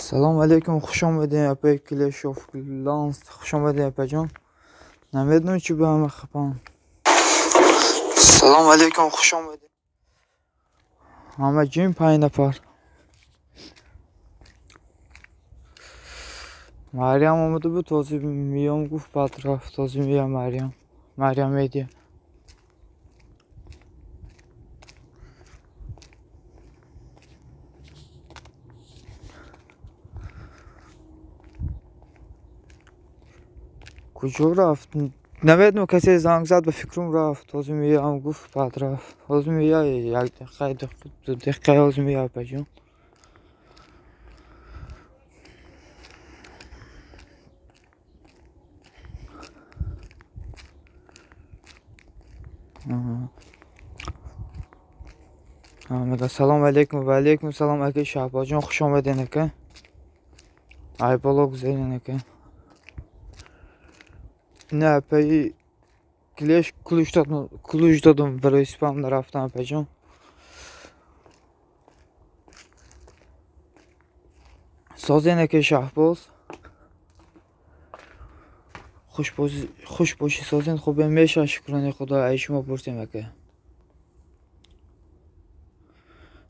سلام علیکم، خوش آمدین اپای کلش آف کلانس. خوش آمدین اپا جان. نمیدونم چی به همه خپم. سلام علیکم، خوش آمدین همه جیم. 5 نفر. مریم آمده بود، تازه میام گفت بعد رفت. تازه میام مریم میدیه. کجا رفت؟ نمیدونم، کسی زنگ زد به فکرم رفت. تازه میام گفت بعد رفت. تازه میام یک دقیقه 2 دقیقه تازه میام اپا جان. میگه سلام علیکم و علیکم سلام اگه شهباز جان، خوش آمدین اکه. ای بالا گذارین اکه. نه پی کلیش کلوش دادم برای سپام رفتم اپا جان. سازین اکه شهباز. خوش باشی سازین. خوب میشه، شکرانه خدا. ای شما پرسیم اکه.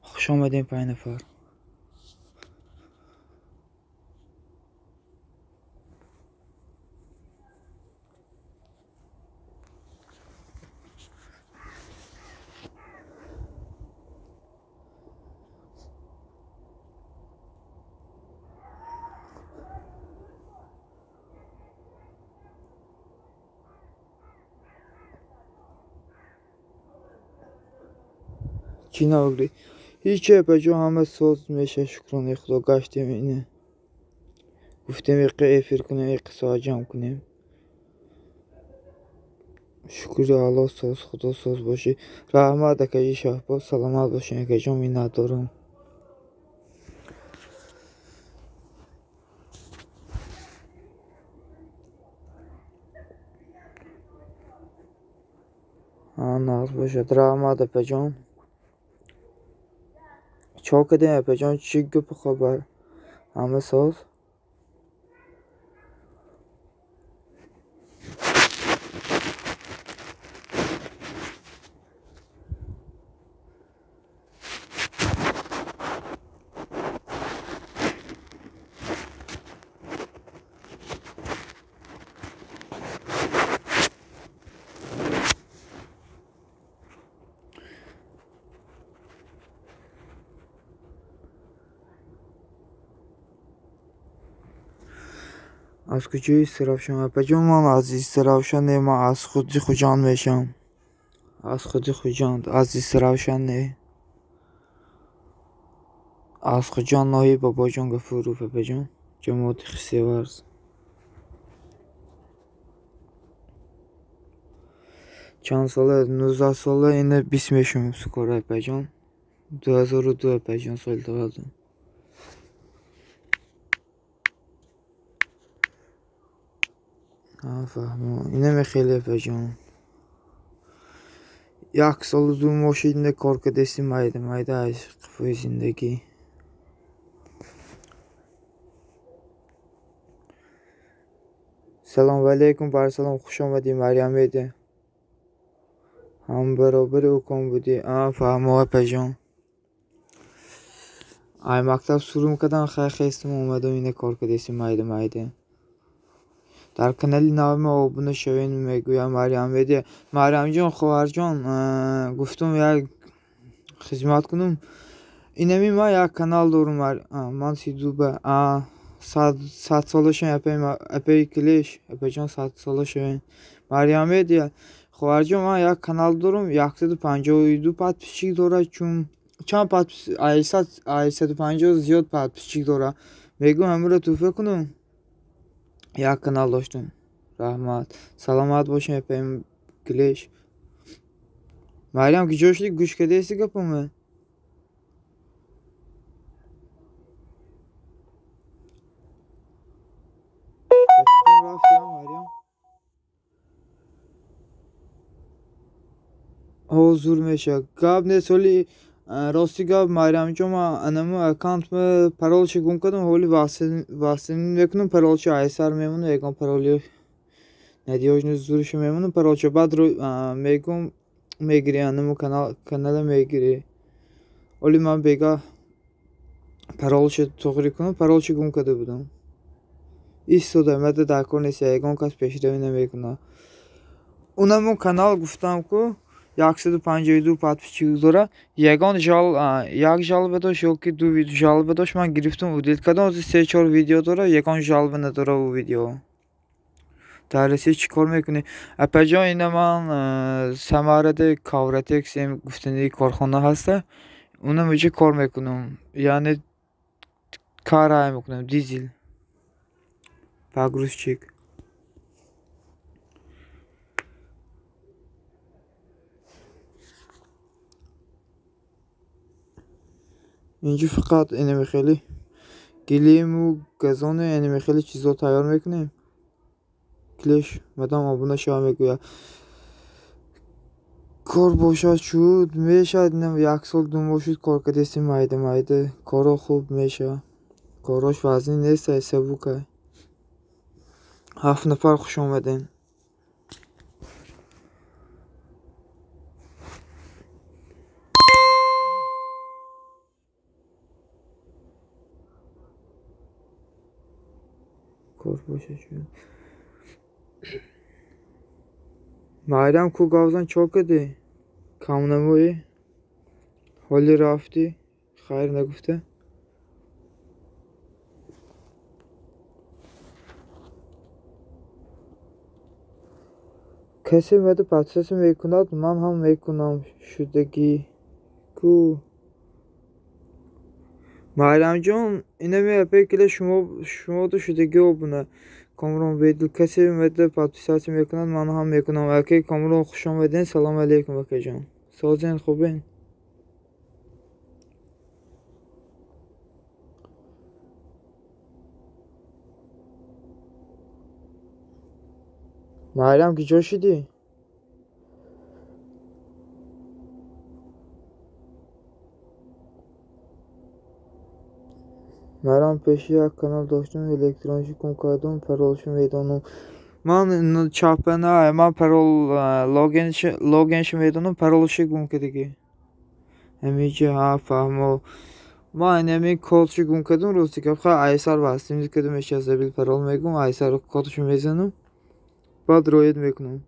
خوش آمدین 5 نفر. کی ناگری؟ هیچی اپا جان، همه ساز میشه، شکرانه خدا. گشتیم اینه، گفتیم یک افیر کنیم، یک قصه جمع کنیم. شکر الله، ساز خدا ساز باشی. رحمت اکه شهباز. سلامت باشین اکه جان. مینت دارم. ناز باشد. رحمت اپا جان. چاک کدین اپا جان، چی گپ خبر؟ همه ساز. از کجای استرافشان اپا جان؟ من از استرافشان نه، من از خودی خوجان میشم. از خودی خوجان، از استرافشان نه. از خوجان نایی بابا جان گفورو اپا جان. جماعت خیسی ورز. چند ساله؟ 19 ساله. اینه 20 میشم سکور اپا جان. 2002 اپا جان سال دادم. فهمم. اینه میخیلی اپا جان. یک سال دو ماشین کار کردی مایده عشق فوی زندگی. سلام علیکم، بر سلام، خوش آمدی مریم میده. هم برابر او کن بودی. فهمم اپا جان. ای مکتب سروم کردن، خیستم اومدم اینه کار کردی مایده. در کانال نام آبونه شوین. میگویم مریم میده. مریم جان، خواهر جان، گفتم یک خدمت کنم. اینمی ما یک کانال دارم. من سیدوبه 100 ساله شوین اپای کلیش اپا جان. 100 ساله شوین. مریم میده. خواهر جان، من یک کانال دارم. 152 подписчик داره. چون چند подпис 850 زیاد подписчик داره. میگم همه تو فکر کنم یک کانال داشتم. رحمت. سلامت باشین اپای کلیش. مریم که جوشی گوش کردی ایسی گپمه. مریم حضور میشه. گاب نیست ولی Ростига Майрамҷома анаму аккаунтма паролчи гум кардам, ҳоли василин мекунам, паролчи айсар мемонад, ягон пароли надёжный зуриш мемонад, паролчи баъд мегум мегири анаму канала мегири. Оли ман бега паролчи тоғрӣ кунам, паролчи гум карда будам. Истода мада дар кор нест, ягон кас пешравӣ намекунад. Унаму канал гуфтам ку 152 подписчик дора. Як жалба дошт ёки ду жалба дошт. Ман гирифтам удил кардам. Ҳозир 3-4 видео дора. Ягон жалба надора у видео. Таҳлиси чӣ кор мекунӣ? Апаҷон ина ман Самараде Кавратекс гуфтани корхона ҳаста. Унам инҷа кор мекунам. Яъне кар мекунам дизел. Погрузчик. اینجا فقط اینمی خیلی گلیم و گزانه اینمی خیلی چیزا تیار میکنیم. کلیش مدام آبونه شما میگوید کار باشد شد میشد. اینم 1 سال 2 ماه شد کار کردیم مایده کارا خوب میشه. کاراش وزنی نیست سبوکه. 7 نفر خوش آمدین. کار باشه شد. مایرم کو گاوزن چاکده کام نموی حالی رفتی خیر نگفته. کسی میده پاتسس میکند من هم میکنم شدگی کو. Bayram Can yine pekle şuma da şudagi obuna kamron vedil kesi medde patpisati mekunad man ham mekunam ake kamron xushomedin salom alaykum akajon sozin xubin Bayram ki joshidi Meram peşi یک kanal داشتم الکترونیکی کم کردم پرولش میدانم من چاپه نه من پرول لاگینش میدانم پرولش گم کردگی همیشه ها فهمو ما اینمی کدش گم کردم روزی که خیلی ایسار واسطه کردم اش از بیل پرول میگم ایسار کدش میزنم بعد روید میکنم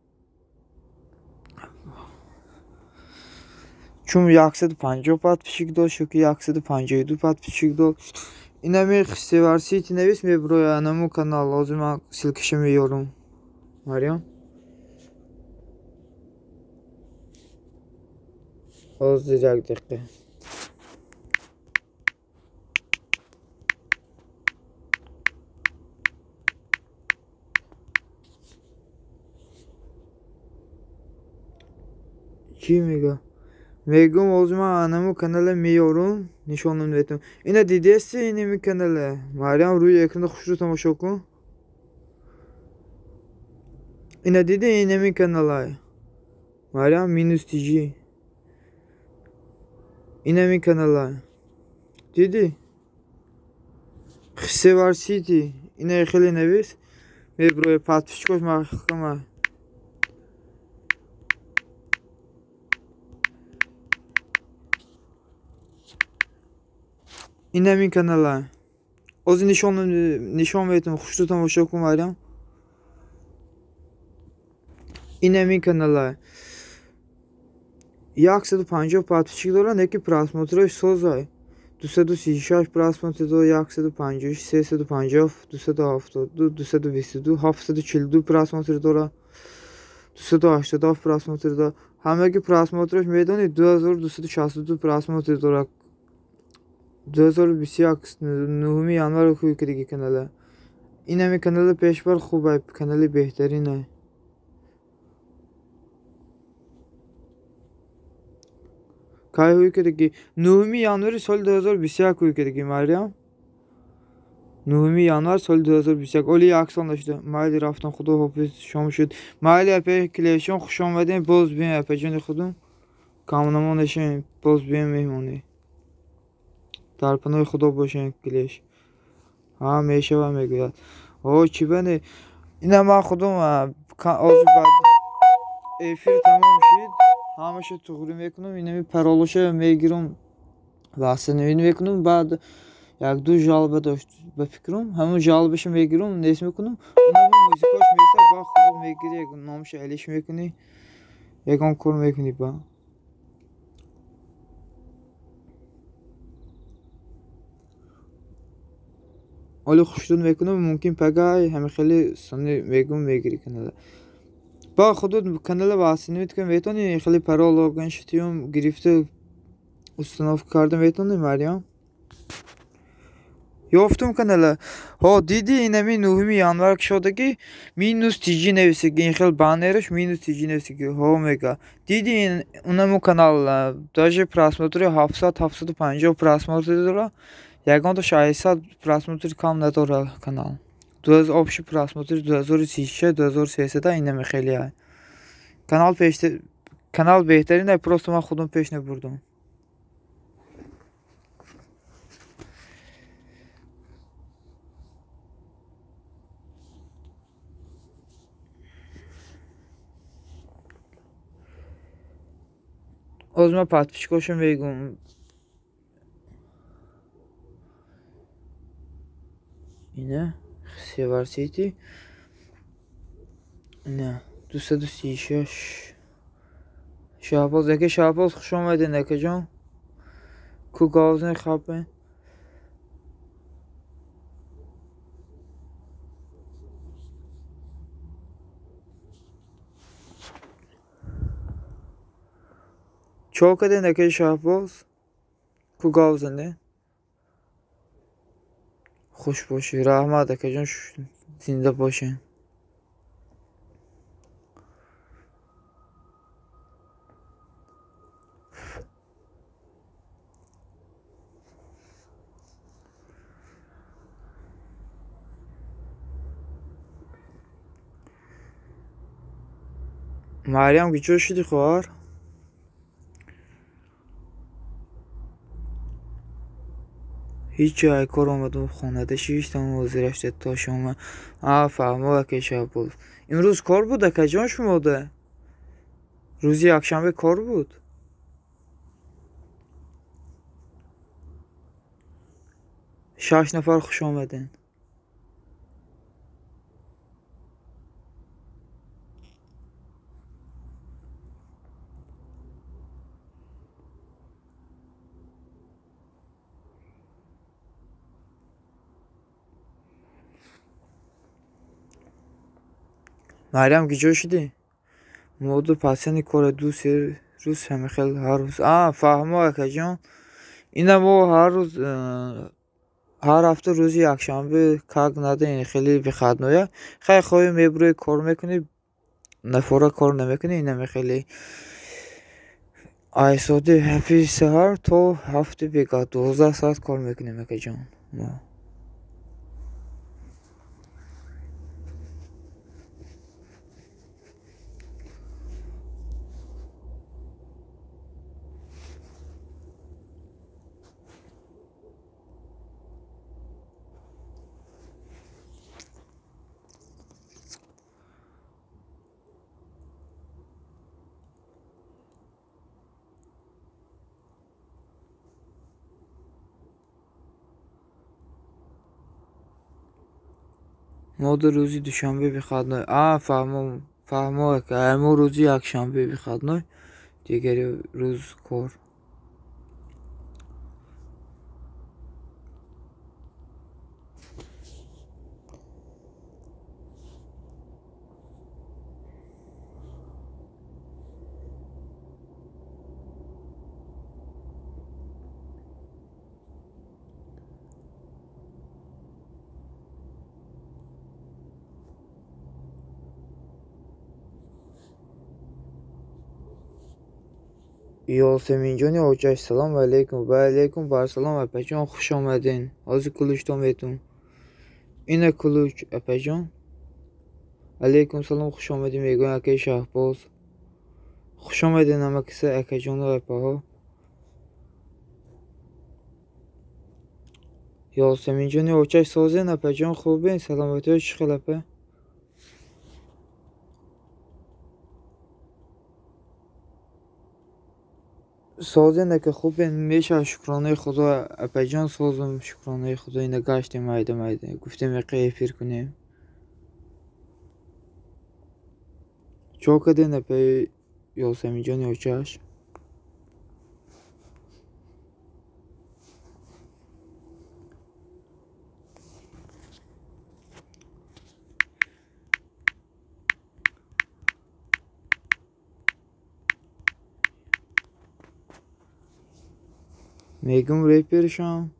چون 150 подписчик داشت که 152 подписчик داشت. اینمی سیورسیتی نویس میبروی انمو کانال لازم من سلکشم میارم مریم از یک دقیقه چی میگه میگم از من انمو کانال میارم نشانم میدم. اینا دیدیستی اینمی کاناله مریم روی اکران خوش رو تماشا کن. اینا دیدی اینمی کانالای مریم مینوس تیجی اینمی کانالای دیدی سیورسیتی اینا خیلی نویس میبروی подписчиков محکمه اینمی کانالای از نشان میدم خوش رو تماشا کن مریم اینمی کانالای 150 подписчик داره نکی просмотров سازای 236 просмотров داره 150 350 272 222 742 просмотров داره 287 просмотров داره همگی просмотров میدونی 2262 просмотров داره 2021 9 январ خوی کردگی کاناله اینمی کانال پیشبر خوبه کانال بهترینه کای خوی کردگی 9 январ سال 2021 خوی کردگی مریم 9 январ سال 2021 اولی اکسان داشته مایلی رفتم خدا حافظ شام شد مایلی اپی کلیشون خوش آمدین باز بین اپی جان خودم کامنمانشین باز بیم میمونی در پناه خدا باشین کلیش همیشه و میگوید او چی بنی اینا من خودم آزو بعد افیر تمام شد همیشه تغری میکنم اینمی پرالوشه میگیرم واسه نوین میکنم بعد یک دو جالبه داشت به فکرم همون جالبش میگیرم نیست میکنم اونم موزیکاش میسه با خود میگیری یک نامش الیش میکنی یکم کار میکنی با ولی خوشتون میکنم ممکن پگاه همه خیلی سنی میگم میگیری کانال با خودت کانال واسه نوید که میتونی خیلی پرالوگن شتیم گرفته استناف کردم میتونی مریم یافتم کانال ها دیدی اینمی 9 январ شدگی مینوس تیجی نویسگی این خیلی بانرش مینوس تیجی نویسگی ها میگه دیدی این اونمو کانال даже просмотры 750 просмотры داره یگان تو 600 просмотры کم نداره کانال 2000 общий просмотр 2036 2300 اینمی خیلی های کانال بهترینه просто من خودم پیش نبردم Özümə подписчикошum vegan yine seversiyeti ne دوست شش شهباز یکی شهباز خوش آمدین نکه جان کو گازن خبه çok edin neke şahbaz ku gavzene خوش باشی رحمت که جان زنده باشین مریم گیچو شدی خوار هیچ جای کار آمدم خانه شیشتم وزیرش تا شما فهمه که شب بود امروز کار بود که جان شما ده روزی یکشنبه کار بود 6 نفر خوش آمدین مریم گیجا شدی موضوع پاسیانی کار دو سر روز همه خیلی هر روز فهمه که جان اینه ما هر روز هر هفته روزی یکشنبه کار نده این خیلی بخدنویه خیلی خواهی میبروی کار میکنی نفوره کار نمیکنی اینه خیلی айсоди ҳафи саҳар то ҳафти бега 12 соат кор мекунем акаҷон мо мода рӯзи душанбе бихадной фаҳмоя ки мо рӯзи якшанбе бихадной дигари рӯз кор ёсеминҷони оҷаш салому алайкум ва алайкум барсалом апаҷон хуш омадин ҳозир кулучто метум ина кулуч апаҷон алайкум салом хуш омадин мегӯям акаи шаҳбоз خوش آمدین همکیسه اکجان و اپاها. یاسمین جانی اوچش سازین اپا جان خوبین سلامتی ها چی خلپه سازین که خوبین میشه شکرانه خدا اپا جان سازم شکرانه خدا اینه گشتیم مایده گفتیم اقیه پیر کنیم چو کدین اپا یاسمین جانی اوچش میگم ریپرشم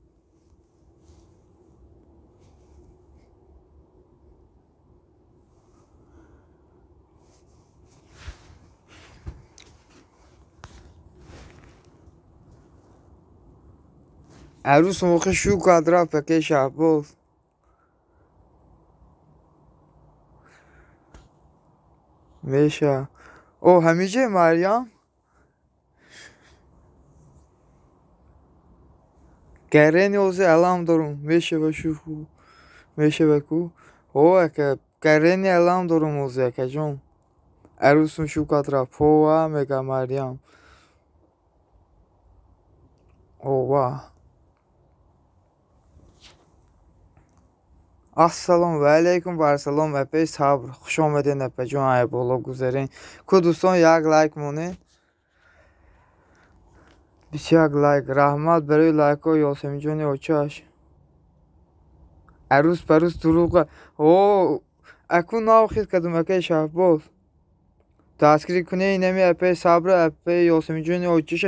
عروس موقع شو کادرا پکه شعباز میشه او همیشه مریم گرینی اوزی الان دارم میشه بشو میشه بکو او که گرینی الان دارم اوزی که جون عروسم شو کادرا پوا میگه مریم اوه السلام علیکم بر سلام اپی صبر خوش آمدین اپی جون ای بالا گذارین کو دوستان یک لایک مونین 21 لایک رحمت برای لایک ها یاسمین جانی اوچش عروس پروس دروغ او اکو ناو خید کدوم اکی شهباز دستگیری کنه اینمی اپی صبر اپی یاسمین جانی اوچش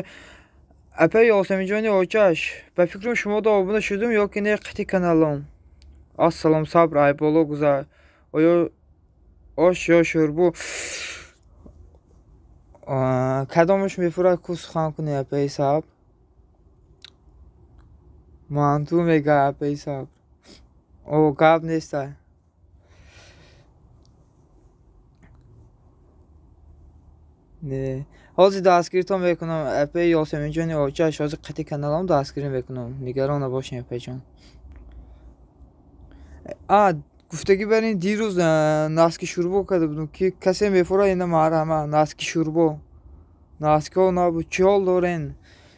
اپی یاسمین جانی اوچش به فکرم شما دا آبونه شدم یا که نه قطی کانالم السلام صبر ای بالا گذار آیا آش یا شوربو کدامش میفوره کوس خان کنه اپی صبر مانتو میگه اپی صبر او گاب نیسته نه حاضی دستگیرتان میکنم اپی یاسمین جانی اوچش حاضی قطی کانالم دستگیری میکنم نگران نباشین اپی جان گفتگی برین دیروز ناسکی شوربو کرده بودم که کسی میفوره اینه مرحمه ناسکی شوربو ناسکی ها نبود چی حال دارین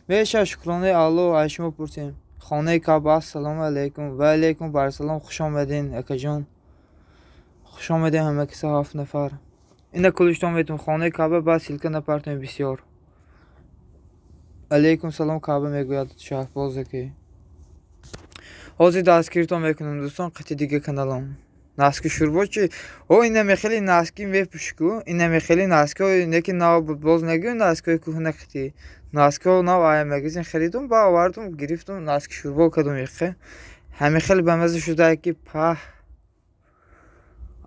میشه شکرانه الله اشما پرسیم خانه کعبه السلام علیکم و علیکم بر سلام خوش آمدین اکا جان خوش آمدین همه کسی 7 نفر اینه کلشتان میتون خانه کعبه بس سیلکه نپرتون بسیار علیکم سلام کعبه میگوید شهبازه که حاضی دستگیرتان میکنم دوستان قطعی دیگه کانالم ناسکی شوربا چی او اینه میخیلی ناسکی میپشکو اینه میخیلی ناسکی اینه که ناو باز نگیون ناسکی کوهنه قطعی ناسکی ها ناو آیا مگزین خریدم با آوردم گرفتم ناسکی شوربا کدوم یخه همه خیلی بمزه شده که په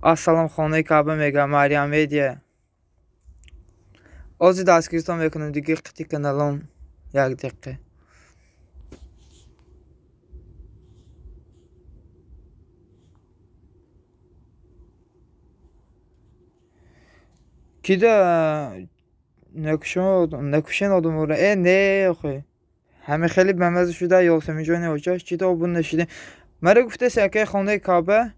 السلام خانه کعبه میگه مریم ویدیه حاضی دستگیرتان میکنم دیگه قطعی کانالم یک دقیقه کیده نکشن آدم اوره نه آخه همه خیلی بمزه شده یاسمین جانی اوچش چیده آبون نشیده مرا گفته سکه خانه کعبه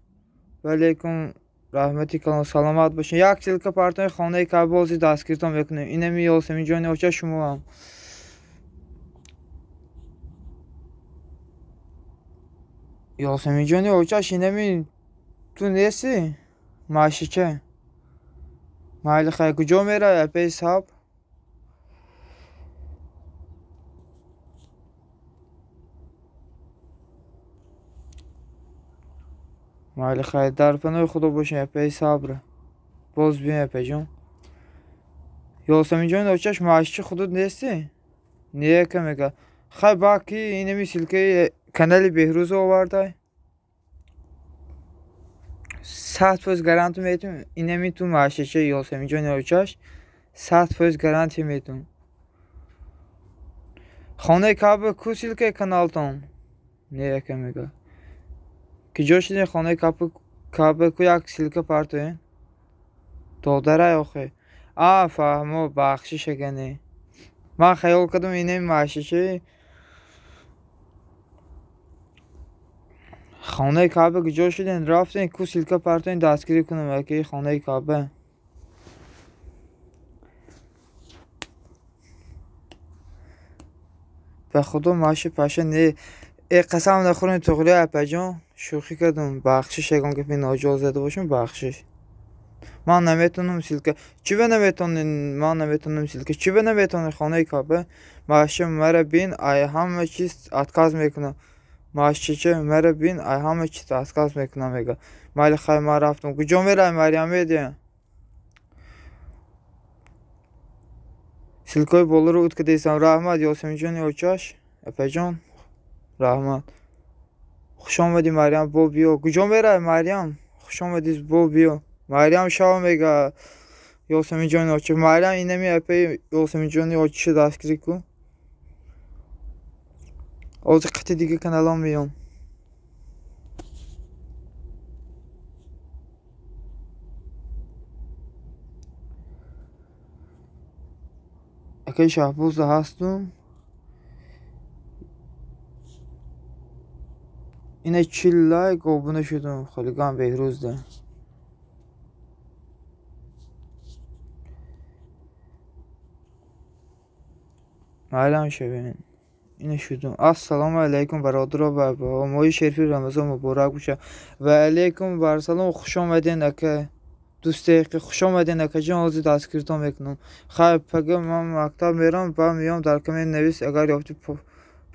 ولیکم رحمتی کنم سلامت باشین یک سیلکه پرتون خانه کعبه بازی دستگیرتان بکنیم اینمی یاسمین جانی اوچش شما هم یاسمین جانی اوچش اینمی تو نیستی ماشی چه محل خیلی کجا میره اپی صاحب محل خیلی در پناه خدا باشین اپی صبر باز بیم اپی جان یاسمین جان اوچش معاشی خودت نیستی نیه که میگه خیلی باکی اینمی سیلکه کانال بهروز آورده 100% گارانتی میتون اینمی تو معاشی یاسمین جان اوچش 100% گارانتی میتون خانه کعبه کو سیلکه کانالتون نیه که میگه که جاشیدین خانه کعبه کو یک سیلکه پرتوین دادره آخه فهمو بخشش کنی. من خیال کردم اینه ماشی که خانه کعبه کجا شدین رفتین کو سیلکا پرتین دستگیری کنم که خانه کعبه. به خدا ماشی پشه نه قسم نخورین تغلی اپا جان شوخی کردم بخشش اگم که پی ناجاز زده باشم بخشش. من نمیتونم سیلکه چی به نمیتونین من نمیتونم سیلکه چی به نمیتونین خانه کعبه ماشی مرا بین ای همه چیز اتکاز میکنم. ماشی چه مرا بین ای همه چیز اتکاز میکنم میگه. مال خیر ما رفتم کجا میره مریم میدی سیلکای بالا رو ات که دیسم رحمت یاسمین جان اوچاش اپا جان رحمت خوش آمدی مریم با بیا کجا میره مریم خوش آمدی با بیا مریم شما میگه یاسمین جان اوچه مریم اینه می اپا یاسمین جان اوچه دستگیری کن از قطع دیگه کانالام میام. اکی شهبوز هستم اینه 40 لایک abone شدم خالیگان بهروز ده معلم شبین اینه شدم. السلام علیکم برادر و بابا ماه شریف رمضان مبارک باشه و علیکم بر سلام خوش آمدین اکه دوست خوش آمدین اکه جان آزی دستگیرتان میکنم. خیلی پگه من مکتب میرم و میام در کمین نویس اگر یافتی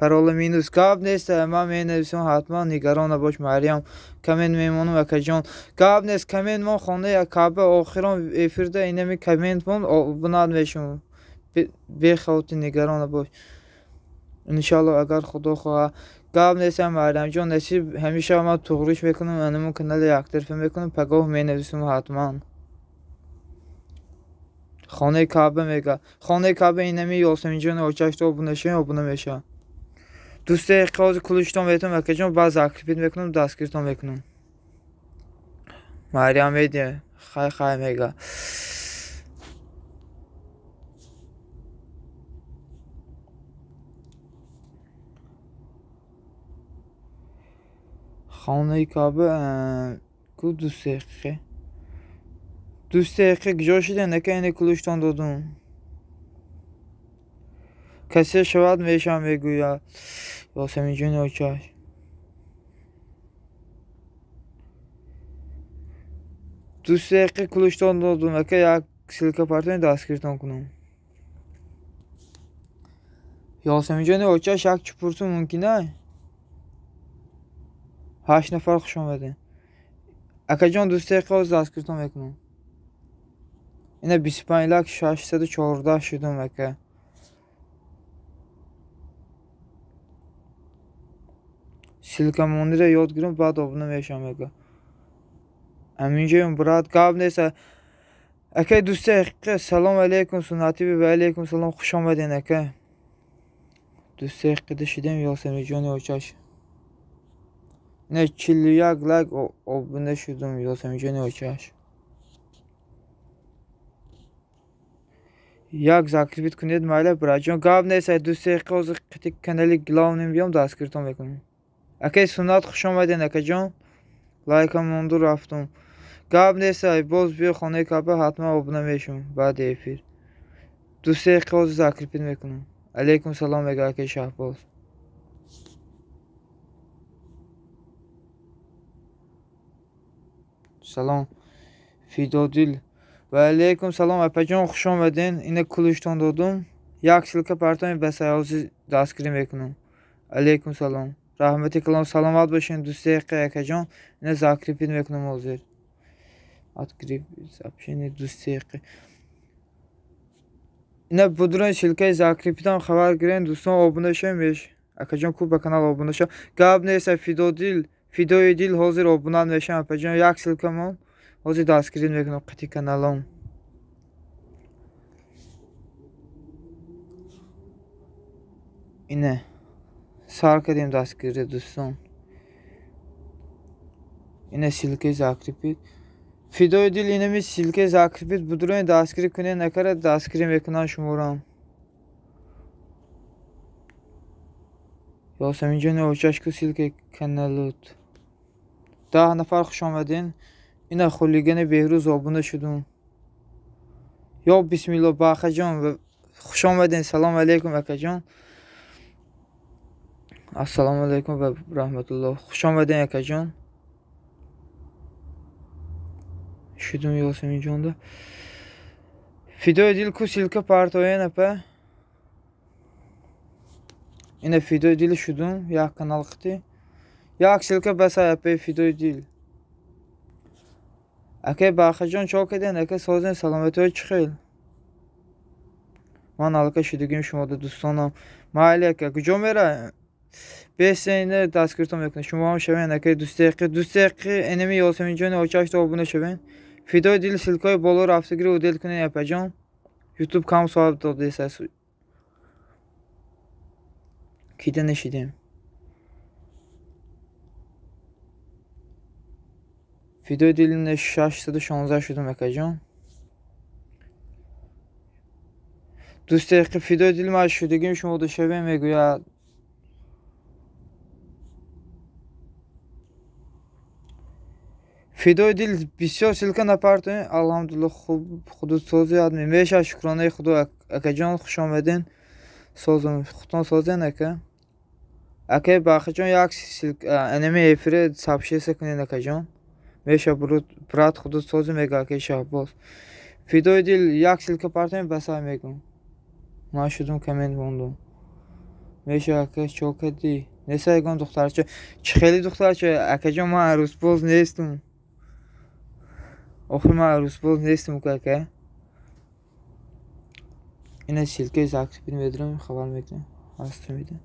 پرول مینوس کاب نیست من می نویسم حتما نگران نباش مریم کمین میمونم اکه جان کاب نیست کمین من خانه کعبه آخران افرده اینه می کمین من بناد میشم بخوتی نگران نباش انشالله اگر خدا خواه کاب نیست مریم جان نصیب همیشه ما تغریش میکنم انمون کانال یک طرفه میکنم پگاه می نویسم حتما خانه کعبه میگه خانه کعبه اینه می یاسمین جان اوچاش تو abone میشه. دوست اقاز کلوشتان بهتون اکه جان باز اکریپیت میکنم دستگیرتان میکنم. مریم میده خیلی میگه خانه کعبه کو دوست اقی کجا شده نکه اینه کلوشتان دادم کسی شود میشم میگوید یاسمین جون اوچاش دوست اقی کلوشتان دادم اکه یک سیلکا پرتین دستگیرتان کنم. یاسمین جون اوچاش یک چی پرسون ممکنه 8 نفر خوش آمدین اکه جان دوست اقی از دستگیرتان میکنم. اینه 25 لک 614 شدم اکه سیلکا مونی را یاد گیرم بعد abone میشم اکه امینجایم براد کاب نیست اکه دوست اقی سلام علیکم سنتی و علیکم سلام خوش آمدین اکه دوست اقی دشیدیم یاسمین جان اوچاش نه 41 لایک abone شدم یاسمین جان اوچاش یک زاکریبیت کنید ماله براجان کاب نیست دوست اقی از قطع کانالی گلاو نمیام دستگیرتان میکنم اکه سنت خوش آمدین اکه جان لایک هم مونده رفتم کاب نیست باز بیا خانه کعبه حتما abone میشم بعد افیر دوست اقی از زاکریبیت میکنم. علیکم سلام میگه اکه شهباز سلام فیدودیل و علیکم سلام اپا جان خوش آمدین اینه کلوشتان دادم یک سیلکا پرتین بس آزی دستگیری میکنم. علیکم سلام رحمتی کلام سلامت باشین دوست اقی اکه جان اینه زاکریبیت میکنم آزیر اتگریب زپشین دوست اقی اینه بدرون سیلکای زاکریبیتان خبر گیرین دوستان abone شمیش اکه جان کو به کانال abone شو کاب نیست فیدوی دیل حاضر abone میشم اپا جان یک سیلکا من حاضر دستگیری میکنم قطعی کانالام. اینه سار کردیم دستگیری دوستان اینه سیلکای زاکریبیت فیدای دیل اینمی سیلکه زاکریپیت بدروین دستگیری کنه نکره دستگیری میکنن شمارم. یاسمین جان اوچاش کو سیلکه کانالوت. 10 نفر خوش آمدین. اینا خولیگن بهروز آبونه شدون. یا بسم الله باخه جان خوش آمدین. سلام علیکم اکا جان. السلام علیکم و رحمت الله. خوش آمدین اکا جان. شدون یاسمین جان ده. فیدای دیل کو سیلکه پارتوین اپه. اینه فیدای دیل شدون. یا کانال قطی. یا سیلکه بسا اپه فیدای دیل. اکه باخه جان چاک edin. اکه سازن سلامتی های چخیل. من علاقه شدگیم شما ده دوستانم. مالی اکه کجا میره؟ 5 sene دستگیرتون میکنه. شما هم شوین اکه دوست دقیقی انمی یاسمین جان اوچاش da abone شوین. فیدای دیل سیلکای بالا رفتگیری و دل کنه yapacağım. YouTube kam صاحب داده ses. Kide neşidim. فیدای دیل 616 شدم اکا جان. دوست دقیقی فیدای دیل ما شدگیم شما da شوین میگوید. فیدای دیل بسیار سیلکه نپارتون. الحمدلله خوب خودت سازی آدمی. میشه شکرانه خدا اکا جان خوش آمدین. سازم خودتان سازین اکا. اکا باخه جان یک سیلک انمی ایفره سابشه سکنین اکا جان. میشه برات خودت سازی میگه اکا شهباز. فیدای دیل یک سیلکه پارتون بسای میگم. ما شدم کامنت موندم. میشه اکا چوکه دی. نسا اگم دخترچه. چه خیلی دخترچه اکا جان ما عروس باز نیستم. آخر من عروس باز نیستم که اینه سیلکه زاکریپیت میدرم خبر میکنم هست میده.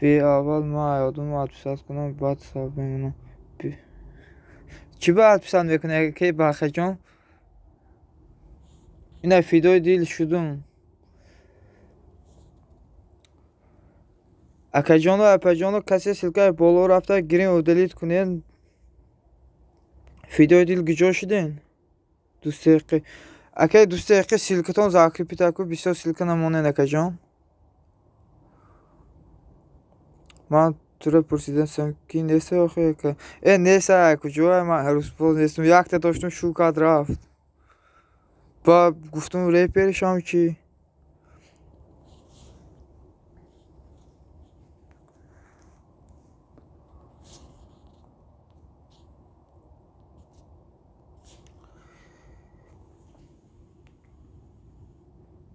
Bir اول ما یادم 60 کنم بعد حساب میمونم. چی باید پسند میکنه که باخه جان؟ اینه فیدای دیل شدم. اکا جان و اپا جان و کسی سیلکه بالا رفته گیرین و دلیت کنین. فیدای دیل گجا شدین. دوست دقیقی اکا دوست دقیقی سیلکتان زاکریپیت اکو بسیار سیلکه نمانین اکا جان. من تو رو پرسیدم کی نیسته آخه که نیسته کجا من عروس باز نیستم. یک تا داشتم شوکت رفت. با گفتم ریپر شام چی؟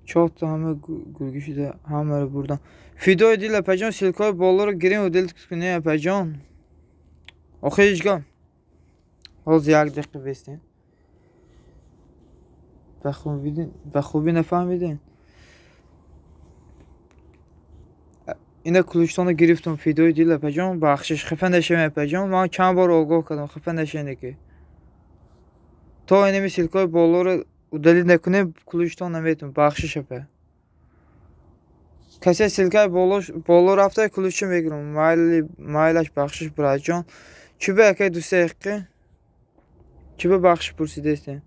چهار تا همه گرگی شده همه رو بردم. فیدای دیل اپجان سیلکای بالا رو گیریم و دل کنه اپجان. آخه هیچگاه حاضر یک دقیقه بستین. به خوبی نفهمیدین. اینه کلوشتان رو گرفتم فیدای دیل اپجان بخشش خفه نشیم اپجان. من چند بار آگاه کردم خفه نشینه که تا اینمی سیلکای بالا رو دلیل نکنه کلوشتان نمیتون بخشش اپه. کسی سیلکای بالا رفته کلوشی میگیرم. مایلش بخشش برای جان. چی به اکای دوست دقیقی؟ چی به بخش پرسیده استین؟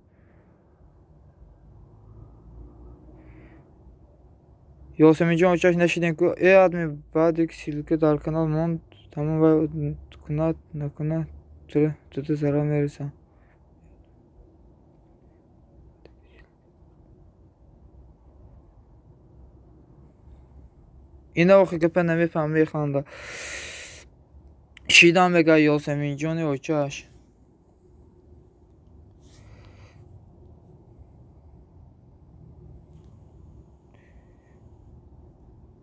یاسمین جان اوچاش نشیدین که ای آدمی بعد یک سیلکه در کانال موند تمام و کنات نکنه تو ضرر میرسن. اینا آخه که پن نمیفهم میخوانده. شیدم بگه یاسمین جان اوچاش.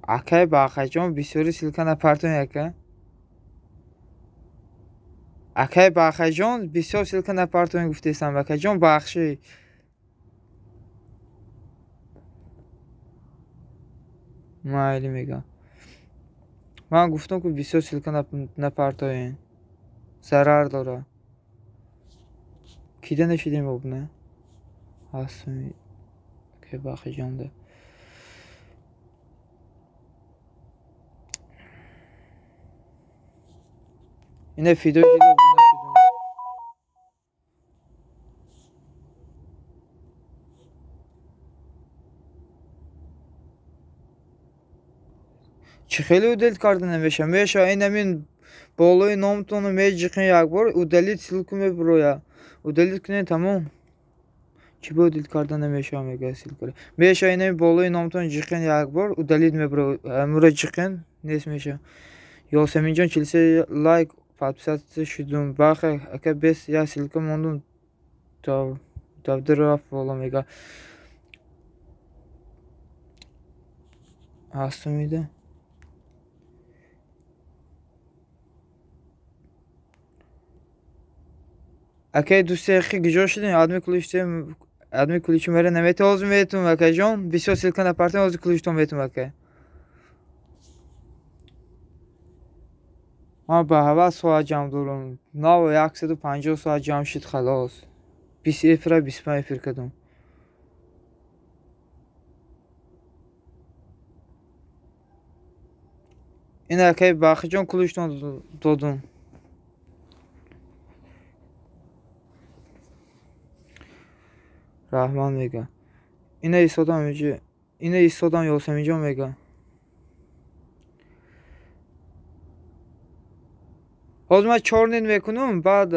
اکای باخه جان بسیاری سیلکه نپارتون یکه. اکای باخه جان بسیار سیلکه نپارتون گفتیستم اکای جان بخشی. مایلی میگم. من گفتم که بسیار سیلکه نپارتون ضرر داره. کیده نشیدیم اب نه؟ هستم Okey bakacağım da. Yine video ile buluşurdum. Çıxılı udelt kartı nemiشه میشه اینمین بالای نامتون رو میجیخین یک بار udeli sil کنه برویا udeli کنه تمام چی به udelt kartı nemiشه میگه sil کنه میشه اینمین بالای نامتون جیخین یک بار udeli می برو امروز جیخین نیست میشه Yasemin Can kilise like подписаться şudum baxa aka bes ya silka mondum davdıraf olamega hasta mıydı? Aka دوست گیجا شدین آدمی کلیچم بره نمیت آزم بهتون وکه جان بسیار سیلکن اپارتمان آزم کلیچتون بهتون وکه ما به هوا سوال جام دارم 9 ساعت جام شد خلاص 20 افرا 25 افر کدوم این اکای باخی جان کلیچتون دادم Rahman Vega. Yine İso'dan önce. Yine İso'dan Yasemin Can Vega. O zaman çornin mekunum بعد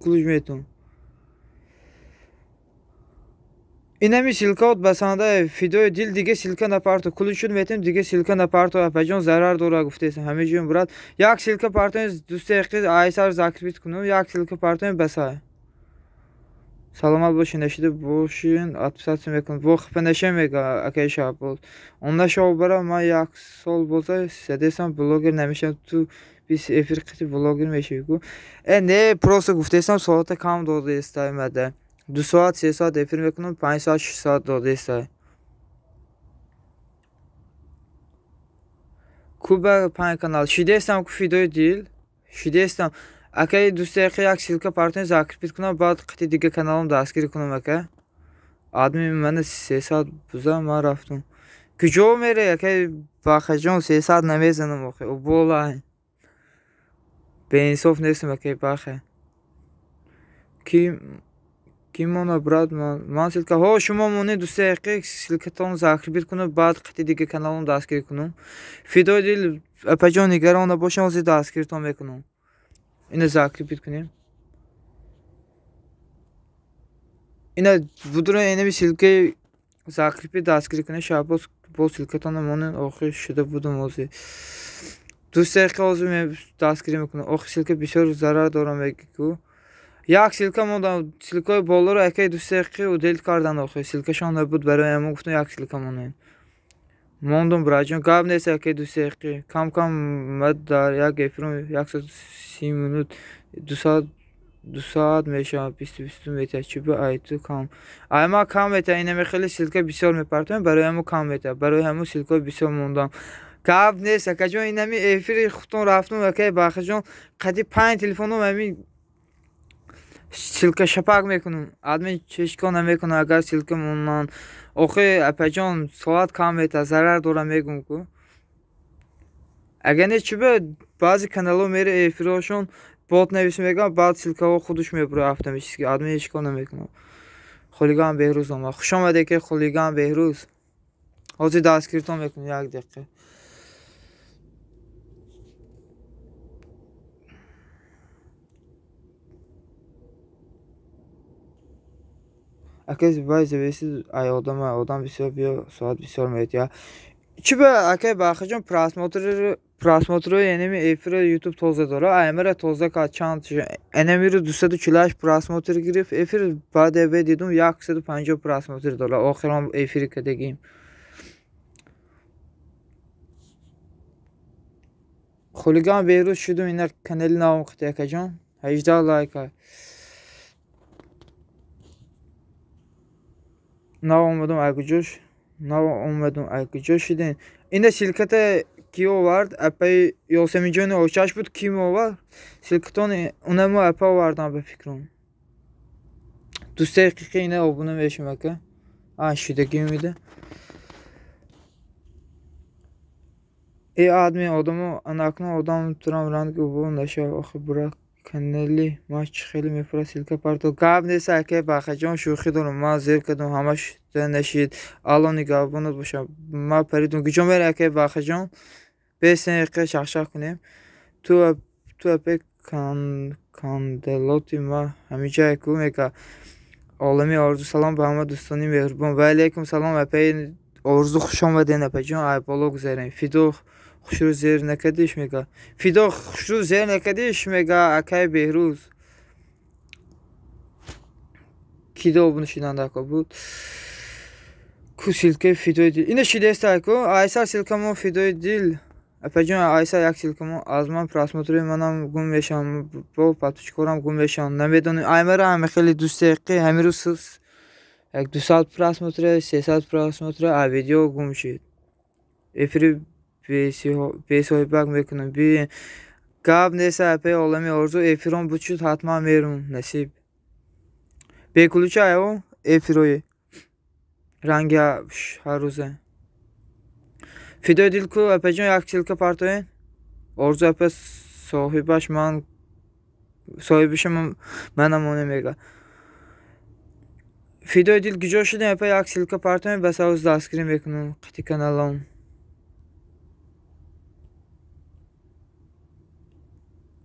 کلوج میتون اینه می سیلکات بسانده فیدیو دیل دیگه سیلکا نپارتو کلوشون میتیم دیگه سیلکا نپارتو اپجان zarar داره گفته است همه جون برات یک سیلکا پارتون دوست اخیز آیسار زاکریت کنم یک سیلکا پارتون بسای Salamat boşun eşidi boşun atpsatsı mekun bu xıpınəşə mega akay şapol onda şovbara ma yak sol boza sedesam blogger nemişəm tu biz efir qiti blogger meşiku ne просто گفتم ساعت کم داده استای مده 2 ساعت 3 ساعت efir mekunum 5 saat 6 saat داده استای Kuba pan kanal şidesam ku video değil şidesam Akay دوست یک سیلکا پارتون زاکریت کنم بعد قطعی دیگه کانالم دستگیر کنم اکای آدمی من 3 ساعت بوزا ما رفتم کجا میره اکای باخجان 3 ساعت نمیزنم اخی او بالا به انصاف نیستم اکای باخه کی مانا براد من سیلکا ها شما مونه دوست یک سیلکتون زاکریت کنم بعد قطعی دیگه کانالم دستگیر کنم فیدیو دیل اپجان نگران باشم از دستگیرتون میکنم Yine zakripit kunayım. Yine budura yine bir silke zakripit daskiri kunay şabos bol silketan amanın oxi şuda budum ozi. Do'stlar o'zim daskiri میکنم oxi silke بسیار zarar دارم بگو. یک سیلکه موندم سیلکای بالا رو اکای دوست و دل کردن oxi سیلکشان نبود برای ما گفتم یک سیلکه موندم براجون قاب نیست اکای دوست کم کم مد در یک افرم 130 minut 2 saat میشه 20 metre چوب ایتو کام اما کام metre اینم خیلی سیلکه بسیار میپرتم برای همو کام metre برای همو سیلکه بسیار موندم قاب نیست که جون اینم افری خودتون رفتم اکای باخجون قدی 5 تلفنم همین سیلکه شپاک میکنم آدمی چشکا نمیکنه اگر سیلکه موندن اوخی اپجان ساعت کام metre zarar داره میگم کو اگر نه چوبه بعضی کانالو میره افراشون بات نویسم میگم بعد سیلکه ها خودش میبره هفته میشه که آدمی هیچ کار نمیکنه خلیگان بهروز اومد خوش آمده که خلیگان بهروز حاضر دستگیرتون میکنه یک دقیقه اکیز باید زویسی ای آدم بسیار بیا ساعت بسیار میاد یا چی به اکی باخجون просмотру enemi efira YouTube toza dora ayamara toza kaçan enemi رو 240 просмотр گرفت efir بعد eve dedim 150 просмотр dora آخرام efiri کدگیم خلیگان بهروز شدم اینا کانال نام قطعه کجان 18 لایک نو اومدم aykucoş şidin اینه شرکت کیو وارد اپای یاسمین جان اوچاش بود کیمو var şirketin اونمو اپا واردن به فکرم دوست دقیقه اینه abone میشم که شیدگی میده. ای آدمی آدمو اناکنون آدم ترام رنگ و نشه آخه برا کنلی ماچ خیلی میفرست سیلکا پارتو گاب نیست که باخجان شوخی دارم ما زیر کدوم همش نشید الان نگاه بند باشم ما پریدون گجام میره که باخجان بیسن که شخشا کنیم تو اپی کاندلوتی ما همیشه کو میگه عالمی آرزو سلام به همه دوستانی مهربان و علیکم سلام اپی آرزو خوش آمدین اپی جان ای بالا گذارین فیدو خوش رو زیر نکدیش میگه فیدو خوش رو زیر نکدیش میگه اکای بهروز کی دو bunu şidan بود کو سیلکه فیدو دیل اینه شیده است کو آیسا سیلکمو فیدو دیل اپجون آیسا یک سیلکمو از من پراسموتری منم گم بشم با پاتوچکورم گم بشم نمیدونی ایمرا هم خیلی دوست دقیقه همین روز یک 2 ساعت پراسموتری 3 ساعت پراسموتری ویدیو گم شد افری بیسی bak میکنم بی گاب نیست اپی عالمی آرزو افرون بچود حتما میرون نصیب بیکلوچه او افروی رنگ هر روزه فیدو دیل کو اپجون یک سیلکه پارتوین آرزو اپ صاحبش من صاحبشم منم اون میگه فیدو دیل گجو شده اپ یک سیلکه پارتوین بس از دستگیری میکنم قطی کانالم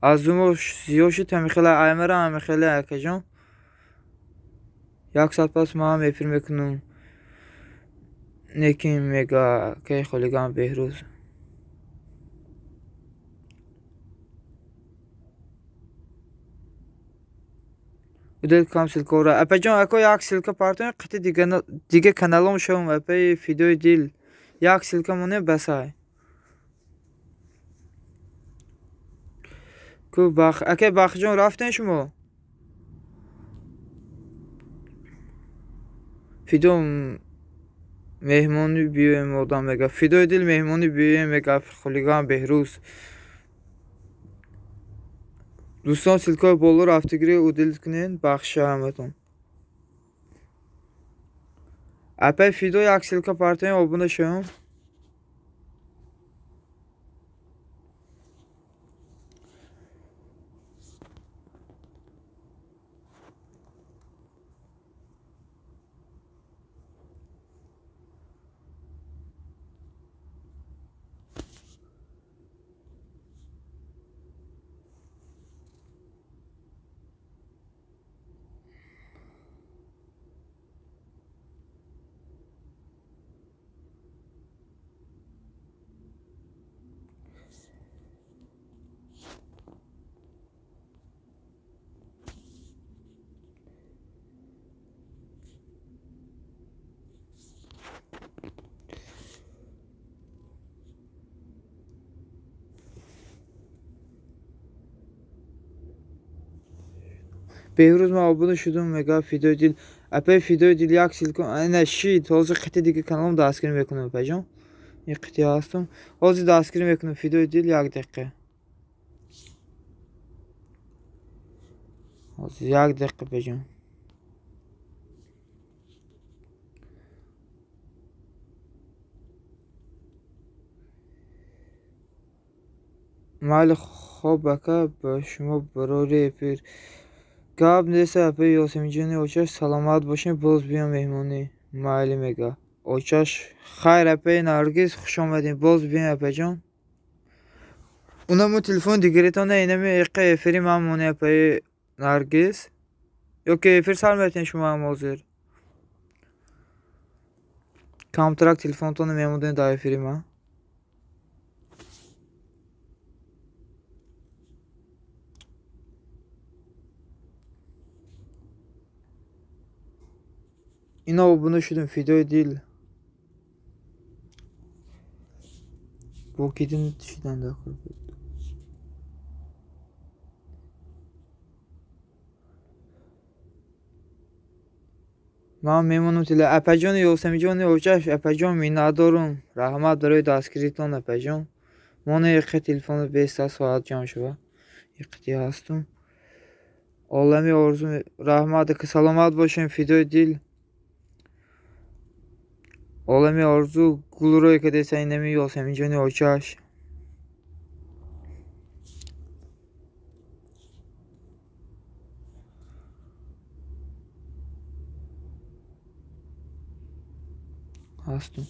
از اون زیوشی تمیخله ایمره هم خیلی اکجون یک ساعت پس ما هم افیر میکنم نیکی میگه که خلیگان بهروز Udel kam silka ora. Epecan eko yak silka partner qiti دیگه kanalım şovum epey video değil. Yak silka mone besay. Ku bak eke bakcan raften şumu. Video mehmoni büyüğüm odan mega. Video değil mehmoni büyüğüm mega خلیگان بهروز. دوستان سیلکای بالا رفتگیری او دیلیت کنین بخش همتون اپای فیدو یک سیلکا پارتین آبونه شویم بهروز ما آبونه شدم مگا فیدو دیل اپای فیدو دیل یک سیلکا نه شید حاضر قطعه دیگه kanalım دستگیری میکنم اپجان این قطعه هستم حاضر دستگیری میکنم فیدو دیل یک دقیقه حاضر یک دقیقه بجان مال خوب بکه با شما برای پیر گاب نیست اپی یاسمی جانی اوچاش سلامت باشین باز بیام مهمونی مالی میگه اوچاش خیر اپی نرگیز خوش آمدین باز بیام اپی جان اونمو تلفن دیگریتانه اینمی اقه افری ممونه اپی نرگیز یا که افر سلمتین شما هم حاضر کامترک تلفن تانه میموندین دا افری ما اینا bunu şudum video değil. Bu kedin şeyden de korkuyor. من میمونم تیله اپجان یاسمی جان اوچش اپجان مینادارم رحمت برای دستگیریتان اپجان من یک تلفن 20 ساعت جان شده یکی هستم عالمی آرزو رحمت که سلامت باشین فدای دل Olami orzu guluroy که دیسه اینمی یاسمین جانی اوچاش هستم.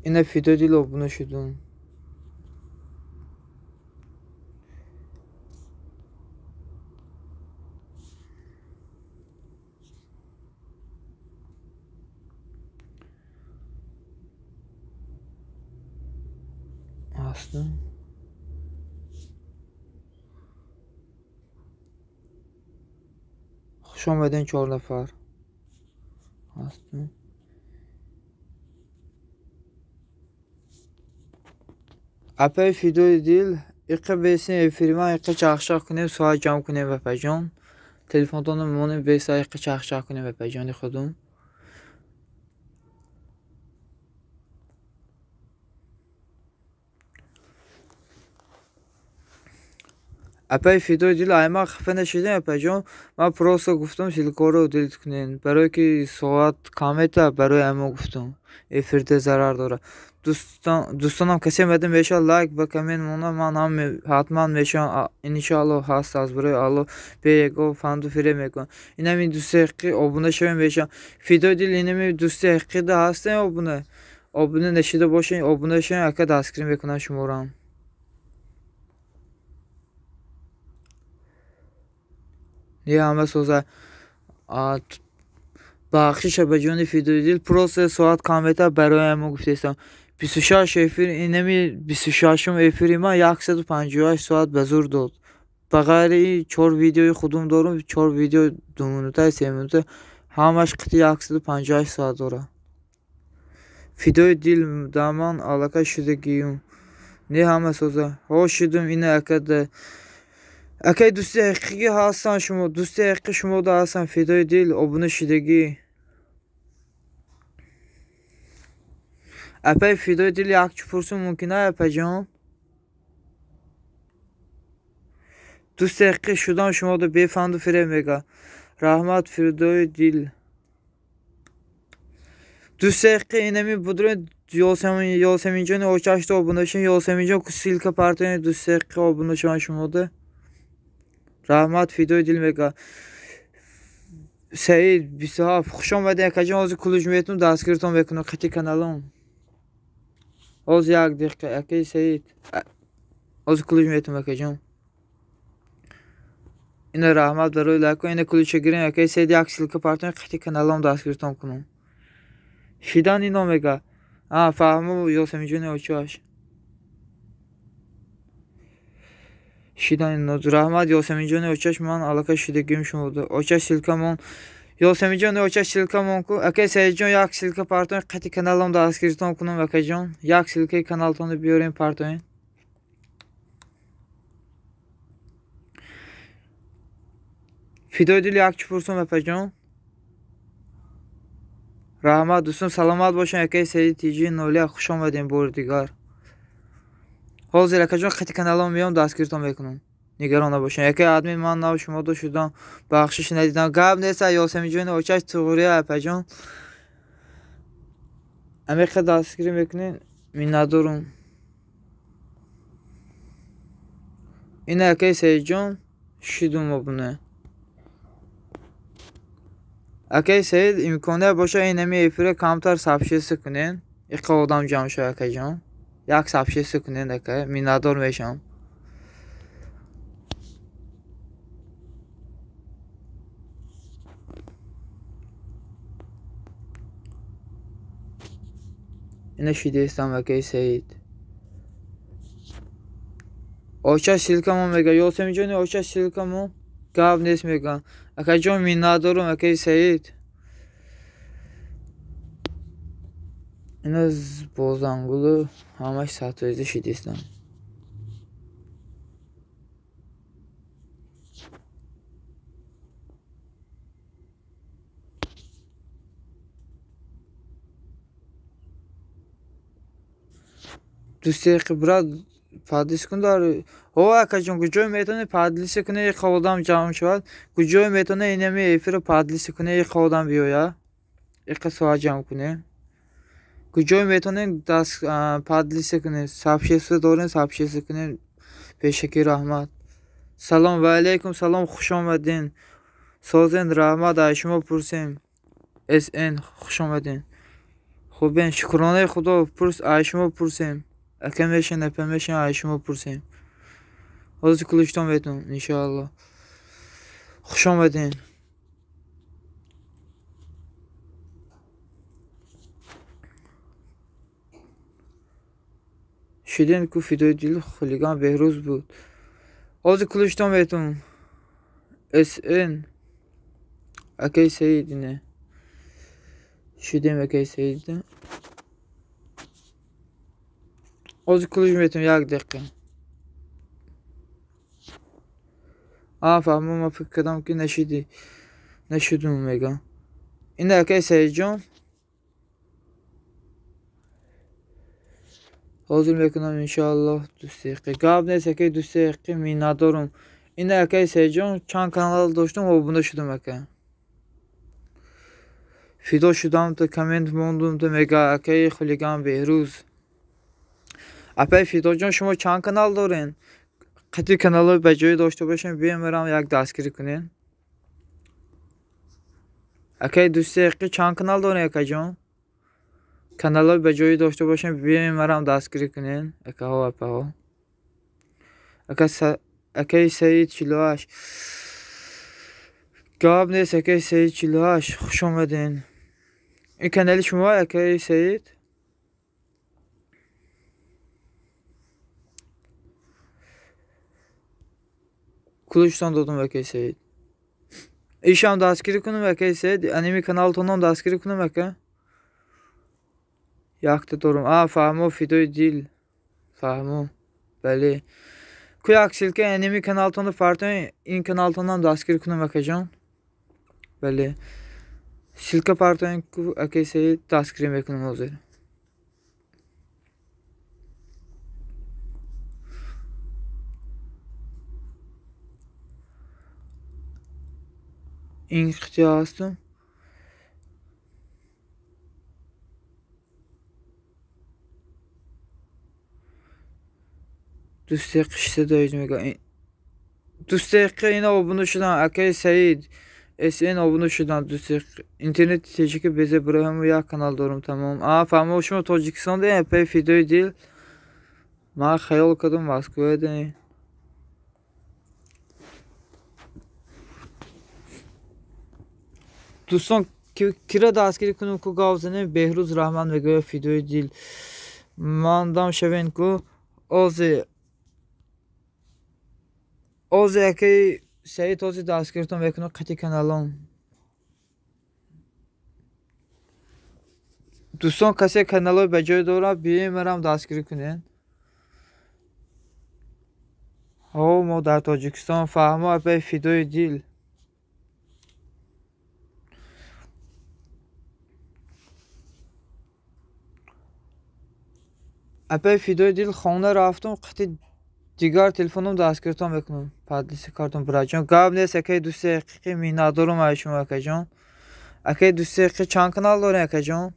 اینه فیدو دیل obuna şudum. Astım. Xush omadin 4 nafar. Astım. اپای فیدو دیل اقا بیسین افریما اقا چاخشاق کنیم سوال جمع کنیم و پجان تلفن تونم مونه بیسا اقا چاخشاق کنیم و پجانی خودم اپای فیدو دیل ایما خفه نشدیم پجان من پروسا گفتم سیلکو رو دیلیت کنین برای که سوال کامتا برای اما گفتم افرده ضرر داره دوستانم کسی مدن بشه لایک و کامنت مونه من هم حتما میشم انشالله هست از برای الله بیگو فاندو فری میکن اینم این دوستی حقی abone شویم بشم فیدو دیل اینم دوستی حقی ده هستن abone نشیده باشین abone شوین اکا دستگیری میکنم شما رو یه همه سوزه بخشش به جون فیدو دیل پروسه ساعت کامتا برای ما گفتم 26 افیر اینمی 26 افیری ما 158 ساعت به زور داد بغیر 4 ویدیوی خودم دارم 4 ویدیو 2 minute 3 minute همش قطعی 158 ساعت داره فیدو دیل دامان علاقه شدگیم نه همه سوزه هوش شدم اینه اکد اکای دوستی حقیقی هستن شما دوستی حقیقی شما دا هستن فیدو دیل abone شدگی اپای فیدو دیل یک پرسون ممکنه اپجان دوست حقیقی شدن شما دا بیفند و فری میگه رحمت فیدو دیل دوست حقیقی اینمی بودرون یاسمین جان اوچاش دا abone شن یاسمین جان سیلکا پارتین دوست حقیقی abone شن شما دا رحمت فیدو دیل میگه سعید 27 خوش آمدین اکجان از کلوج میتون دستگیرتون بکنم خطی کانالم از یک دقیقه اکی سعید از کلوج میتون اکجان این رحمت برای لایک این کلوچ گیرین اکی سعید یک سیلک پارتون خطی کانالم دستگیرتون کنم شیدان اینو میگه فهمو یاسمین جون اوچاش شیدان اینو رحمت یاسمین جون اوچاش من علاقه شدگیم شما بوده اوچاش سیلکمون یاسمین جون اوچاش سیلکمون کو اکی سعید جون یک سیلک پارتون خطی کانالم دستگیرتون کنم اکی جان یک سیلک کانالتون بیارین پارتون فیدو دیل یک پرسون اپجان رحمت دوستان سلامت باشین اکی سعید تیجی نولی خوش آمدین بار دیگر حاضر اکجان خطی کانالم میام دستگیرتون میکنم نگران نباشین اکی ادمین من نو شما دو شدم بخشش ندیدم گپ نیست یاسمین جون اوچاش توغوری اپجان امیخ دستگیری میکنین من ندارم این اکی سعید جان شیدم abone اکی سعید امکانه باشه اینمی افیر کمتر سابشیست کنین اقا آدم جمع شو اکی جان یک سابشیست کنین اکی من ندار میشم اینه شیده استم اکی سعید اوچاش سیلکمون میگه یاسمین جانی اوچاش سیلکمون گپ نیست میگن اکی جان من ندارم اکی سعید این از بازنگولو همش سطویزی شیدیستم دوستی خبرات پادلیس کن داره. هو اکجون کجای میتونه پادلیس کنه یک خودم جمع شود. کجای میتونه اینمی ایفر پادلیس کنه یک خودم بیایا. یک قصه جمع کنه. کجای میتونه دست پادلیس کنه. سابشیس دارن سابشیس کنه. پیشکی رحمت. سلام و علیکم سلام خوش آمدین. سازن رحمت شما پرسیم. اس ان خوش آمدین. خوبین شکرانه خدا پرس شما پرسیم. اکمیشن اپمیشن شما پرسیم. از کلشتم بهتون انشالله. خوش آمدین. شدین که فیدوی دیل خلیگان بهروز بود. از کلشتم بهتون. اس ان اکی سیدینه. شدیم اکی سیدینه. از کلشتم بهتون یک دقیقه. فهمم فکر کردم که نشدم میگم. این اکی سیجان. حاضر میکنم انشالله دوست دقیقه. قبل نیست که دوست دقیقه می ندارم. این اکی سیجان چند کانال داشتم و بنده شدم اکی. فیدو شدم تا کامنت موندم تا میگه اکی خلیگان بهروز. اپای فیدو جان شما چند کانال دارین؟ قطعی کانال به جای داشته باشین بیام یک دستگیری کنین. اکی دوست دقیقه چند کانال دارین اکی جان؟ کانال به جای داشته باشین بیام دستگیری کنین. اکی ها اپا ها. اکی سعید 48. گاب نیست اکی سعید 48 خوش آمدین. این کانال شما اکی سعید. کلشتان دادم اکی سعید. ایشم دستگیری کنم اکی سعید. انیمی کانال تونم دستگیری کنم اکی. یک دارم. فهمو فیدوی دیل. فهمو. بله. کوی اکسیل که انیمی کانال تونم فرتون این کانال تونم دستگیری کنم اکی جان. بله. سیلکا پارتون اکی سعید دستگیری میکنم حاضر. این اختیار هستم. دوست قشته دایید میگه. دوست اینا abone شدن اکی سعید اس ان abone شدن. دوست اینترنت تجیک بزه برای هم یک کانال دارم تمام. فهمو شما تاجیکستان ده اپای فیدوی دیل. من خیال کردم مسکوه ده. دوستان کیرا دستگیری کنم که گاوزنه بهروز رحمان میگه فیدوی دیل. من دام شوین که از اکی سعید از دستگیرتون میکنم قطعی کانالم. دوستان کسی کانال به جای داره بیایم دستگیری کنین. ما در تاجیکستان فهمو اپای فیدوی دیل. اپای فیدوی دیل خانه رفتم قطعی دیگر تلفنم دستگیرتون میکنم. پادلیس کارتون برای جان. قبل نیست اکی دوست دقیقه می ندارم شما اکی جان. اکی دوست دقیقه چند کانال دارین اکی جان؟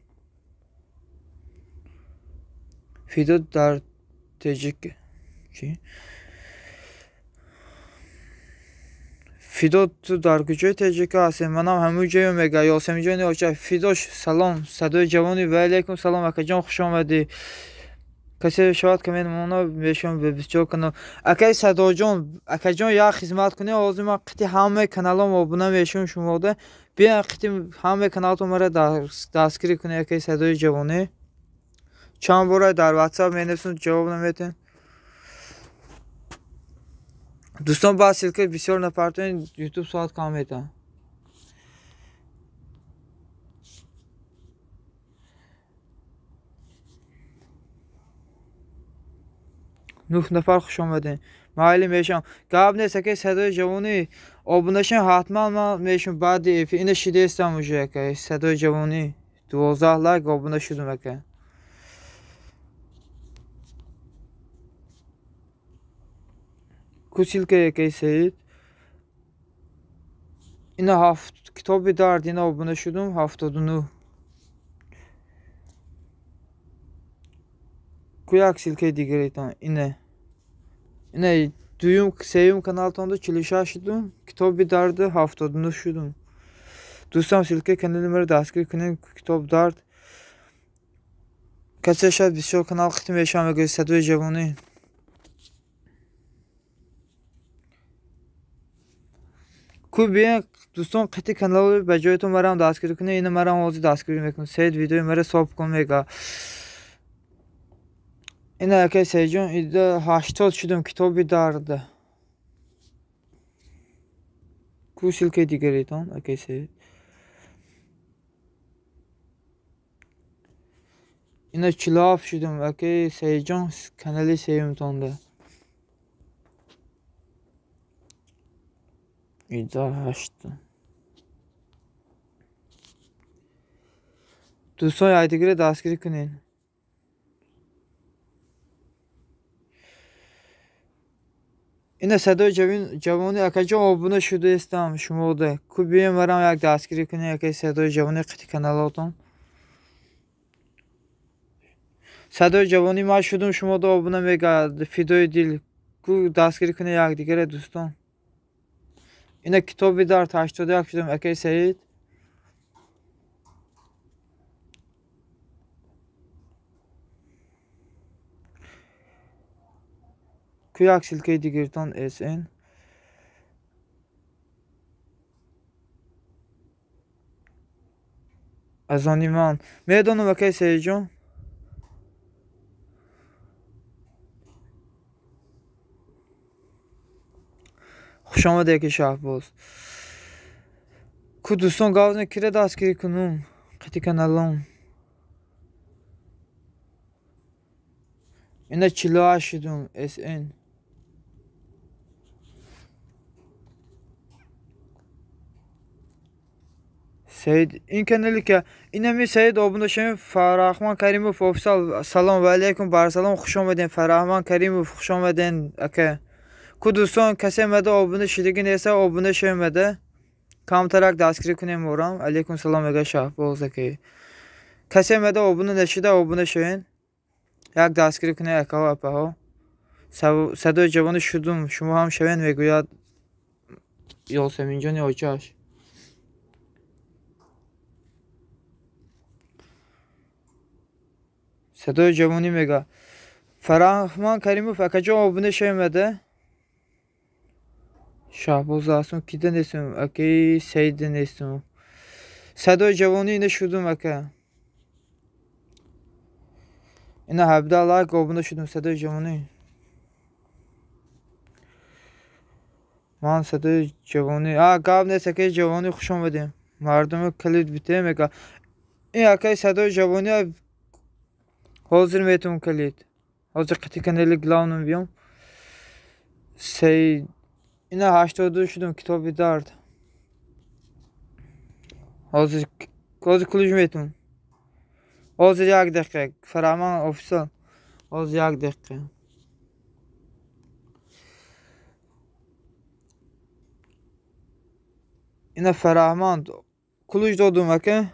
فیدو در تاجیک چی؟ فیدو تو در کجای تاجیک هستی؟ منم همون جایی میگه یاسمی جانی آچه. فیدوش سلام صدای جوانی و علیکم سلام اکی جان خوش آمدی. کسی شاید که من اونا بهشون بسیار کنم. اکی صدا جان اکی جان یا خدمت کنی آزی من قطعی همه کانالام آبونه بهشون شما ده. بیا قطعی همه کانالتون مرا دستگیری کنی اکی صدای جوانی. چند بار در واتساپ مینویسم جواب نمیدین. دوستان با سیلکه بسیار نفرتون یوتیوب ساعت کام میدن. 9 نفر خوش آمدین. معلی میشم. قبل نیست که صدای جوانی آبونشن حتما من میشم بعد این شیده استم وجه که صدای جوانی 12 لایک آبونه شدم که. Kusilka yakay Seyit. Ina kitobi dard ina obuna şudum 79. Kuyak silke digeretan ine duyum sevim kanal tonda çilişa şudum kitobi dardı 79 şudum. Dostum silke kanal numara daskir kının kitap dard. Kaça şad bir kanal ختم yaşam ve gösterdiği cevabını. Kubiye دوستان قطعی کانال به جایتون برام دستگیری کنه اینو مرام آزی دستگیری میکنه سید ویدیو مرا ساب کن میگه اینو اکی سیجون ایده 80 شدم کتابی دارده کوشل که دیگریتان اکی سید اینو چلاف شدم اکی سیجون کانالی سیمتانده ایده 8 دوستان یادگیری دستگیری کنین اینه صدای جوانی اکجا آبونه شده استم شما ده کوبیم برام یک دستگیری کنین یکی صدای جوانی قطعی کانالاتون صدای جوانی ما شدم شما ده آبونه میگه فیدوی دیل کو دستگیری کنین یک دیگره دوستان اینه کتابی دار 81 شدم اکی سعید Kuyak silkeyi digirtan SN. Azaniman. Meydonu bakay seyircan. خوش آمده که شهباز کو دوستان گاوزن کره دستگیری کنم قطعی کانالام اینه 48 شدم SN Seyid این کانالی که اینه می سید آبونده شمیم فرحمان کریموف افسال سلام و علیکم بر سلام خوش آمدین فرحمان کریموف خوش آمدین اکه کو دوستان کسی مده آبونه شدگی نیسته آبونه شمده کام ترک دستگیری کنیم مورم علیکم سلام اگه شهباز اکه کسی مده آبونه نشده آبونه شوین یک دستگیری کنه اکه ها اپه ها صدای جوان شدم شما هم شوین میگوید یاسمین جان آچاش صدای جوانی میگه فرحمان کریموف اکجا آبونه شویمده شهباز هستم کیده نیستم اکی سید نیستم صدای جوانی اینه شدم اکه اینه 17 لایک آبونه شدم صدای جوانی من صدای جوانی قبل نیست اکی جوانی خوش آمدیم مردم کلید بیته میگه این اکی صدای جوانی حاضر میتون کلید حاضر قطعی کنیلی گلاونم بیام سید اینه 82 شدم کتابی دارد حاضر کلوج میتون حاضر یک دقیقه فرمان افسال حاضر یک دقیقه اینه فرمان کلوج دادم اکه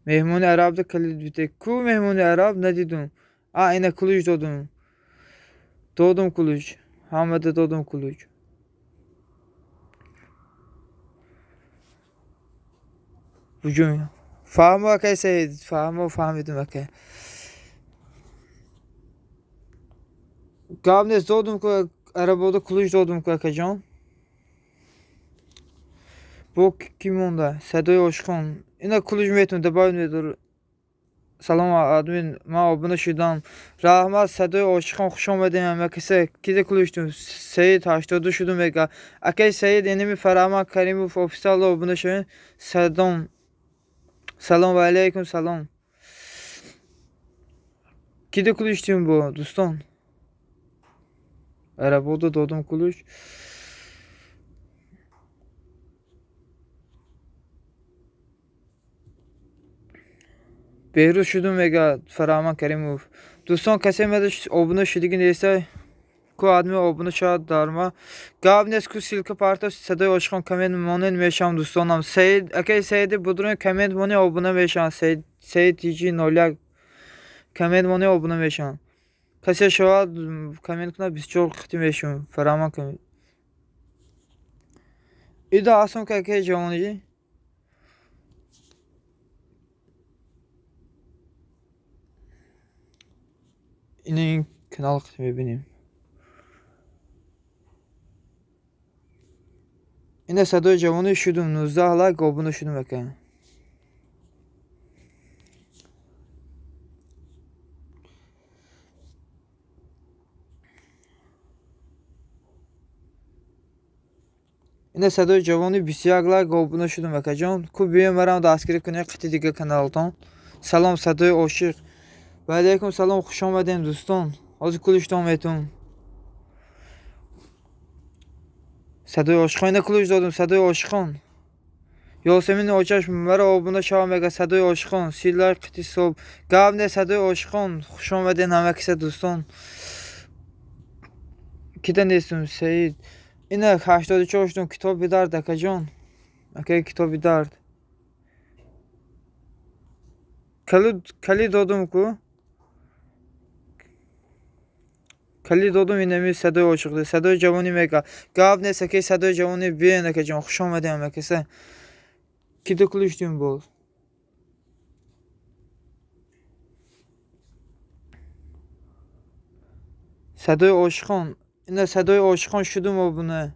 مهمون عرب ده کلید بیته کو مهمون عرب ندیدم اینه کلوج دادم کلوج همه ده دادم کلوج بجون فهمو اکه سید فهمیدم اکه قبل نیست دادم که arabada kılıç doğdum kakacan. Bu kim onda? Sedoy Oşkan. Yine kılıç metun da bayılmıyor. Salam admin ma abone şudan. Rahmat Sedoy Oşkan hoş olmadın mekese kide kılıçtım. Seyit 80 şudum mega. Akay Seyit enimi Farama Karimov ofisal abone şun. Selam. Salam ve aleyküm salam. Kide kılıçtım bu dostum. Arabada doğdum kuluç. Behruz şudum vega Faraman Karimov. Do'stон касе медош обуна шудиги неса ку адми обуна шад дарма гавнес ку силка парта садаи ошхон комент монен мешам дӯстонам Саид акай Саиди будрун комент мони обуна мешам Саид тижи 01 комент мони обуна мешам касе шавад комент куна 24 қити мешам Фараман комент ида асом ка акай ҷавонижи این kanal ببینیم این صدای جوانی شدم 19 لایک abone شدم بکن این صدای جوانی 21 لایک abone شدم بکن جان کو بیام برام دستگیری کنه قطعی دیگه کانالتان سلام صدای عاشق و علیکم سلام خوش آمدین دوستان از کلش دامتون صدای عاشقان نه کلش دادم صدای عاشقان یاسمین آچش مرا آبونه شما میگه صدای عاشقان سیلای قطی صبح گاب نه صدای عاشقان خوش آمدین همه کسی دوستان کیده نیستم سعید اینه 84 دون کتاب بیدارد اکا جان اکا کتاب بیدارد کلی دادم کو کلی دادم اینمی صدای عاشق صدای جوانی میگه گاب نیست که صدای جوانی بیان که جان خوش آمده همه کسی کی de کلوشتیم باز صدای عاشقان اینه صدای عاشقان شدم abone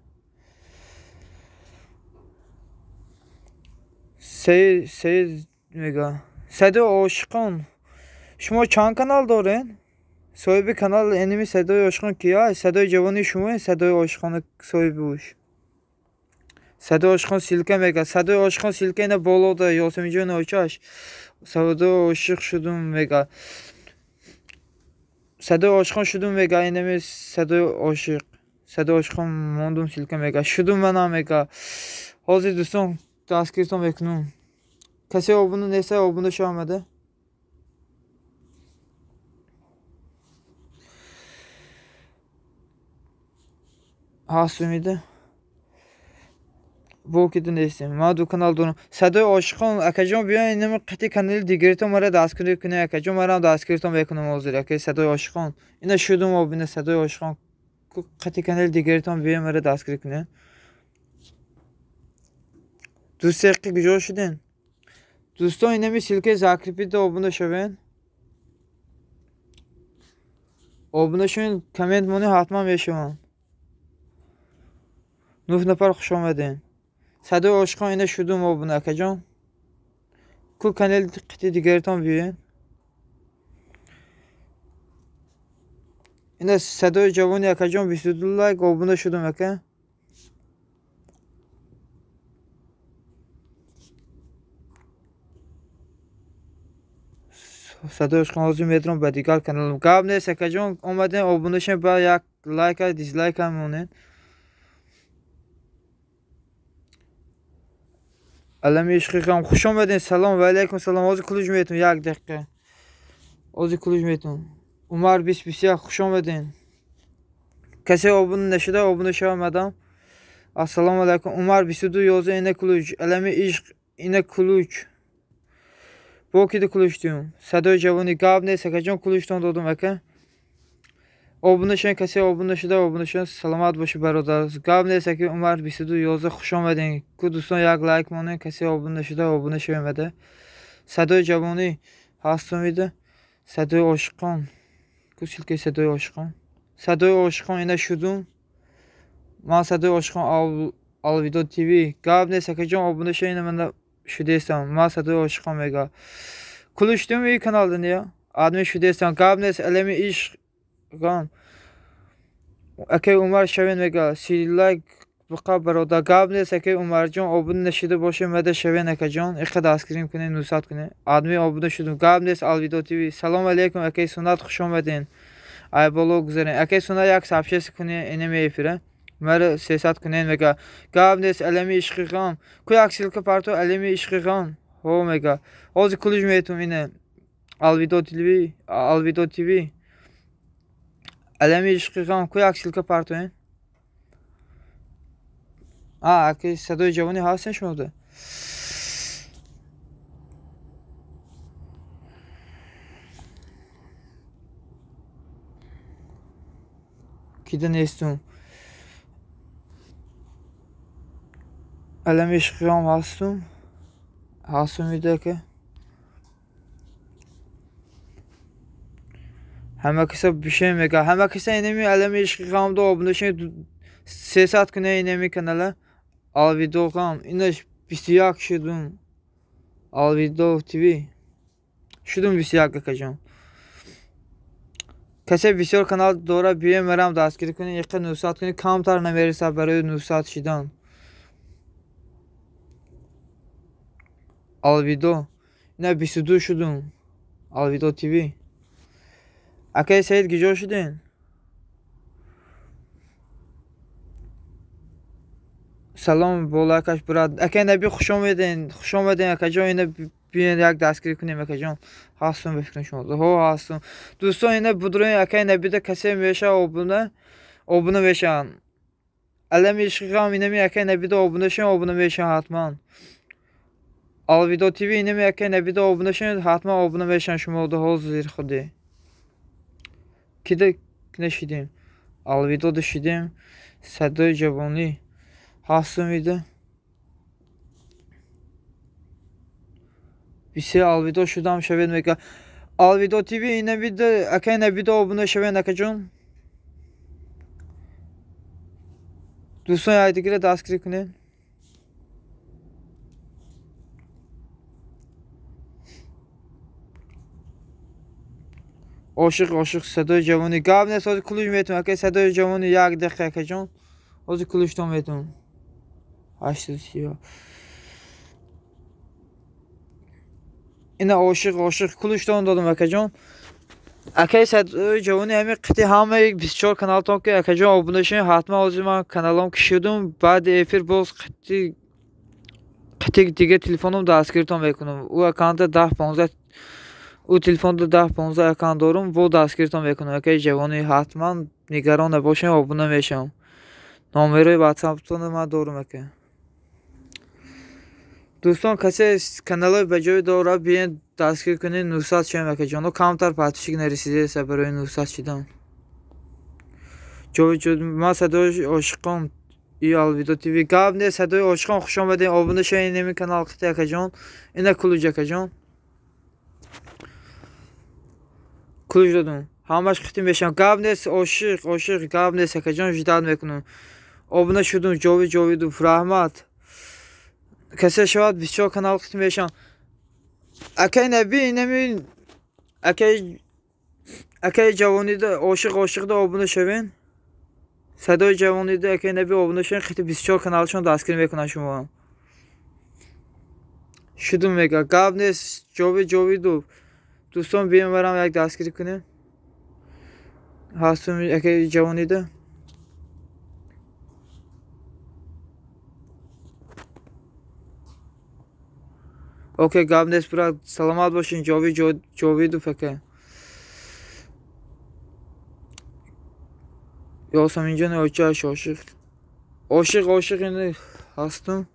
سید میگه صدای عاشقان شما چند کانال دارین صاحب کانال انمی صدای عاشقان کیا صدای جوانی شما صدای عاشقان صاحب بوش صدای عاشقان سیلکه میگه صدای عاشقان سیلکه اینه بالادا یاسمین جان آچاش صدای عاشق شدم میگه صدای عاشقان شدم میگه اینمی صدای عاشقان ماندم سیلکه میگه شدم من میگه حاضر دوستان دستگیرتون بکنم کسی abone نیست abone شو آمده هست میده Volk'da neyse. Madu kanalda صدای عاشقان اکجان بیاین اینم قطعی کانال دیگری تو مرا دستگیری کنه اکجان مرا دستگیری تو بکنم حاضر اکه صدای عاشقان اینا شدم abone صدای عاشقان قطعی کانال دیگری تو بیاین مرا دستگیری کنه دوست اقی گجا شدین دوستان اینمی سیلکه زاکریپی de abone شوین abone شوین کامنت مونی حتما بشون 9 نفر خوش آمدین صدای عاشقان اینه شدم abone اکجان کو کانال قطعی دیگرتان بیاین اینه صدای جوانی اکجان 22 لایک abone شدم اکه صدای عاشقان حاضر میدرم به دیگر کانالم گاب نیست اکجان اومدین abone شین با یک لایک های دیزلایک هم مونین علمی عشقیقم خوش آمدین سلام و علیکم سلام از کلوج میتون یک دقیقه از کلوج میتون عمر 2021 خوش آمدین کسی abone نشده abone شو آمدم السلام علیکم عمر 22 یازه اینه کلوج علمی عشق اینه کلوج Volk'da کلوشتیم صدای جوانی گاب نیست که جان کلوشتون دادم اکه abone شین کسی abone شده abone شین سلامت باشه برادر گاب نیست که عمر 22 11 خوش آمدین کو دوستان یک لایک مونه کسی abone شده abone شوید صدای جوانی هست میده صدای عاشقان کو سیلکه صدای عاشقان اینه شدم من صدای عاشقان الویدو تیوی گاب نیست که جان abone شین من شده استم ما صدای عاشقان میگه کلوشتیم این kanalda ya admin şude istem gab nes elemi iş gam akay Umar şevin میگه سی لایک بقا برادر گاب نیست که عمر جان abone نشده باشه مده شوین اکا جان اخد دستگیریم کنه نوسات کنه آدمی abone شدم گاب نیست الویدو تیوی سلام علیکم اکای سنت خوش آمدین ای بالا گذارین اکای سنت یک صفحه کنه اینمی افیره مرا سیاست کنین میگه گاب نیست علمی عشقیقام کو یک سیلکه پارتو علمی عشقیقام هو میگه از کلوج میتون اینه Alvido TV. Alemi ishqi کوی اکسیلکا پرتوین اکی صدای جوانی هستن شما ده کیده نیستم Alemi ishqi هستم میده که همه kısa bir şey mi? Hemen kısa inemi alemi işki kamda obunda şey 3 saat güne inemi kanala Alvido kam ina bisiyak şudum Alvido TV şudum bisiyak kakacağım kese bisiyor kanal doğru bir meram da askeri günü yakın nusat günü kam tarına verirse böyle nusat şidan Alvido ina bisidu şudum Alvido TV Akay Seyit gidiyor şudun. Salam bola akash brad. Akay ne bir خوش اومدین akajon اینه بیاین یک دستگیری کنیم akajon. هستم بفکرین شما. هو هستم. دوستان اینه budurun akay ne bir de kase meşa obunu veşan. Alemi işgam yine mi akay ne bir de obunu veşan hatman. Alvido TV yine mi akay ne bir de obunu veşan şuma oldu hozir khudi. Kide neşidim. Alvido düşidim. Sadoy Javoni. Hastım idi. Bir şey Alvido şuradan şeven meka. Alvido TV yine bir de akayne bir de obuna şeven akacağım. Dostlar haydi gire daskri kune. Oşuq Sadoy Javoni. Gavne sözü kuluş metum. Akay Sadoy Javoni yak dakika akacağım. Ozu kuluştan metum. Açtı şey. Yine oşuq kuluştan doldum akacağım. Akay Sadoy Javoni hemi qiti hamı 24 kanal tonki akacağım. Obunlaşın hatma o zaman kanalım kişiyordum. Badi efir boz qiti diye telefonum da askeriton vekunum. O akanda 10-15 او تلفن دو 10-15 اکان دارم و دستگیرتون میکنم که جوانی حتما نگران نباشین آبونه میشم نامبرای واتساپتون من دارم که دوستان کسی کانال بجای داره بیاین دستگیر کنین نوسات شیم که جانو کمتر پاتشی نرسیده است برای نوسات شدن جو ما صدای عاشقم ای Alvido TV گاب نه صدای عاشقم خوش اومدین آبونه شین نمی کانال قطعه که جان اینا کلوجه که جان Kulujdum. Hamaş qitim beşan. Gavnes oşiq gavnes akajon jidan mekunum. Obuna şudum jovi du rahmat. Kase şovat 24 kanal qitim beşan. Akay nebi inemin akay javoni da oşiq da obuna şevin. Sadoy javoni da akay nebi obuna şevin qitim 24 kanalşon daskir mekunam şuma. Şudum mega gavnes jovi du دوستان بیام برام یک دستگیری کنیم هستم اگه جوانی ده اوکی گابنس برا سلامت باشین جاوی دو فکر یاسم اینجا نه عاشق اینه هستم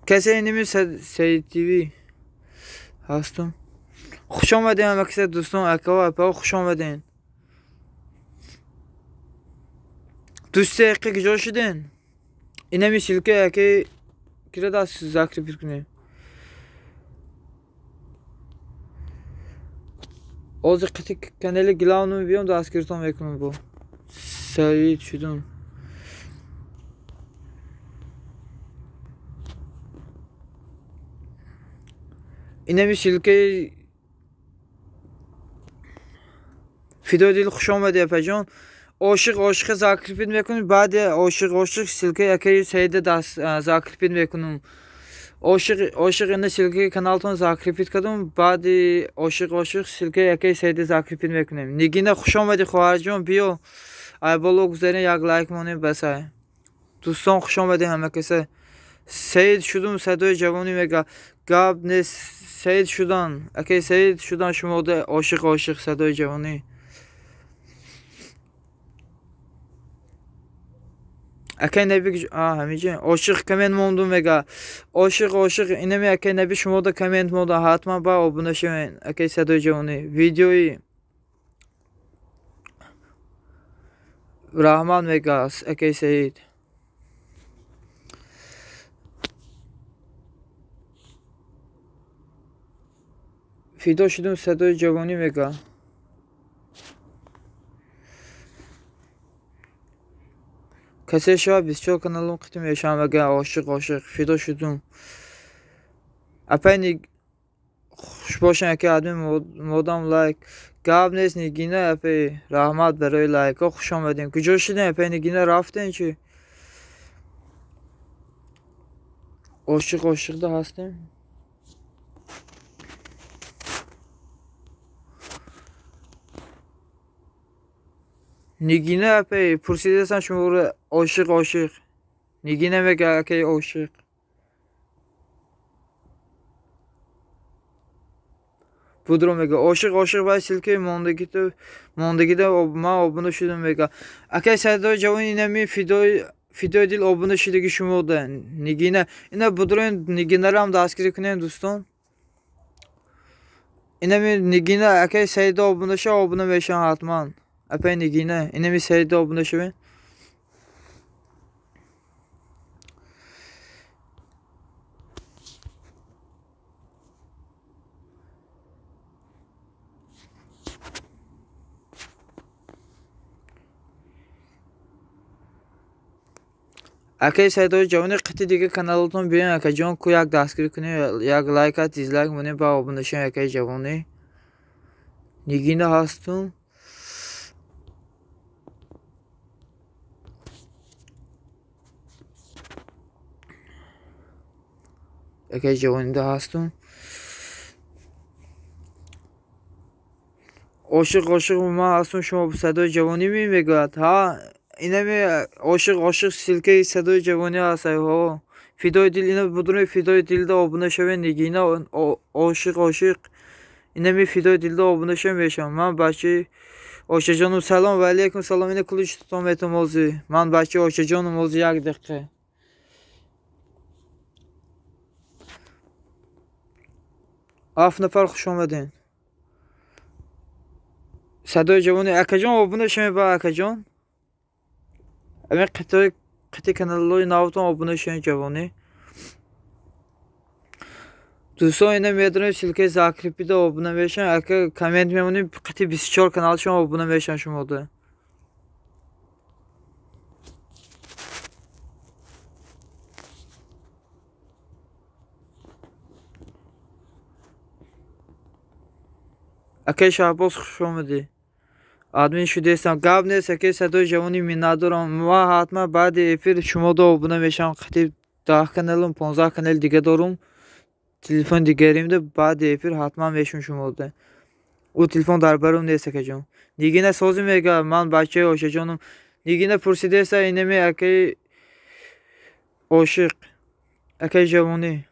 کسی اینمی سید تیوی هستم خوش آمدین مکسد دوستان اکا و اپا خوش آمدین دوسته اقی کجا شدین اینه میشیل که اکی کره دست زکری پیر کنیم اوز قطی کنیلی گلاونو بیام دست گرتان میکنم با سعید شدم اینه میشیل که فیدیو دیل خوش آمده اپجان عاشق زاکریپید میکنیم بعد عاشق سیلکه اکی سیده دست زاکریپید میکنم عاشق اینه سیلکه kanalتون زاکریپید کردم بعد عاشق سیلکه اکی سیده زاکریپید میکنیم نگینه خوش آمدی خواهر جان بیا ای بالا گذارین یک لایک مونیم بسای دوستان خوش آمدی همه کسی سید شدم صدای جوانی میگه گاب نیست سید شدن اکی سید شدن شما ده عاشق صدای جوانی اکی نبی همیشه عاشق کامنت موندم میگه عاشق اینه می اکی نبی شما ده کامنت مونده حتما با آبونه شوین اکی صدای جوانی ویدیوی رحمان میگه اکی سید فیدا شدم صدای جوانی میگه کسی شب 24 kanalım kıtım yaşamaga aşık fido şudum apayni خوش باشن که آدمی مودم لایک گاب نیست نگینه اپی رحمت برای لایک ها خوش آمدین کجا شدین اپی نگینه رفتین چی عاشق da هستیم نگینه اپی پرسیده سن شما رو عاشق نگینه میگه که عاشق بودرو میگه عاشق باید سلکه موندگی ده من آبونه شدم میگه اکی صدای جوانی نمی فیدیو دیل آبونه شدگی شما ده نگینه اینه بودرو نگینه رو هم دستگیری کنین دوستان اینه می نگینه اکی صدای آبونه شه آبونه بشن حتما اپی نگینه اینه می صدای آبونه شوین اکی صدای جوانی قطعی دیگه کانالتون بیاین اکی جان کو یک دستگیری کنی یک لایک ها دیزلایک مونی با آبونه شن اکی جوانی نگینه هستون اکی جوانی ده هستون عاشق ما هستون شما صدای جوانی میگوید ها اینه می عاشق سلکه صدای جوانی هست ها فیدای دیل اینه بدون فیدای دیل ده آبونه شوین نگینه عاشق اینه می فیدای دیل ده آبونه شوین بشم من بچه آشه جانم سلام و علیکم سلام اینه کلوش تومتو موزی من بچه آشه جانم موزی یک دقیقه هفت نفر خوش آمدین صدای جوانی اکا جان آبونه شوین با اکا جان اما قطعی kanalları ناوتون آبونه شوین جوانی دوستان اینه میدونم سلکه زاکریپی ده آبونه بشن اکا کامنت میمونیم قطعی 24 kanal شما آبونه بشن شما ده اکا شهباز خوش آمدی آدمی شده استم گاب نیست که صدای جوانی میندارم ما حتما بعد افیر شما دو آبونه میشم قطعی 10 kanalım 15 kanal دیگه دارم تلفن دیگریم ده بعد افیر حتما میشم شما ده او تلفن در برم نیست که جان دیگه سازی میگه من بچه عاشق جانم دیگه پرسیده است اینه می اکی عاشق اکی جوانی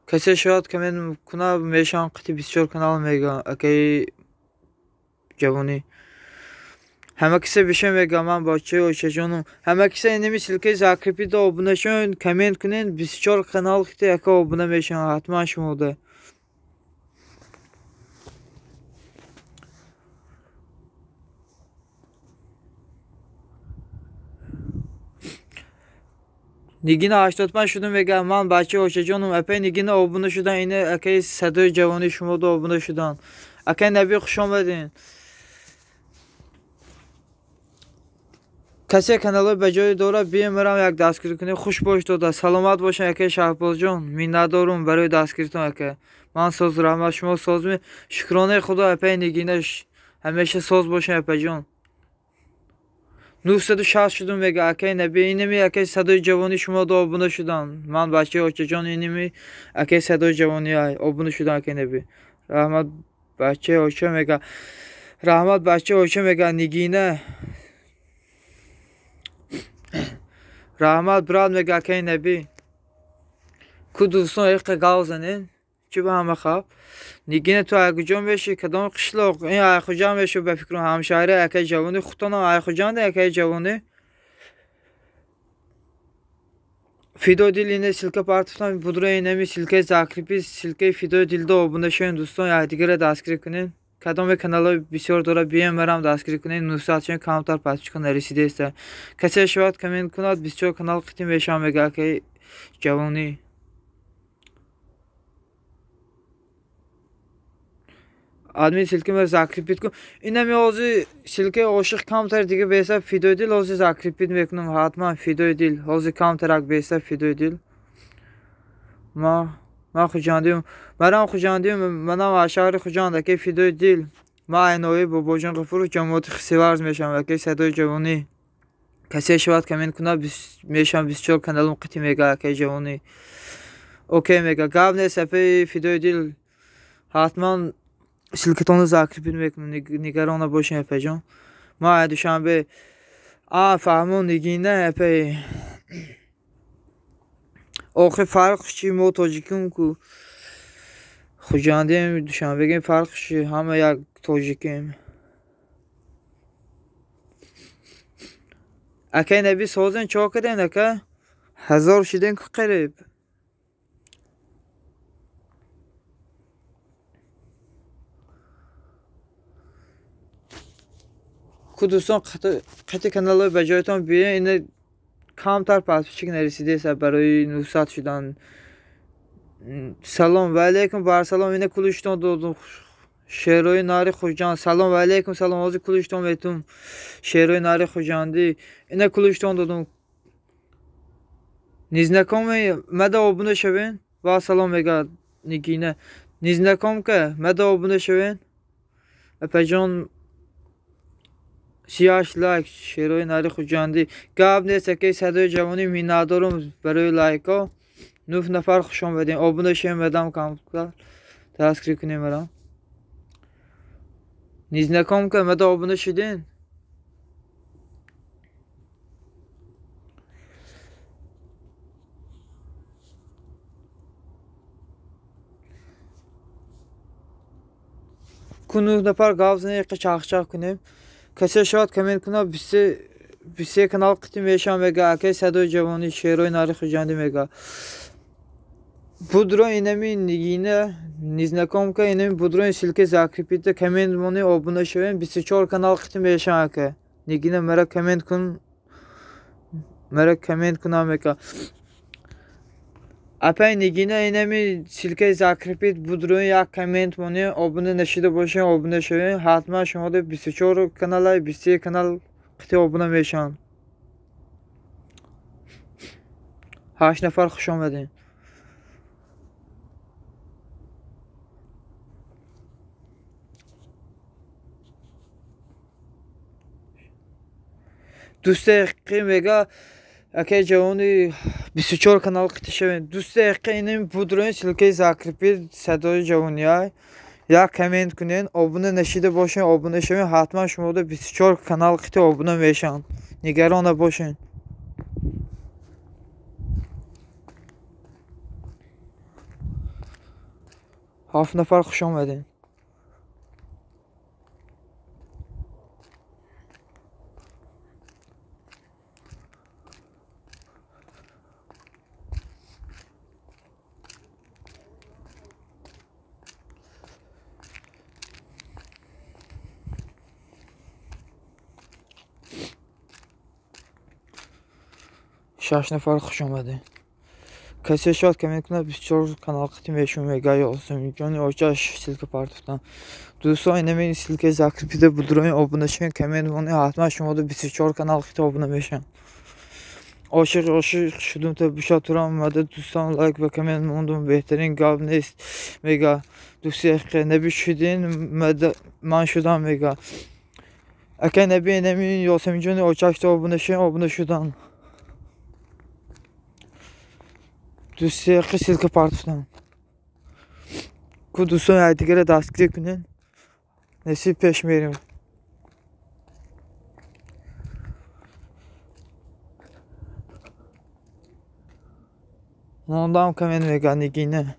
کسی شاید کامنت کنه میشم قطعی 24 kanal میگه اکی جوانی همه کسی بشه میگه من بچه عاشق جانم همه کسی اینمی سلکه زاکریپی ده آبونه شون کامنت کنین 24 kanal قطعی اکی آبونه میشن حتما شما ده نگینه 85 شدم میگه من بچه عاشق جانم اپی نگینه آبونه شدن اینه اکی صدای جوانی شما دو آبونه شدن اکی نبی خوش آمدین کسی کانال به جای داره بیامرم یک دستگیری کنی خوش باش داده سلامت باشن اکی شهباز جان می ندارم برای دستگیریتون اکی من ساز رحمت شما ساز می شکرانه خدا اپی نگینش همیشه ساز باشن اپی جان 960 شدم میگه اکی نبی اینمی اکی صدای جوانی شما دو آبونه شدن من بچه عاشق جان اینمی اکی صدای جوانی های آبونه شدن اکی نبی Rahmat بچه اوچه میگه رحمت بچه اوچه میگه نگینه رحمت براد میگه که نبی کو دوستان ایق گاوزنین چی به همه خواب نگینه تو اگجان بشی کدام قشلاق این اخجان بشی به فکر همشهری اکی جوانی خودتان اخجان ده اکی جوانی Fido dil yine silke partiftan budra inemi silke zakripi silke fido dilde obunda şen doston ya digere daskri kunin kadam ve kanala bisyor dora biyem veram daskri kunin nusatçın kamtar patçıkın erisi deyse kase şuat kamen kunat bisço kanal qitim ve şam vega ki javoni admi silke mer zakripit ku inemi ozi silke oşiq kamtar dige besa fido dil ozi zakripit mekunum hatman fido dil ozi kamtarak besa fido dil ما خوجاندیم مرام خوجاندیم منم اشعار خوجانده که فیدوی دیل ما اینوی با بوجان غفور جماعت خسیوارز میشم و که صدای جوانی کسی شواد کمین کنه میشم 24 کانالم قطی میگه که جوانی اوکی میگه گاب نه سپی فیدوی دیل حتما سلکتون زاکریپین میکنم نگران باشین اپجان ما دوشنبه فهمون نگینه اپی آخه فرقش چی ما تاجیکیم کو خوجاندیم دوشنبه بگیم فرقش چی همه یک تاجیکیم اکه نبی سازن چا کدین اکه 1000 شدین که قریب کو دوستان قطع کانال به جایتان بیه اینه کمتر پاسپورت نرسیده برای نوسات شدن سلام و علیکم بر سلام اینه کلوشتون دادم شهرهای ناری خوشجان سلام و علیکم سلام آزی کلوشتون بیتون شهرهای ناری خوشجاندی اینه کلوشتون دادم نیز نکام مده آبونه شوین و سلام میگه نگینه نیز نکام که مده آبونه شوین اپجان سیاش لایک شیروی ناری خوجاندی گاب نیست که صدای جوانی مینادارم برای لایکا 9 نفر خوشم بدین آبونه شیم بدم کام کار تسکری کنیم برام نیز نکام که مده آبونه شدین کنو نفر گاوزنه یک چاق کنیم کسی شاید کامنت کنه بیسی کانال قطعی میشم میگه اکی صدای جوانی شیروی ناری خوجاندی میگه بودرو اینمی نگینه نیز نکام که اینمی بودرو سلکه زاکریپیده کامنت مونی آبونه شوین 24 کانال قطعی میشم اکه نگینه مرا کامنت کنه میگه اپای نگینه اینمی سلکه زاکریپید بودرو یک کامنت مونی آبونه نشیده باشین آبونه شوین حتما شما ده 24 کانال 21 کانال قطعی آبونه میشن 8 نفر خوش آمدین دوست حقیقی میگه اکی جوانی 24 کانال قطعی شوین دوست حقیقی اینمی بودرو سلکه زاکریپید صدای جوانی های یا کامنت کنین آبونه نشیده باشین آبونه شوین حتما شما ده 24 کانال قطعی آبونه میشن نگران باشین 7 نفر خوش آمدین شش نفر خوش آمدین کسی شاید کامنت کنه 24 کانال قطعی میشون میگه یا آسمی جانی آجاش سلکه پارتفتن دوستان اینمی سلکه زاکریپیده بودروین آبونه شوین کامنت مونی حتما شما ده 24 کانال قطعی آبونه میشن عاشق شدم تا بشاتورم اومده دوستان لایک و کامنت موندم بهترین گاب نیست میگه دوستی حقیقی نبی شدین من شدم میگه اگه نبی اینمی یاسمی جانی آجاش آبونه شوین آبونه شدن دوستی حقیقی سلکه پارتفتن ку дӯстони якдигаро дастгирӣ кунед. Насиб пеш мерем. Мондам камен мега Нигина.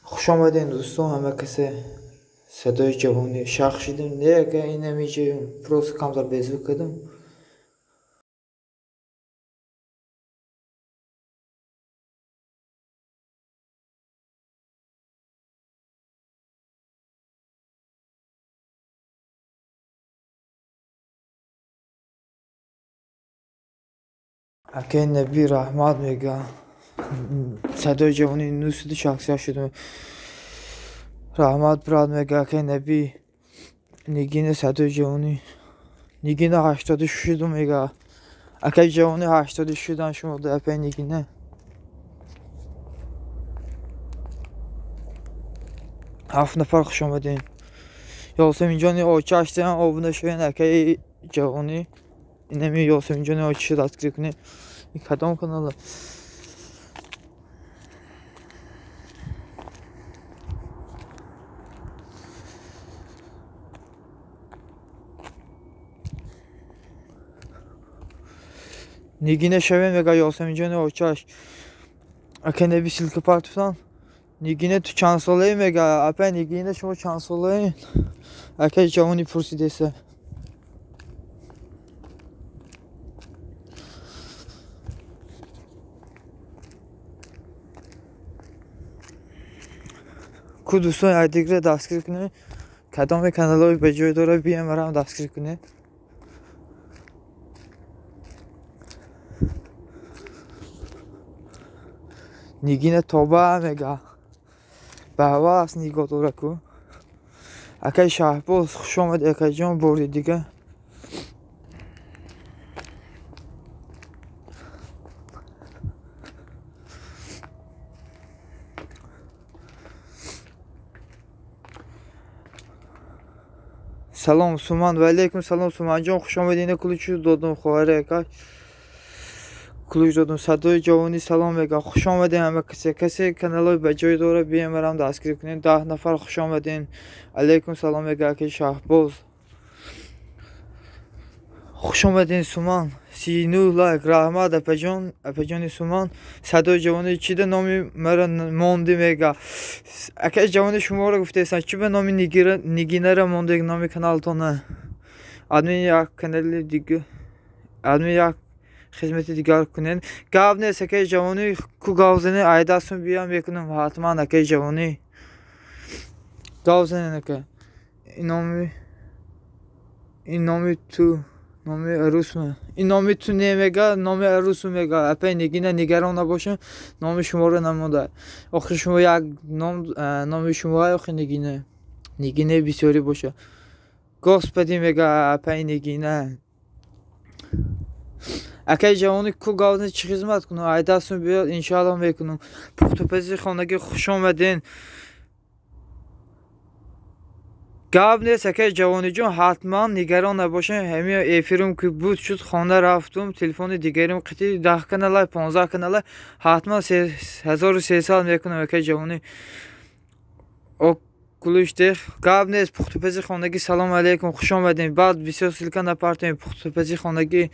خوش آمدین دوستان همه کسی صدای جوانی شخ شدیم نه که این نمیشه پروس کمتر بیزو کردم اگه نبی رحمت میگه صدای جوانی نوسید شخصی شدم رحمت براد میگه اگه نبی نگین صدای جوانی نگین 80 شدم میگه اگه جوانی 80 شدن شما در پی نگینه 7 نفر خوش آمدین یاسمین جانی آچه هستیم آبونه شوین اگه جوانی اینمی یاسمین جانی آچه دستگیری کنی این کدام کاناله Нигина шавен мега Ёсеминҷони Очаш. Ака неби силка партуфтан. Нигина ту чанд солаи мега. Апа Нигина шумо чанд солаи? Ака ҷавони пурсидеса. Ку дӯстони якдигарро дастгир кунед. Кадоме каналҳои ба ҷой дора биям барам дастгир кунед. Нигина тоба мега. Баҳва аст нигоҳ дора ку. Акай Шаҳбоз хуш омад акайҷон бори дига. Салом Суман ва алейкум салом Суманҷон хуш омадин кулучу додум хоҳаре акай. Кулуч додум садои ҷавонӣ салом мега хуш омадин ҳама касе каналҳои ба ҷой дора бием барам дастгирӣ кунем 10 нафар хуш омадин алейкум салом мега акай Шаҳбоз хуш омадин Суман 39 лайк раҳмат апаҷони Суман садои ҷавонӣ чида номи мара монди мега акай ҷавони шуморо гуфтесан чи ба номи Нигинара монди номи каналтона админ як канали дига админ як хизмати дигар кунед гап нест акай ҷавонӣ ку гавзане айдастун биям мекунам ҳатман акай ҷавонӣ гавзанен акай ин номи ту номи арӯсме ин номи ту немега номи арӯсу мега апай Нигина нигарон набошем номи шуморо намонда охир шумо як номи шумоа охир Нигина бисёрӣ боша господи мега апай Нигина акай ҷавони ку гавзан чӣ хизмат кунам айдастун биёд иншоалло мекунам пухтупази хонагӣ хуш омадин гап нест акай ҷавониҷон ҳатман нигарон набошем ҳамин эфирум ки буд шуд хона рафтум телефони дигарим қити 10 каналай 15 каналай ҳатман 1300 мекунам акай ҷавонӣ کلوشتیخ قبل نیست پختوپزی خانگی سلام علیکم خوش آمدین. بعد بسیار سیلکان اپارتمان پختوپزی خانگی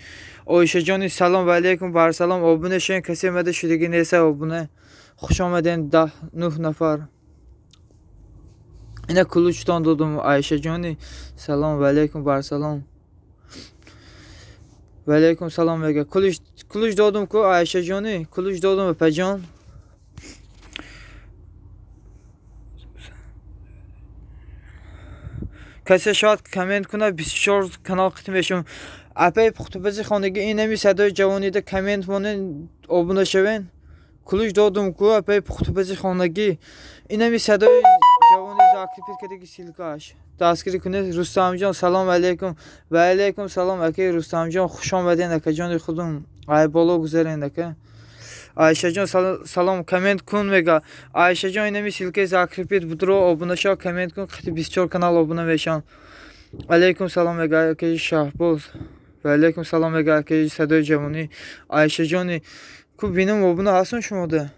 آیشه جانی سلام علیکم بر سلام آبونه شین کسی مده شدگی نیست آبونه خوش آمدین 9 نفر. اینا کلوچتان دادم آیشه جانی سلام علیکم بر سلام و علیکم سلام میگه کلوچ دادم کو آیشه جانی کلوچ دادم پجان کسی شاید کامنت کنه 24 کانال ختم بشم. اپای پختوپزی خانگی اینمی صدای جوانی ده کامنت مونن آبونه شوین. کلوش دادم کو اپای پختوپزی خانگی اینمی صدای جوانی زاکریپیت کدی سیلکاش دستگیری کنه. رستم جان سلام علیکم و علیکم سلام اکی رستم جان خوش آمدین اکی جان خودم ای بالا گذارین اکی آیشه جان سلام کامنت کن میگه آیشه جان اینمی سیلکه زاکریپیت بدرو آبونه شو کامنت کن خیلی 24 کانال آبونه بشن. علیکم سلام میگه اکی شهباز و علیکم سلام میگه اکی صدای جوانی آیشه جانی کو بینم آبونه هستن شما ده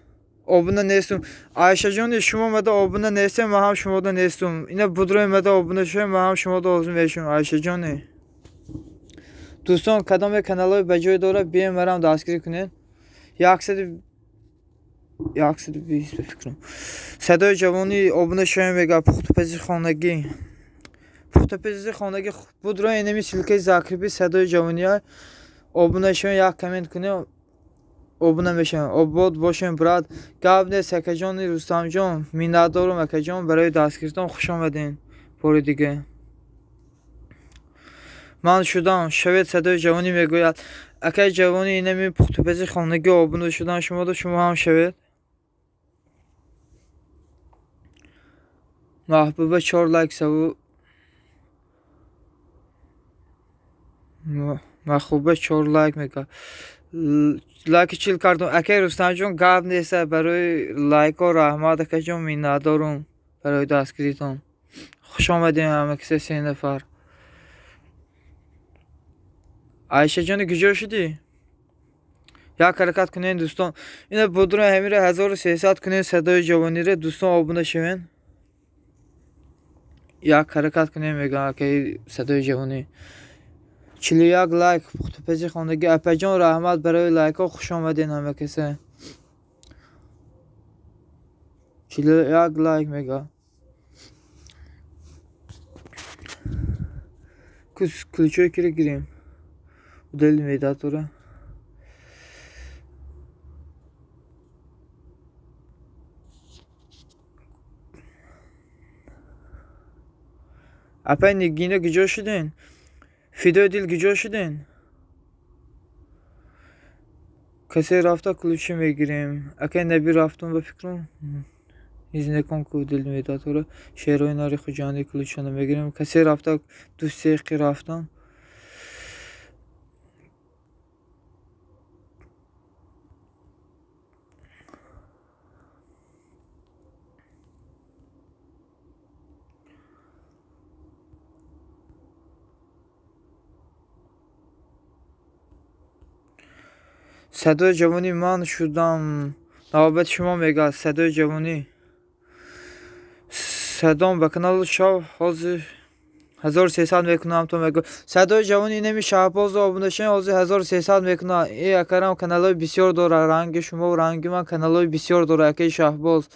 آبونه نیستم. آیشه جانی شما مده آبونه نیستم من هم شما ده نیستم. اینا بدروی مده آبونه شویم من هم شما ده آزم بشم. آیشه جانی دوستان کدام کانال های بجای داره بیایم برام دستگیری کنین. 120 بفکرم صدای جوانی آبونه شویم میگه پختوپزی خانگی پختوپزی خانگی بدروی اینمی سیلکه زاکریپی صدای جوانی های آبونه شویم یک کامنت کنین آبونه میشن آباد باشین براد قبل سکه جان رستم جان میندارم اکه جان برای دستگیرتان خوش آمدین بار دیگه. من شدم شوید صدای جوانی میگوید اکه جوانی اینمی پختوپزی خانگی آبونه شدن شما دو شما هم شوید. محبوبه 4 لایک سو محبوبه 4 لایک میگه لایک چیل کردم اکی رستم جان قبل نیست برای لایک و رحمت اکی جان میندارم برای دستگیریتان خوش آمدین همه کسی 3 نفر. آیشه جان گجا شدی یک حرکت کنین دوستان اینا بدرو همیره 1300 کنین صدای جوانی ره دوستان آبونه شوین یک حرکت کنین میگم که صدای جوانی 41 لایک پختوپزی خانگی اپا جان رحمت برای لایک ها خوش آمدین همه کسی 41 لایک میگه کلچوی کره گیریم دل میداد توره اپا نگینه گجا شدین فیدیو دیل گجا شدین کسی رفته کلوچی میگیریم اکه نبی رفتم به فکرم ایزنه کن که دل میداد توره شیروی ناری خوجانی کلوچانو میگیریم کسی رفته دوستی اقی رفتم صدای جوانی من شدم نوبت شما میگه صدای جوانی صدام به کانال شو حاضر 1300 میکنم تو میگه صدای جوانی نمی شهباز آبونه شین حاضر 1300 میکنه ای اکرم کانال های بسیار داره رنگ شما و رنگ من کانال های بسیار داره اکی شهباز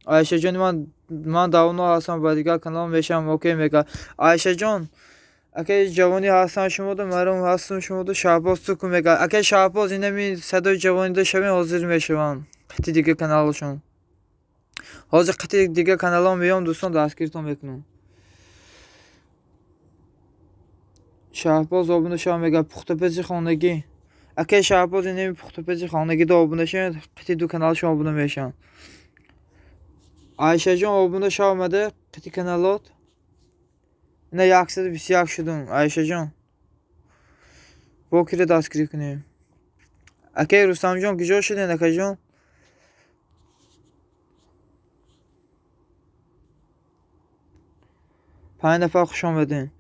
آیشه جان من داونا هستم با دیگه کانال میشم اوکی میگه آیشه جان اکی جوانی هستن شما دو مرم هستن شما دو شهباز تو کن میگه اکی شهباز اینمی صدای جوانی ده شوین حاضر میشوم قطعی دیگه کانالشون حاضر قطعی دیگه کانالام بیام دوستان دستگیرتون میکنم. شهباز آبونه شما میگه پختوپزی خانگی اکی شهباز اینمی پختوپزی خانگی ده آبونه شوین قطعی دو کانالشون آبونه میشن. آیشه جان آبونه شما آمده قطعی کانالات اینا 121 شدم آیشه جان با کره دستگیری کنیم اکی رستم جان گجا شدین اکی جان پنج نفر خوش آمدین.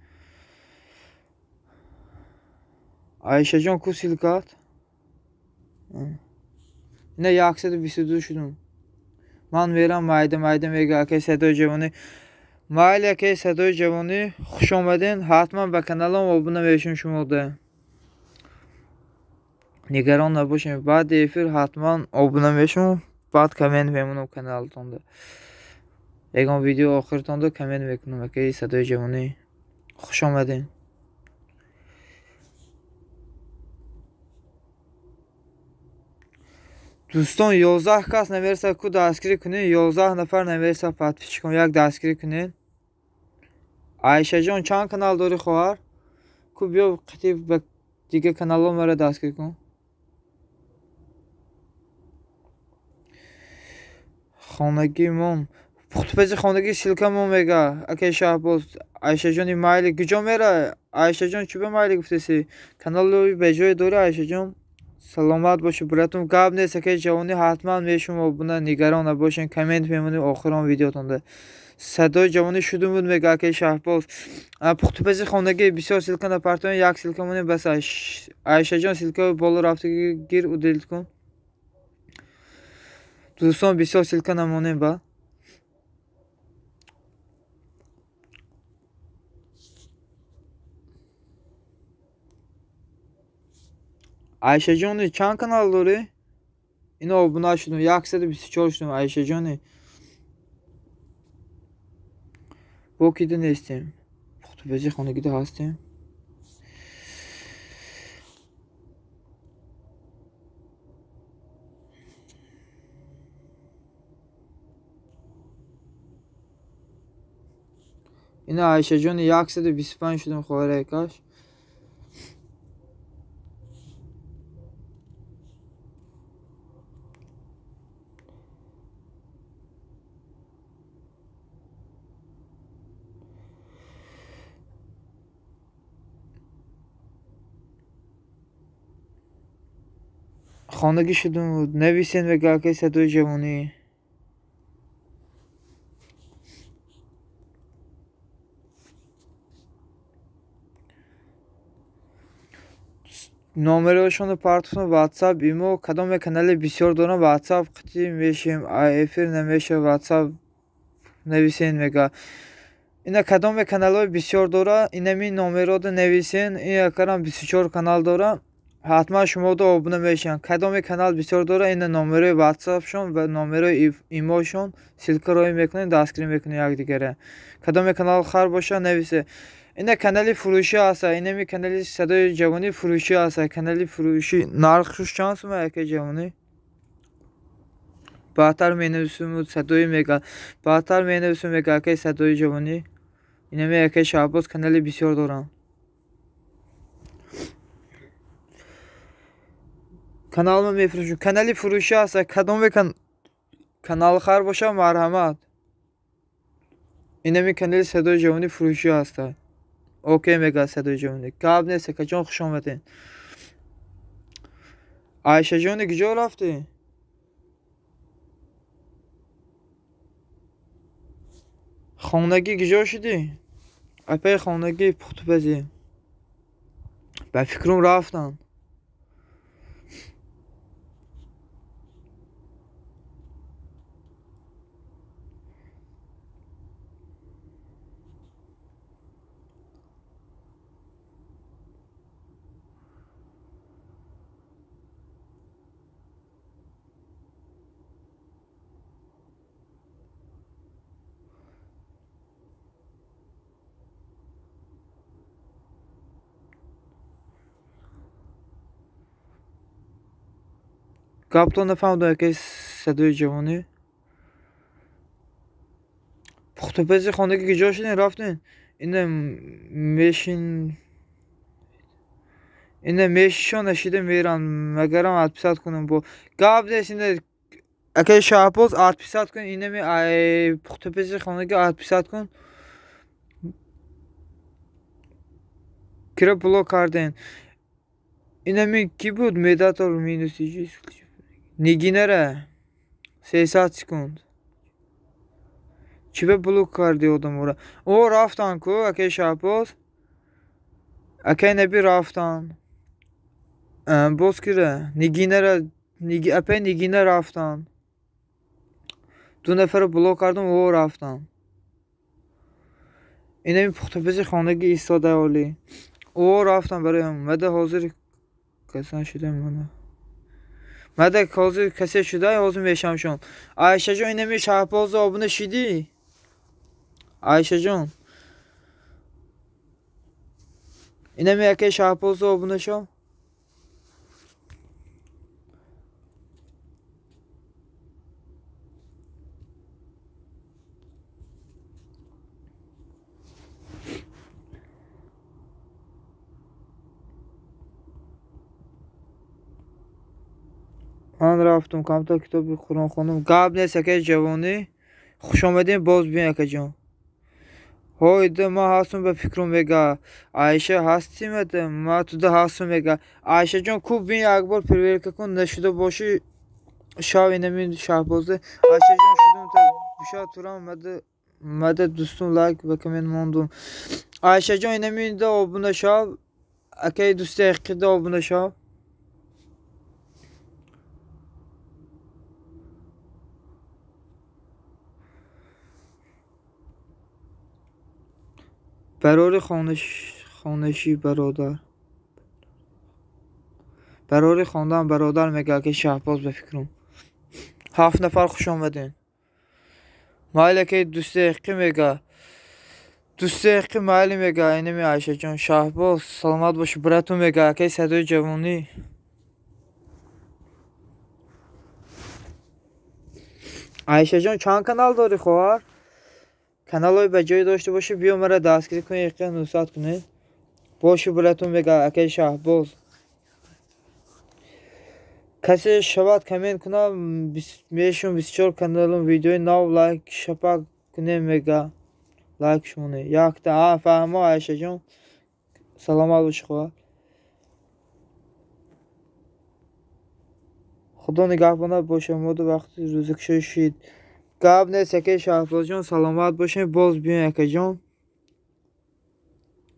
آیشه جان کو سیلکات اینا 122 شدم من میرم مایده میگه اکی صدای جوانی مایل که صدای جوانی خوش آمدین. حتما به کانالم abone بشین شما ده. نگران نباشین. بعد افیر حتما abone بشین. بعد کامنت بمونم کانالتون ده. یکم ویدیو آخرتون ده کامنت بکنم که صدای جوانی خوش آمدین. دوستان 11 کس نویسه کو دستگیری کنین. 11 نفر نویسه پادپیچ کن. یک دستگیری کنین. عایشه جان چند کانال داری خواهر؟ کو بیا قطعی به دیگه کانالم مرا دستگیر کن. خانگی مون پختپزی خانگی سیلکه مون میگه اکه شهباز. عایشه جان مایلی کجا میره؟ عایشه جان چی به مایلی گفتیسی؟ کانال رو به جای داری عایشه جان؟ سلامت باشه براتون. گپ نیست که جوانی حتما میشم و بنا نگران نباشین. کامنت میمونید آخرام ویدیوتون ده. صدای جوانی شده بود میگه که شهباز. پختپزی خانگی بسیار سیلکه نپرتون. یک سیلکه مونی بس عایشه جان سیلکه بالا رفته گیر و دیلیت کن. دوستان بسیار سیلکه نمونیم با. عایشه جانی چند کانال داری؟ اینا abone شدم. 124 شدم عایشه جانی. با کیده نیستیم. پختپزی خانگی ده هستیم. اینا عایشه جانی 125 شدم خواهر کاش. خانگی شدم نویسین و که صدای جوانی. نامرهشون پارتون واتساپ ایمو کدام کانال بسیار دارم. واتساپ قطعی میشیم. افیر نمیشه واتساپ نویسین میگه. اینا کدام کانال های بسیار داره. اینمی نامرات نویسین. این کارم 24 کانال داره. حتما شما دو abone میشین. کدام کانال بسیار داره. این نامره واتساپ شون و نامره ایمو شون سیلک روی میکنین دستگیری میکنین یک دیگره. کدام کانال خر باشه نویسه. این کانال فروشی هست. اینمی کانال صدای جوانی فروشی هست. کانال فروشی نرخش چانس ما که جوانی بهتر مینویسم صدای میگه. بهتر مینویسم میگه که صدای جوانی. اینمی که شهباز کانال بسیار دارم. کانالم میفروشم. کانال فروشی هست. کدام کانال خر باشه مرحمت. اینمی کانال صدای جوانی فروشی هست. اوکی میگه صدای جوانی. گپ نیست که جان خوش آمدین. عایشه جان کجا رفتی؟ خانگی کجا شدی؟ اپای خانگی پختپزی به فکرم رفتن. گپ نفهمیدم که صدای جوانی. پختپزی خانگی کجا شدین رفتین؟ این میشین. این میشون نشیده میرن مگرم 800 کنم با گپ نیست. این اگه شهباز 800 کن. اینمی پختپزی خانگی 800 کن. کرا بلوک کردین. اینمی کی بود؟ میداتور مینوسی نگینره 300 سکند. چی به بلوک کردی آدم را؟ او رفتن کو اکه شهباز. اکه نبی رفتن. باز کره نگینره اپه نگینه رفتن. دو نفر بلوک کردم او رفتن. اینمی پختپزی خانگی ایستاده عالی. او رفتم برای هم مده حاضر کسان شده منه مده حاضر کسی شده حاضر میشم شون. عایشه جان اینمی شهباز آبونه شیدی عایشه جان اینمی یکی شهباز آبونه شو. من رفتم کمتر کتاب قرآن خوندم. قبل نیست که جوانی خوش آمدین باز بیان که جان. هایده ما هستم به فکرم بگه عایشه هستیم اده ما تو ده هستم بگه عایشه جان خوب بین اکبر پرورک کن نشده باشی شاو اینمی شهبازه. عایشه جان شدم تا بشا تورم مده دوستون لایک بکمین موندم. عایشه جان اینمی ده آبونه شاو اکی دوستی اقی ده آبونه شاو. برار خانشی برادر برار خواندن برادر میگه که شهباز به فکرم. 7 نفر خوش آمدین. مایل که دوست اقی میگه دوست اقی مایلی میگه اینمی عایشه جان شهباز سلامت باشی براتون میگه که صدای جوانی. عایشه جان چند کانال داری خواهر؟ کانال های به جای داشته باشی بیا مرا دستگیری کنی اقی نوسات کنید باشی براتون میگه که شهباز. کسی شود کامنت کنه میشون 24 کانالم ویدیو نو لایک شپک کنه میگه لایک شونه یک تا فهمه عایشه جان سلامت باشی خواهر. خدا نگهبانت باشه ما دو وقتی روزکشی شید. قبل نیست که شهباز جان سلامت باشین باز بیان یکی جان.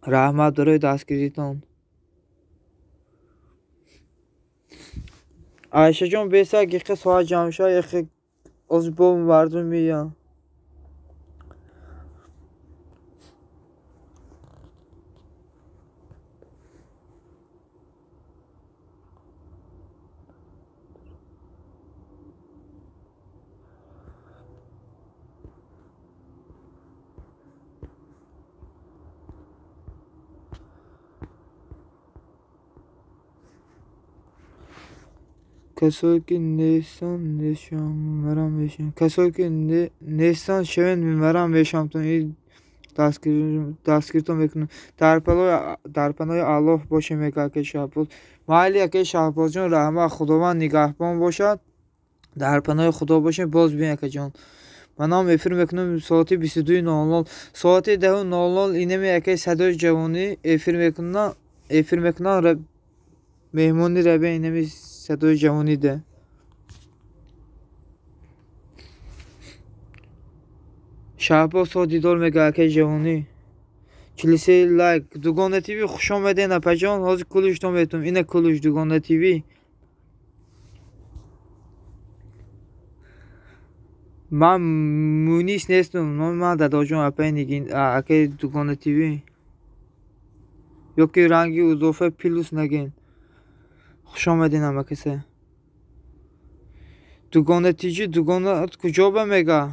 رحمت برای دستگیریتان. عایشه جان بیسا گیخه ساعت جمعشا یخی از با مردم میان. کسایی که نیستان مرام بشم کسایی که نیستان شوین مرام بشم تو این دستگیرتون میکنم. در پناه الله باشه میگه که شهباز محلی که شهباز جان رحمت خداوند نگهبان باشد در پناه خدا باشه باز بیان که جان. من هم افیر میکنم ساعتی 22:00 ساعتی 10:00 اینمی که صدای جوانی افیر میکنم مهمونی ربه اینمی صدای جوانی ده. شهباز سا دیدار میگه که جوانی کلیسه لایک دوگانه تیوی خوش آمدین اپا جان حاضر کلوش تو میتونم اینه کلوش دوگانه تیوی. من مونیس نیستم من دادا جان اپا نگین اکه دوگانه تیوی یا که رنگی اضافه پیلوس نگین خوش آمدین اما کسی دوگانه تیجی دوگانه کجا به میگه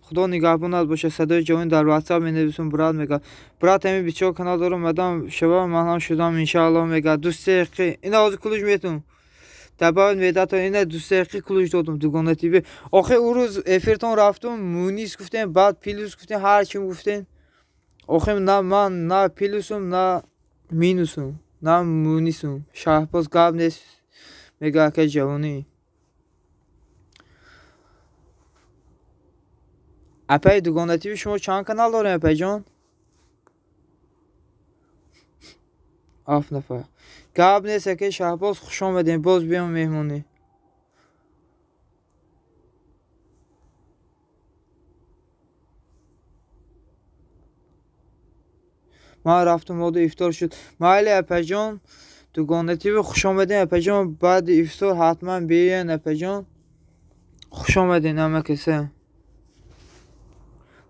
خدا نگهبانت باشه. صدای جوان در واتساپ مینویسم برات میگه برات همین 24 کانال دارم مدام شبا من هم شدم انشاءالله میگه دوست اقی این آز کلوش میتونم دباید میده تا اینه دوست اقی کلوش دادم دوگانه تیوی. آخه او روز افرتون رفتم مونیس گفتین بعد پیلوس گفتین هر چی گفتین. آخه نه من نه پیلوسم نه مینوسم نه مونیسم. شهباز قبل نیست میگه که جوانی اپای دوگانه تیوی شما چند کانال دارین اپای جان؟ 7 نفر. قبل نیست که شهباز خوش آمدین باز بیام مهمونی. من رفتم مود افطار شد محل اپای جان دوگانه تیوی خوش آمدین اپای جان بعد افطار حتما بیاین اپای جان خوش آمدین همه کسی.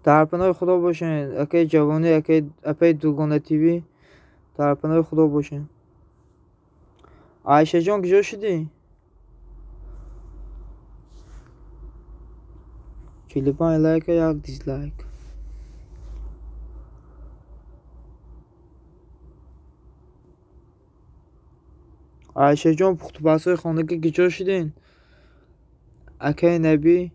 در پناه خدا باشین. اکی جوانی اپی دوگانه تیوی در پناه خدا باشین. عایشه جان کجا شدی؟ کلیپان لایک یا دیسلایک. عایشه جان پخت بسای خانگی کجا شدین؟ اکی نبی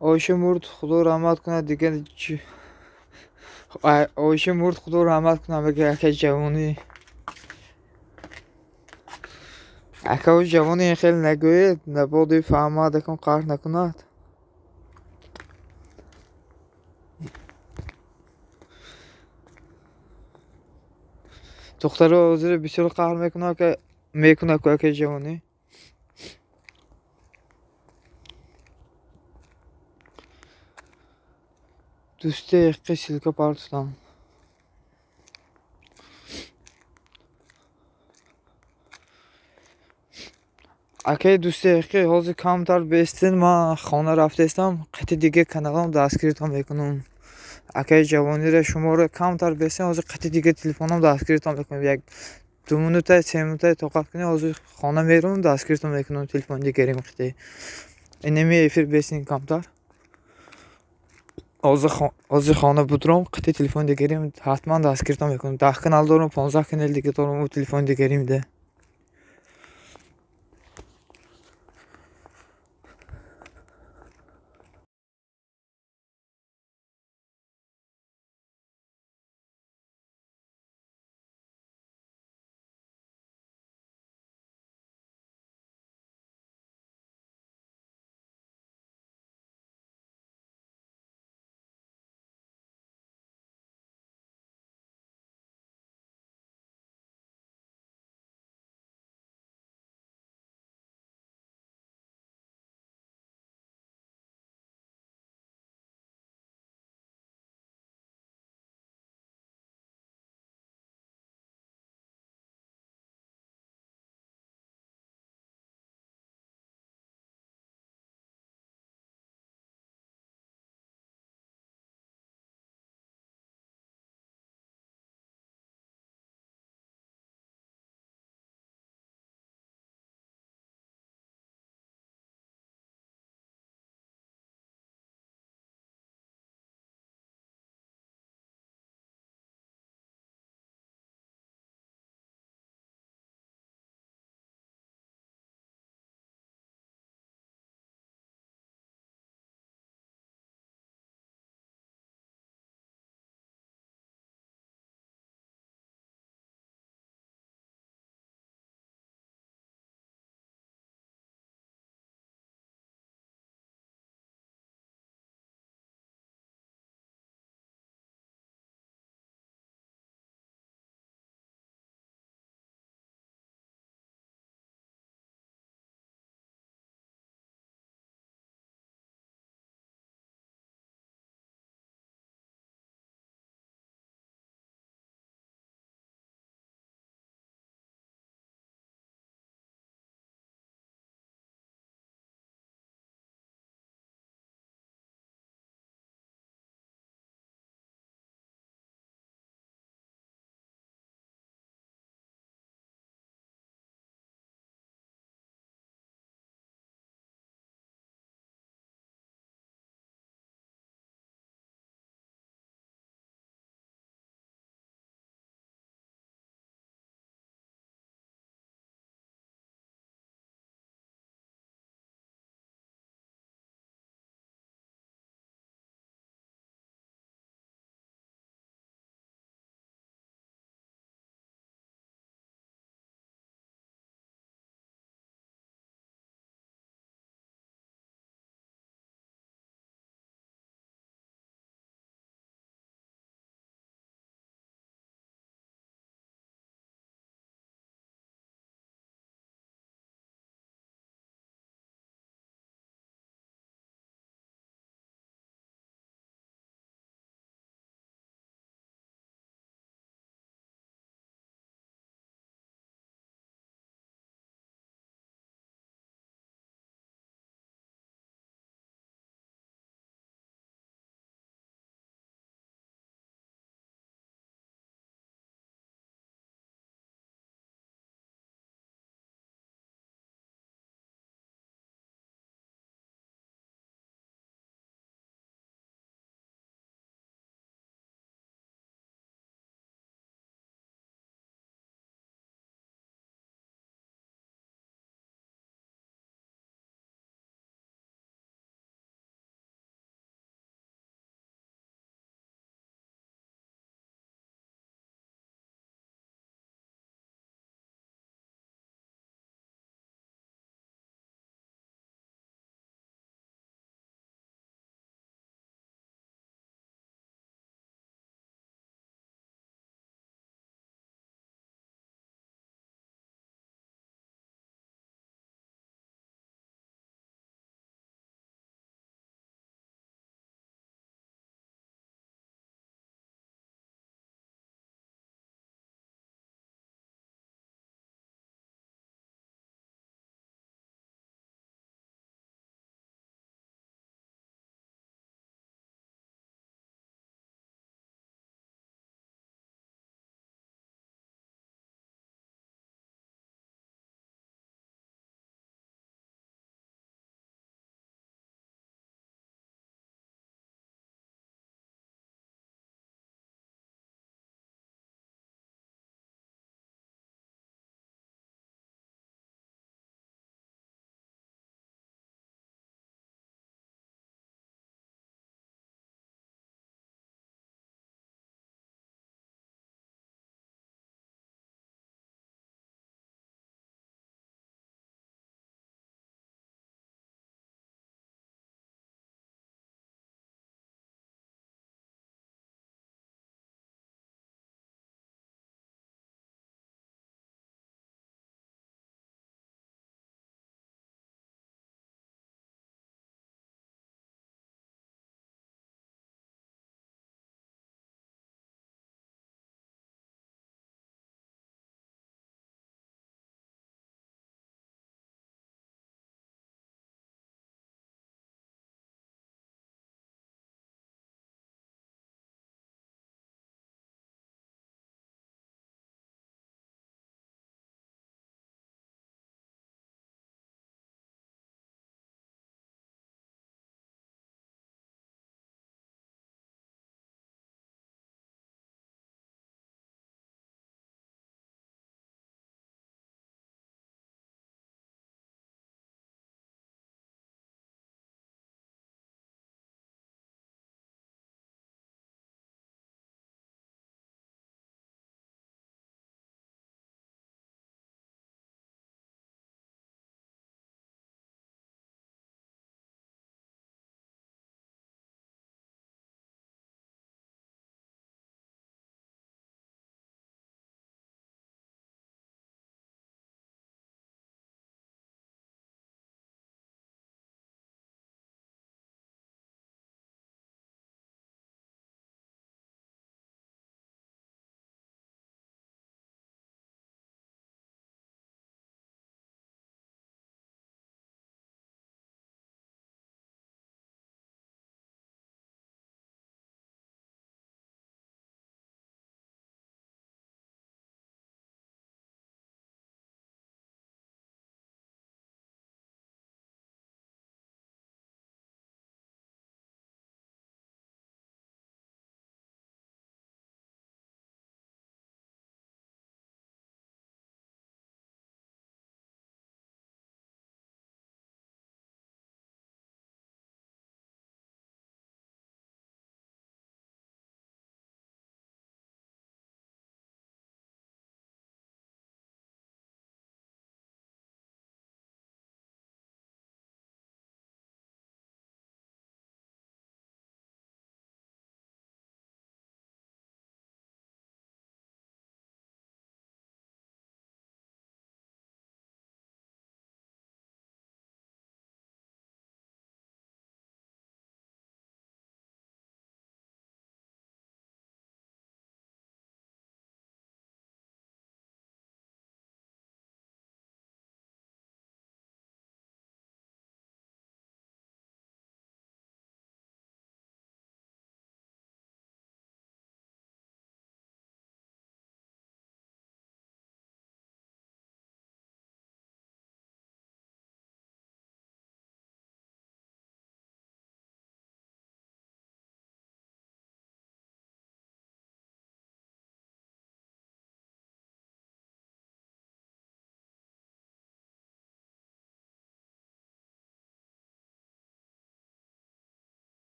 عایشه مرد خدا رحمت کنه دیگه عایشه مرد خدا رحمت کنه بگه اکی جوانی اکا جوانی خیلی نگوید نباید فهمد کن قهر نکند. دختر حاضر بسیار قهر میکنه که اکی جوانی دوسته قسیل که پرتستان اکی دوسته حاضر کمتر بیستین من خانه رفتستم قطع دیگه کنالم دستگیرتان میکنم. اکی جوانی را شما رو کمتر بیستین حاضر قطع دیگه تلفنم دستگیرتان میکنم. یک 2 minutay 3 minutay toqat کنی حاضر خانه میرم دستگیرتان میکنم تلفن دیگریم قطعی اینمی افیر بیستین کمتر حاضر خانه بودرم قطعی تلفن دیگریم حتما دستگیرتان میکنم. 10 کانال دارم 15 کانال دیگه دارم و تلفن دیگریم ده.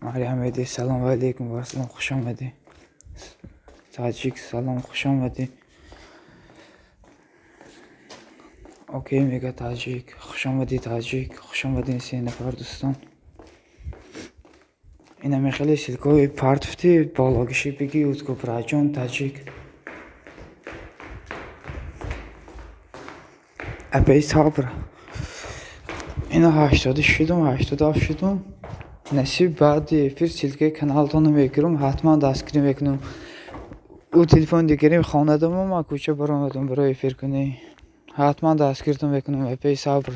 Meryem Edi selam aleyküm varsın hoş آمدی. تاجیک سلام خوش آمدی. اوکی میگه تاجیک خوش آمدی تاجیک خوش آمدین سه نفر دوستان. اینا میخلی سیلکوی پارتفتی بالاگشی بگی اوتکو پراجون تاجیک. epey sabır. Yine 80 şidum. Nasip بعد फिर silke kanaldan میگیرم حتما دستگیری میکنم. او تلفن دیگری خانه دارم اما کوچه برآمدم برای افیر کنی. حتما دستگیرتون میکنم epey sabır.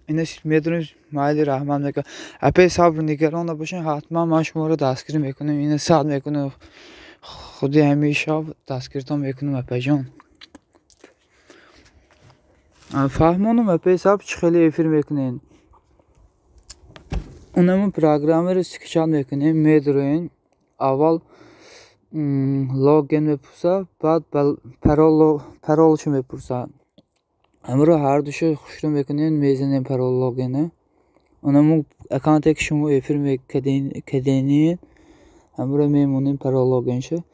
اینه میدونید مایلی رحمان میگه epey sabır نگران نباشین حتما من شما رو دستگیر میکنم. اینه ساعت میکنم خودی همیشه دستگیرتون میکنم epey جان. فهمانم epey sabır خیلی افیر میکنین. اونم پروگرام رو سکشان میکنیم میدونین اول login میپرسه بعد parolشو میپرسه. امروز هر دوشو خوشتون میکنین میزنین parol login. اونم اکانت که شما افیر میکنین امروز میمونین parol login شه.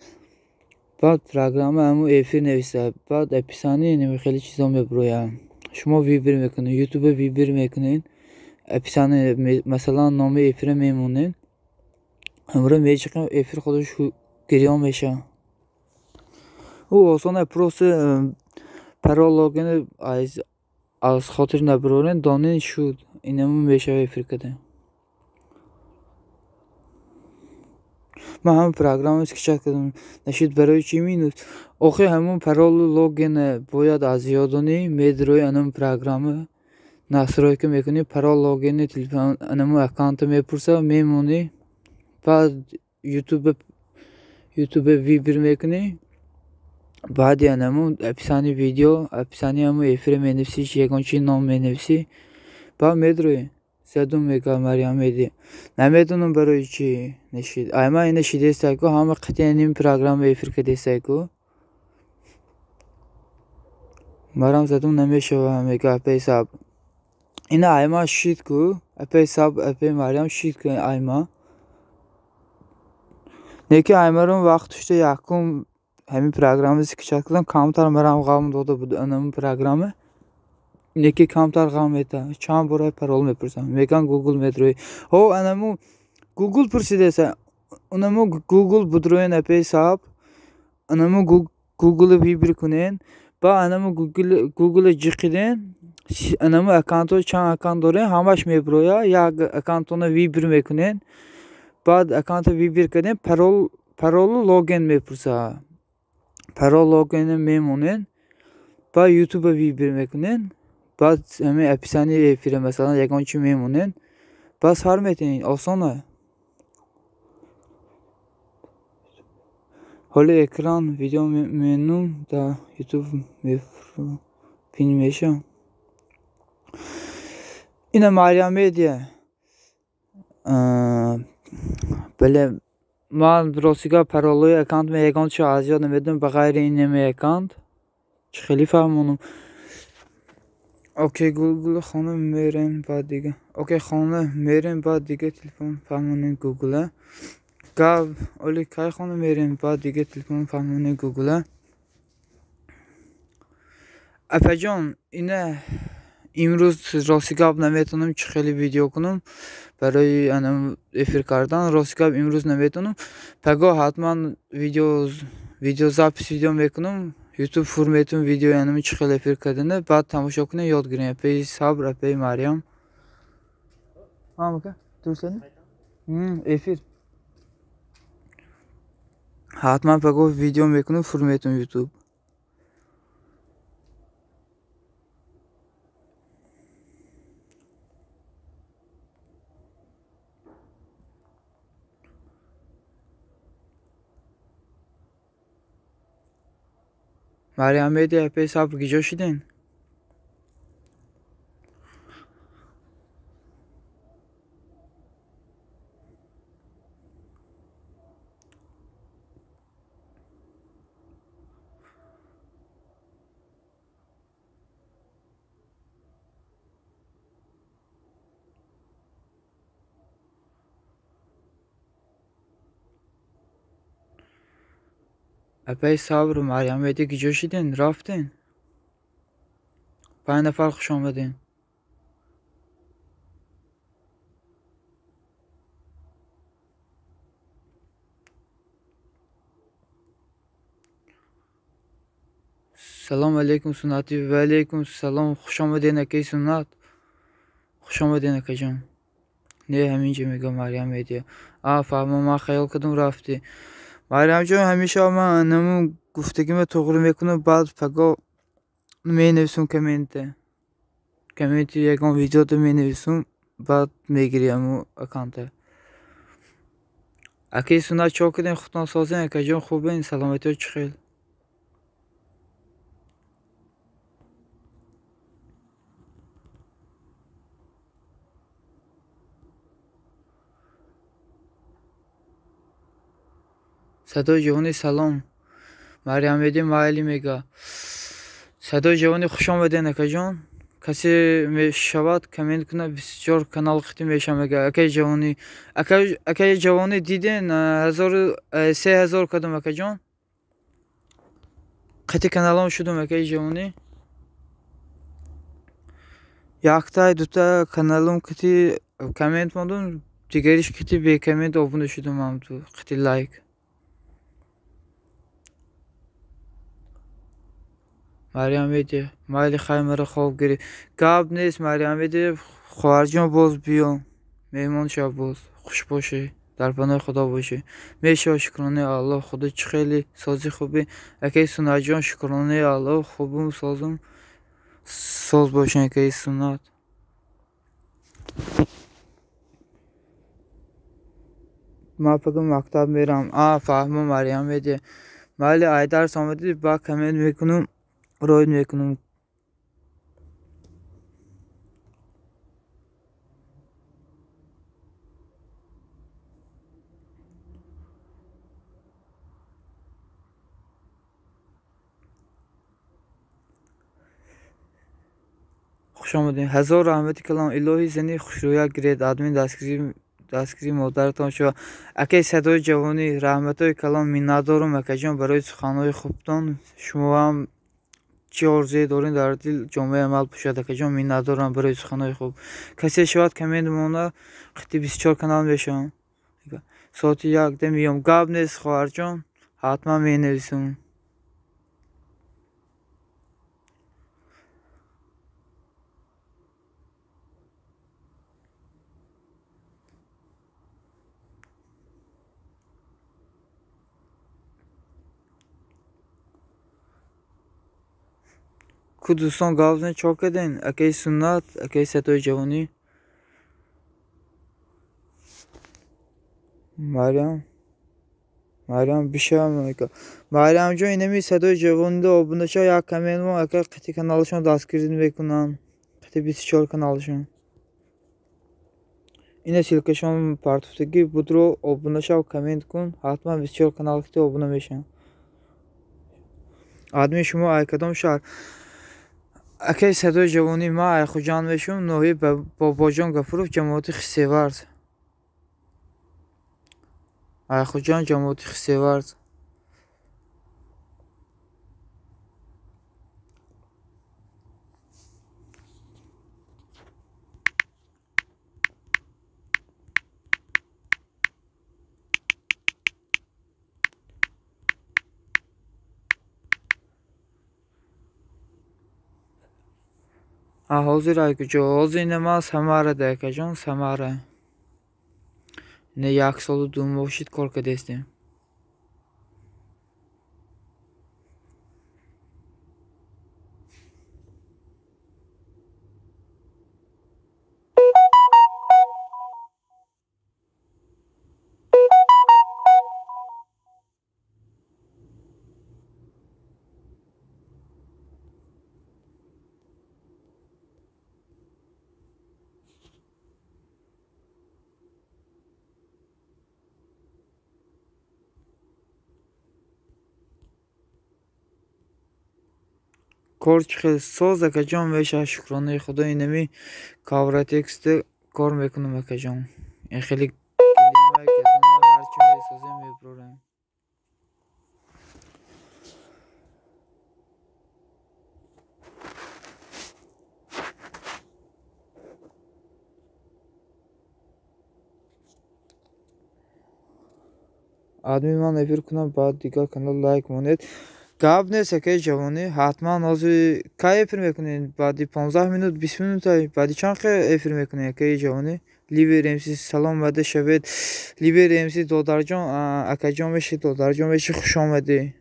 بعد پروگرام همو افیر نویسه بعد اپیسانی اینو خیلی چیزا میبرویم. شما ویبر میکنین یوتیوب ویبر میکنین اپیسانی مثلا نام افیر میمونین. امروز میچکم افیر خودش گریان میشه. او آسانه پروسه parol login از خاطر نبرورن دانه شد اینم میشه افیر کده. من هم پروگرام سکشت کردم نشید برای چی مینوس آخه همون parol login باید از یادونی میدروی انم پروگرام نصرای که میکنی parol login تلفن انم اکانت میپرسه میمونی بعد یوتیوب ویبر میکنی بعد انمو اپیسانی ویدیو اپیسانی همو افیر مینویسی یگان چی نام مینویسی بعد میدروی زدون میگه مریم میدی نمیدونم برای چی نشید ایما این نشیده استایکو همه قطعینیم پروگرام افیر کده استایکو مرام زدون نمیشه و میگه epey sabır. این ایما شید کو epey sabır epey مریم شید کو ایما نکی ایما رو وقت işte yakın همین پروگرام سکشت کردم کامتر مرام قام داده بود انم پروگرامه نکی کامتر قام ایتا چند برای parol میپرسم میگن گوگل میدروی هو انمو گوگل پرسیدهسه اونمو گوگل بدروین epey sabır انمو گوگل ویبر کنین با انمو گوگل جیکیدین انمو اکانتو چند اکانت داره همش میبرویا یا اکانتونو ویبر میکنین بعد اکانت ویبر کردین parol login میپرسه parol login میمونین با یوتیوب ویبر میکنین بعد همه اپیسانی افیر مثلا یگان چی میمونین بس هر میتونین آسانه. حالا ekran video menüm da YouTube filmleşim. Yine Meryem diye böyle من براسیگا parolای اکانت می اکانت چه از یاد نمیدونم به غیر این نمی اکانت چه خیلی فهمونم. اوکی گوگل خانه میرین بعد دیگه اوکی خانه میرین بعد دیگه تلفن فهمونین گوگله گاو اولی کای خانه میرین بعد دیگه تلفن فهمونین گوگله. اپجان اینه امروز راستیگاب نمیتونم چه خیلی ویدیو کنم برای انم افیر کردن راستیگاب امروز نمیتونم پگاه حتما ویدیو زاپیس ویدیو میکنم یوتیوب فرمتون ویدیو انم چه خیلی افیر کردنه بعد تماشا کنه یاد گیرین epey sabır epey مریم ها مکه درسته افیر حتما پگاه ویدیو میکنم فرمتون یوتیوب مریم دی epey sabır گیجاشیدین epey sabır Meryem Bey'de gidiyorsun raftin. 5 نفر خوش آمدین. سلام علیکم سنتی و علیکم سلام خوش آمدین اکی سنت. خوش آمدین اکی جان. نه همینجا میگم مریم میدی. فهمم من خیال کردم رفتی. مریم جان همیشه من نمون گفتگی من توغرو میکنم بعد فقط می نویسم کامنتی یکم ویدیو تو می نویسم بعد میگیریم اون اکانته. اکی سنت چاک کردین خودتان سازین اکی جان خوبین سلامتی چخیل. صدای جوانی سلام مریم میدی مایلی میگه صدای جوانی خوش آمدین اکی جان کسی میشود کامنت کنه بسیار کانال خیلی میشه میگه اکی جوانی دیدین 3000 کدوم اکی جان خیلی کانالم شدم اکی جوانی یکتا دوتا کانالم خیلی کامنت ماندم دیگریش خیلی به کامنت abone شدم هم تو خیلی لایک مریم میدی مایلی خیلی مرا خواب گیری گاب نیست مریم میدی خواهرجان باز بیام مهمان شب باز خوش باشی در پناه خدا باشی میشه شکرانه الله خدا چه خیلی سازی خوبی اکی سنت جان شکرانه الله خوبم سازم ساز باشن اکی سنت من فکر مکتب میرم فهمم مریم میدی مایلی ای درس آمدی با کامنت میکنم روید میکنم خوش آمدین هزار رحمتی کلام الهی زنی خوشرویا گرید ادمین دستگیری مادرتان شد اکی صدای جوانی رحمتای کلام میندارم اکی جان برای سخنهای خوبتان شما هم چی آرزویی دارین در دل جامعه عمل باشد اکی جان میندارم برای سخنهای خوب کسی شود کامنت مونه خیلی 24 کانال میشم ساعتی یک ده میام گاب نیست خواهر جان حتما می نویسم کو دوستان گاوزن چاک کردین اکی سنت اکی صدای جوانی مریم بیشتر میگه مریم جان اینمی صدای جوانی ده abone شو یک کامنت ما اکی قطعی کانالشون دستگیری میکنن قطعی 24 کانالشون اینه سیلکشون پارتفتگی بود رو abone شو کامنت کن حتما 24 کانال قطعی abone میشن آدمی شما ای کدام شهر اکی صدای جوانی ما ای خود جان میشم نوحی بابا جان گفروف جماعتی خسیورد ای خود جان جماعتی خسیورد حاضر ای کجا حاضر نماز سماره ده که جان سماره نه یک سال دوم باشید کار کردیم کار خیلی ساز که جان میشه شکرانه خدا اینمی کاور تکست کار میکنم که جان این خیلی کلمه که هرچی میسازیم میپرورم آدمی من افیر کنم بعد دیگه کانال لایک مونید. گپ نیست که جوانی حتما نازی کی افیر میکنین بعدی 15 minut 20 minut بعدی چند که افیر میکنین که جوانی لیبر امسی سلام بده شوید لیبر امسی دودار جان اکا جان بشی دودار جان بشی خوش آمدی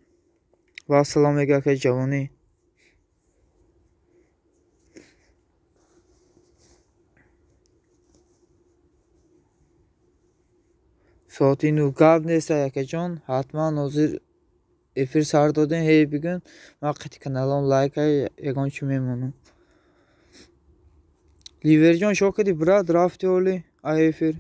و سلام میگه که جوانی ساعتی نو گپ نیست اکا جان حتما نازی افیر سر دادین هی بگن من قطعی kanalım لایک یگان چی میمونم لیبر جان شو کدی براد رفتی اولی ای افیر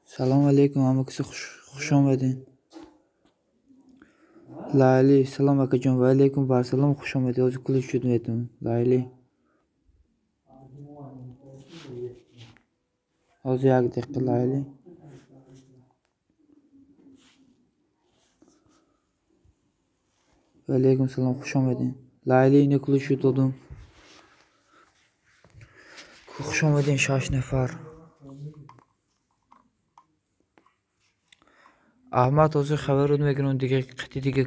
Salom alaykum amakisi, xush omading. Layli, salom akajon. Va alaykum assalom, xush omading. Hozir kulish tushdim. Layli. Hozir yak daqiqa layli. Va alaykum salom, xush omading. Layli yine kulish tushdim. Xush omading 6 nafar. Ahmad hozir xabar o'tmagan degan qitidagi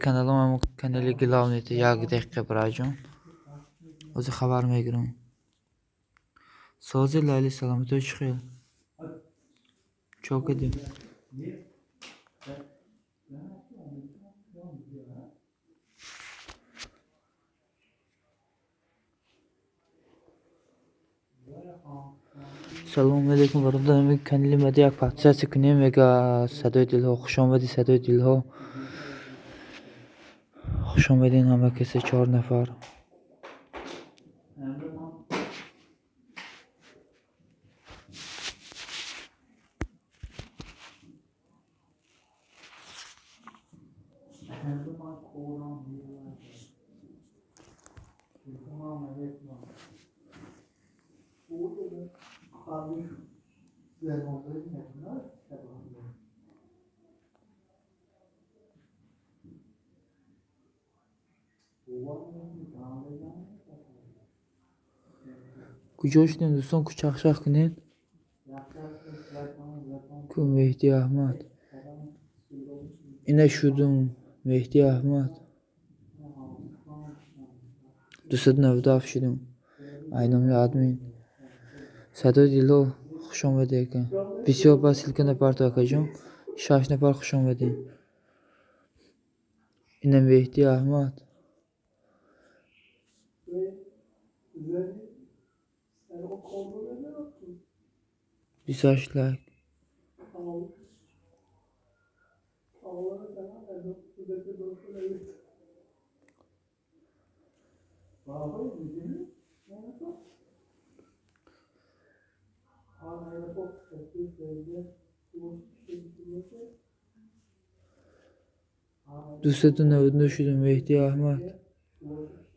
kanali glavneti yak daqiqa birajon. Hozir xabar megiron. Sozi Layli salomat o'chxil. Çok edim. Selamun aleyküm vardı. Kanalime de yak parçası kınıyım ve sadö dilho. Hoş olmadı sadö dilho. Hoş olmadın ama kese 4 nefar. Kujoşdun do'ston kuchaqshaq kinin. Ku Mehdi Ahmad. Ina shudum Mehdi Ahmad. Do'stod navdaf shudum. Aynam admin. Sadö dilho xush omadi ekan. Bisyor bas silka naparto akajon. 6 nafar xush omading. Ina Mehdi Ahmad. Bisaşlar. Do'stodun navdno shudum Mehdi Ahmad.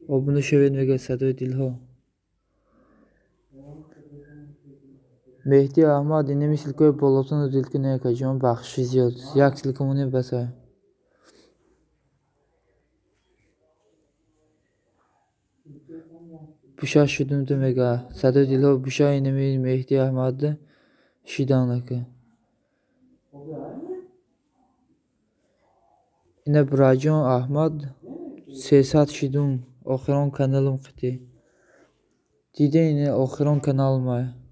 Obuna shoven ve sadö dilho. Mehdi Ahmad ine misilkoy bolotun dilkine akajon baxsh ziyod. Yak silkomune basay. Buşa şudum demega. Sadö dilho buşa ine Mehdi Ahmad shidanaka. Ine Brajon Ahmad 300 shidum. Oxiron kanalım qiti. Dide ine oxiron kanalma.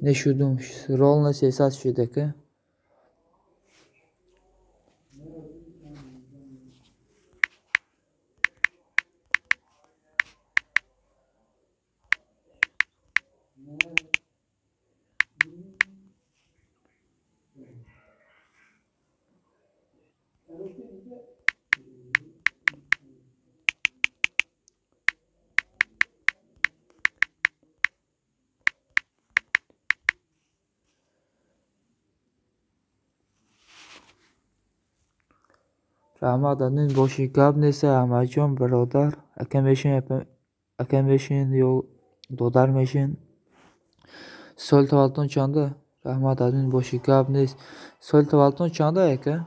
Ne şudum rolna 300 shidaka. Rahmad'ın boşu gab neyse amajon برادر akam yo dodar meşin sol tavaltın çanda Rahmad'ın boşu gab neyse sol tavaltın çanda eka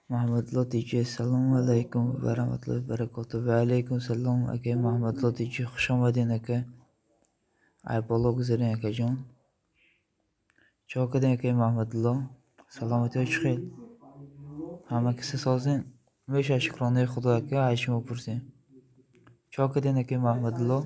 Muhammedullah diyeceğiz. Selamun aleyküm ve rahmetullahi ve berekatuhu. Ve aleyküm selam. Eke Muhammedullah diyeceğiz. Hoş geldin eke. Ayballah güzelim eke can. Çok edin eke Muhammedullah. Selameti hoş gel. Hamma kisi sazın. Ve şükranı Xudo eke ayşim pursin. Çok edin eke Muhammedullah.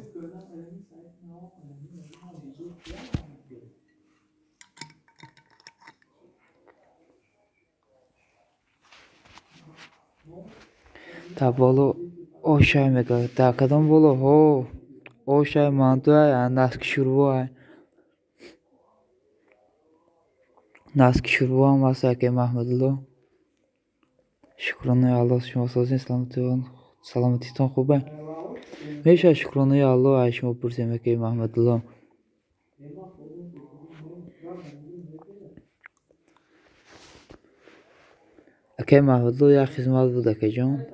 Tabalo o şey mega. Takadan bolo ho. O şey mantu ay. Naski şurbu ay. Naski şurbu olmasa eke Muhammedullah. Şükranı Allah şuma sazın salametiton خوبه میشه شکرانه الله و شما پرسیم که محمد الله اکه محمد الله یا خدمت بوده که جان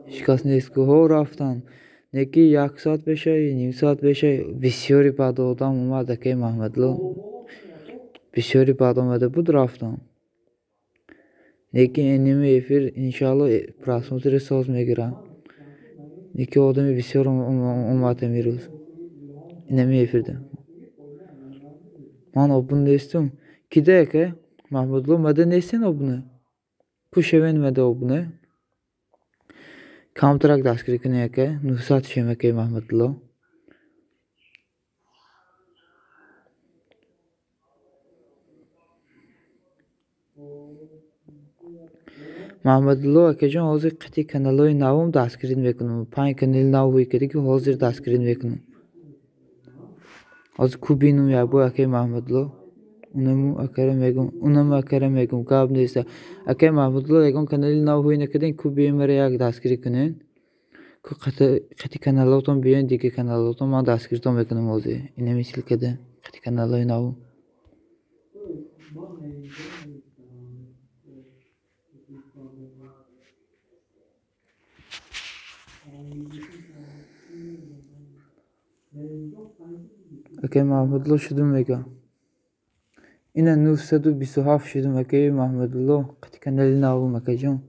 شکست نیست که ها رفتن نکی یک ساعت بشه نیم ساعت بشه بسیاری بعد آدم اومده که محمد الله بسیاری بعد آمده بود رفتن نکی انیمه افیر انشالله پراسموتری ساز میگیرم نکی آدمی بسیار اومده میروز انیمه افirde man obun destum kide ke Mahmudlu mede nesin obune puşeven mede obune kamtrak daskri kine ke nusat şemeke Mahmudlu Mahmudlu akejon hozir qiti kanaloy navom daskrin mekunum pan kanal nav huy kedi ki hozir daskrin mekunum az kubinum ya bu ake Mahmudlu unam akarem megum kab neyse ake Mahmudlu egon kanali nav huy nekeden kubi mere yak daskri kinen ku qiti kanaloton biyen diki kanaloton man daskri ton mekunum hozi ine misil kede qiti kanaloy nav ake Mahmudlu şudum mega ina 927 şudum ake Mahmudlu qiti kanali nav makajon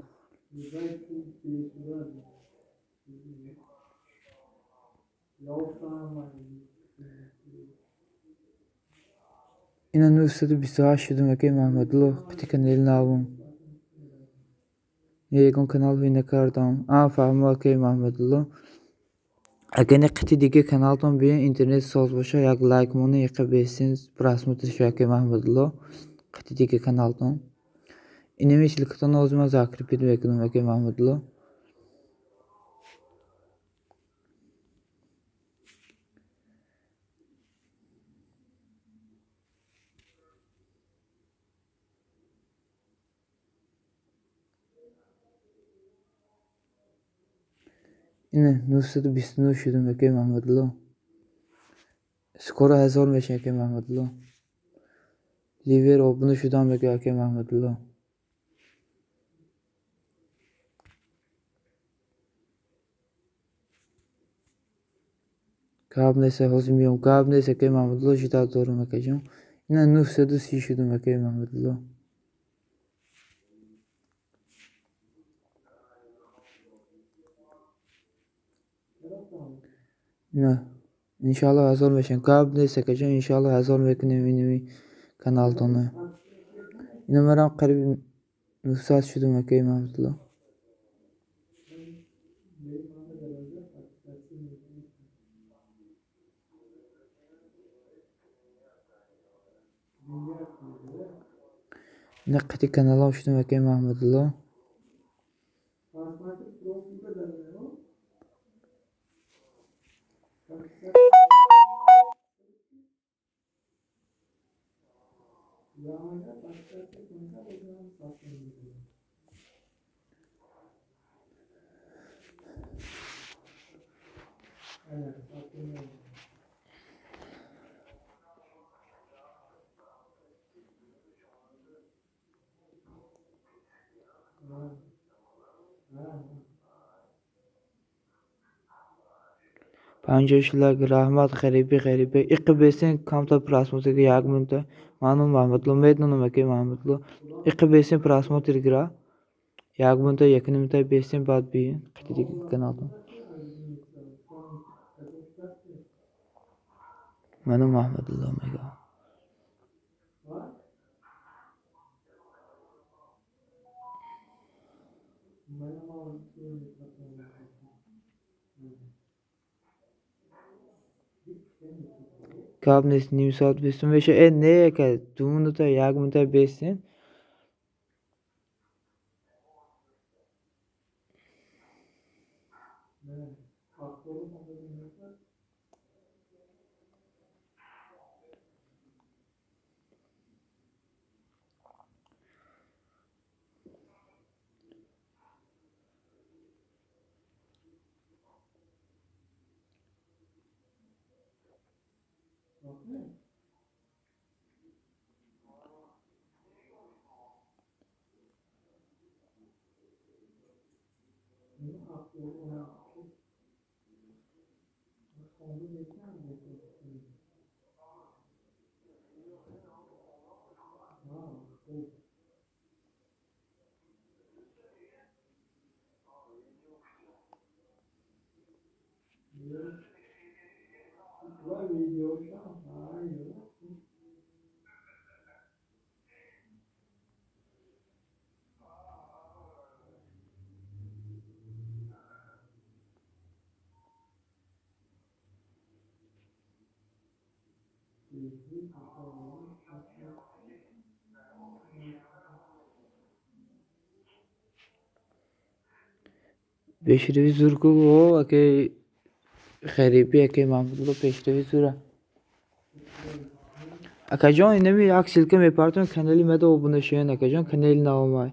ina 928 şudum ake Mahmudlu qiti kanali nav yegon kanal huyne kardam fahmu ake Mahmudlu اگر قطعی دیگه کانالتون بیاین اینترنت ساز باشه یک لایک مونه یک بیسین پراسموتر شاکی محمد الله قطعی دیگه کانالتون اینه میشه کتان آزما زاکری پیدا بکنم که محمد الله اینه 929 شدم که محمد الله skora 1000 میشه که محمد الله لیور آبونه شدم که محمد الله کاب نیست هزینه میام کاب نیست که محمد الله جدا دارم که جون اینه 930 شدم که محمد الله نه İnşallah hazır meşen kab neyse ki inşallah hazır mekne minimi kanal tonu. İne meram qarib nusat şudum akay Mahmudullah. İne qati kanalam şudum akay Mahmudullah. پنجشلگ رحمت غریبی اقبسین کامتا پراسموتی یک منت مانو محمد لو میدونم که محمد لو اقبسین پراسموتی گرا یک منتها یک نیم بیستیم بعد بیاین قطعی دیگه کانالم. منو محمد الله میگم. کاب نیست نیم ساعت بیستم بشه نه که 2 منوت یک منوت بیستین. پیشروی زور کو و که غریبی که محمد الله پیشروی زوره. Akacan inemi aksilke mepartım kanalı meda obuna şeyin akacan kanalı navamay.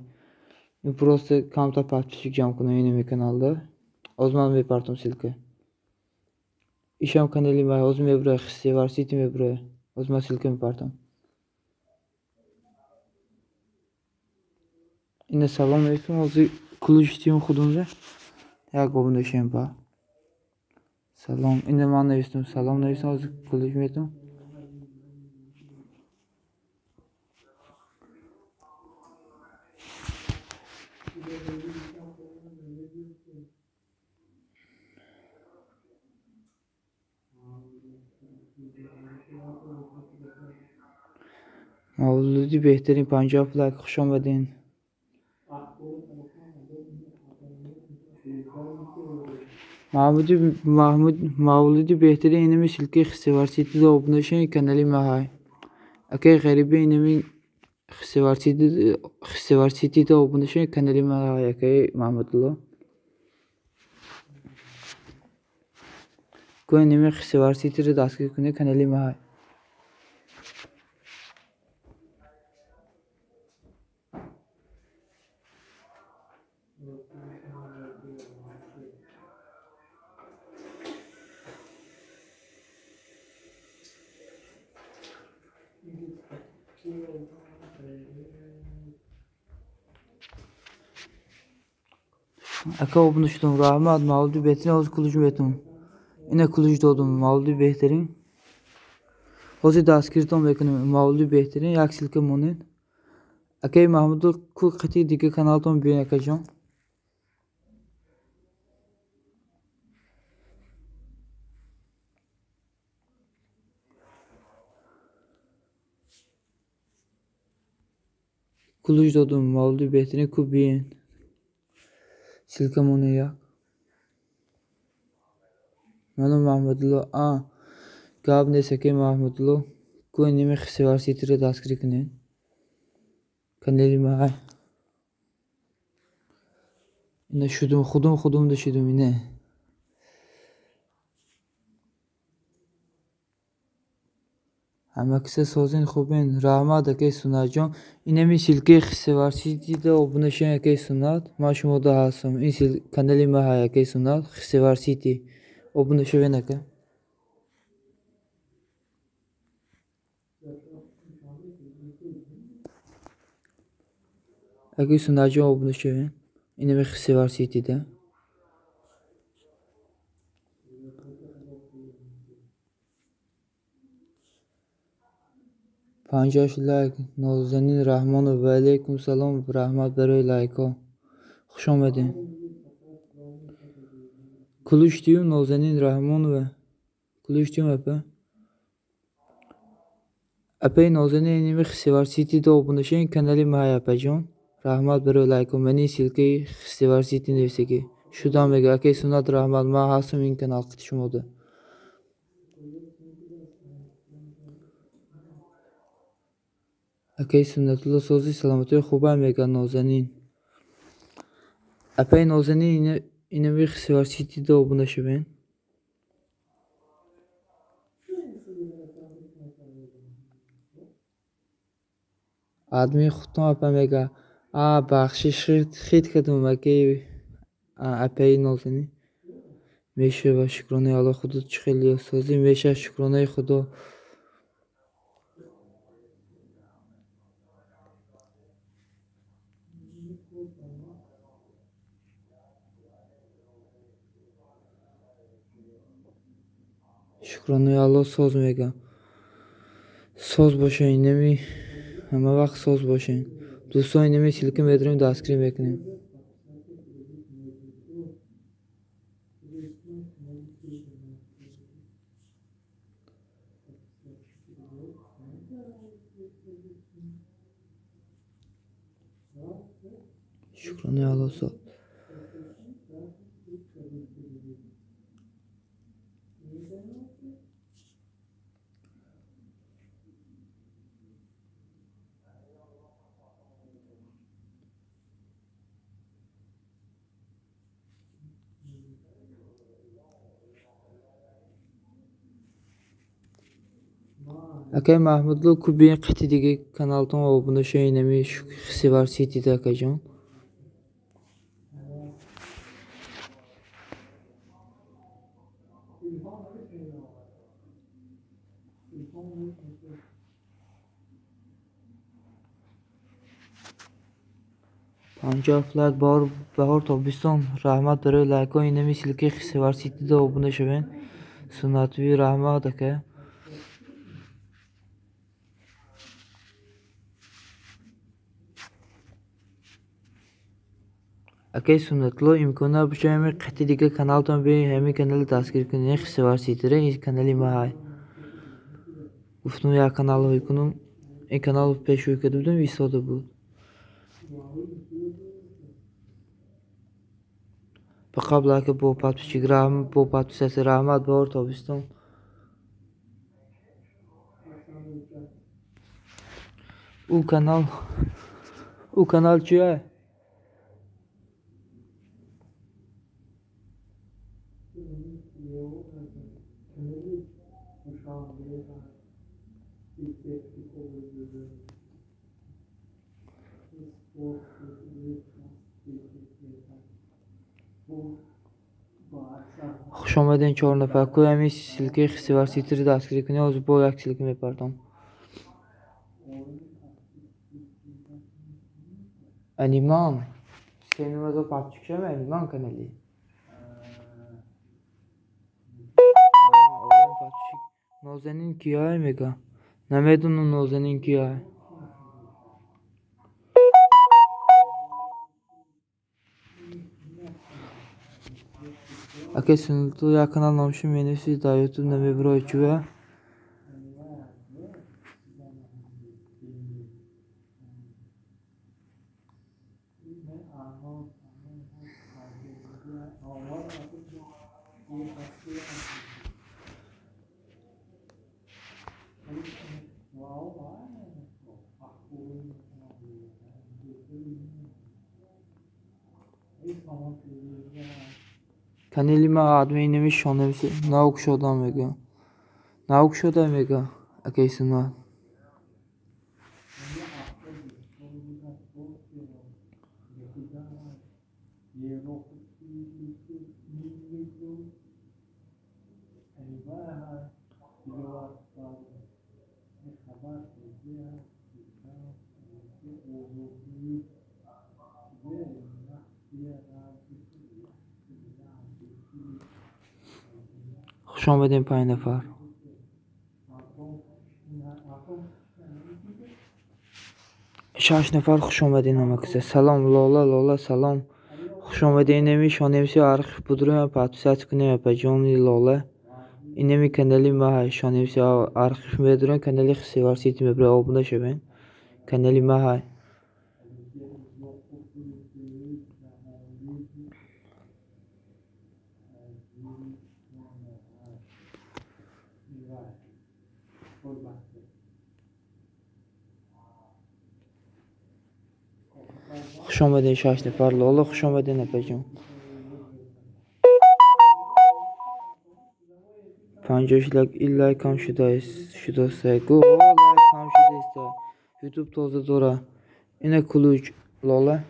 Просто kamta подписчикам kuna inemi kanalda. O zaman mepartım silke. İşam kanalı may o zaman buraya xisse var sitime buraya. O zaman silke mepartım. Yine salam ettim o zaman kılıç istiyorum khudumda. Ya obuna şeyin pa. Salam yine man nevistim salam nevistim o zaman kılıç metim. Mavludi behterin Punjab like خوش آمدین. Mavludi behterin inemi silke xisse var siti de obuna şeyin kanalı mahay. Akay غریبی inemi xisse var siti de obuna şeyin kanalı mahay akay Mahmudullah. Koy inemi xisse var siti de daski kune kanalı mahay. Aka obunuştum rahmat Mavludi behterin oz kılıç metum. Yine kılıç doğdum Mavludi behterin. Ozi daskirton bekunum Mavludi behterin yak silke monin. Akay Mahmudul kul qati dike kanalton biyen akacan. Kılıç doğdum Mavludi behterin ku biyen. Silke monin yak. Manum Mahmudullah Gab neyse ki Mahmudullah ku inemi xisse var sitire daskiri kune. Kanalı mahay. Yine şudum khudum da şudum yine. Ama kısa sozin khubin rahmat ke sunacağım. İnemi silke xisse var siti de obuna şey ke sunat. Maşumo da hasım. İnsil kanalı mahay ke sunat xisse var siti. Obuna şey ne ke. Agi sunacağım obuna şey. İnemi xisse var siti de. Panjash like Nazanin Rahmanov ve aleyküm selam rahmat beroy like. خوش آمدین. کلوش دیم نازنین رحمانوه. کلوش دیم اپه نازنین اینمی خسیوار سیتی دا abunlaşın kanalı mahay apacan. Rahmat bero like meni silki خسیوار سیتی nefseki. Şudan mega ki sunat rahmat ma hasım in kanal kıtışım oldu. Akay sunnatullah sözü selamatı خوبه mega نازنین. اپه نازنین اینمی خسیوار سیتی دا abunlaşın. آدمی خودم اپا میگه بخشش خیلی کدوم اگه اپای نازنی میشه و شکرانه الله خدا خیلی سازی میشه شکرانه خدا شکرانه الله ساز میگه ساز باشه اینمی همه وقت ساز باشین دوستان اینمی سیلکه میداریم دستگیری میکنیم شکرانه الله ساز Akay Mahmudlu Kubi'nin qitidagi kanaldan abunə şeyinəmi xisivar sitida akacan. Pancablar bahar Tobiston rahmat bero like اینمی silki xisivar sitida abunə şəvən. Sunatvi rahmat akay. Akay sunnatlo imkona buşaymi qitidagi kanaldan bir hemi kanalı dastgir kunun xisivar sitire این kanalı mahay. گفتم یا کانال های کنم این کانال پیشوی کرده بودم 20 ساله بود به قبل که با پاتوشی گرام با پاتوسس رحمت بار تابستان او کانال چیه خوش آمدین 4 نفر کوی همی سیلکی خسیوار سیتری دستگیری کنی از با یک سیلکی میپردم انیمان senin o zaman patlıkça mı endiman kanalı Nozenin kiyaye mega Namedun'un Nozenin kiyaye Akay sunuldu yakın anlamışım menüsü da YouTube'da bir broçuva Kanalıma adımı inlemiş şu anda Nauk Show'dan mega Nauk Show'dan mega Akay sunat خوش آمدین 5 نفر 6 نفر خوش آمدین همه کسی سلام لالا سلام خوش آمدین نمی شانمسی архив будем подписаться کنیم به جان لاله. این نمی کانالی ما شانمسی архив میدونن کانالی خسیوارسیتی میبره آبونه شوین کانالی ما های خوش آمدین 6 نفر لاله خوش آمدین به جان 50 لایک کم شده گو لایک کم شده است یوتیوب تازه داره اینه کلوچ لاله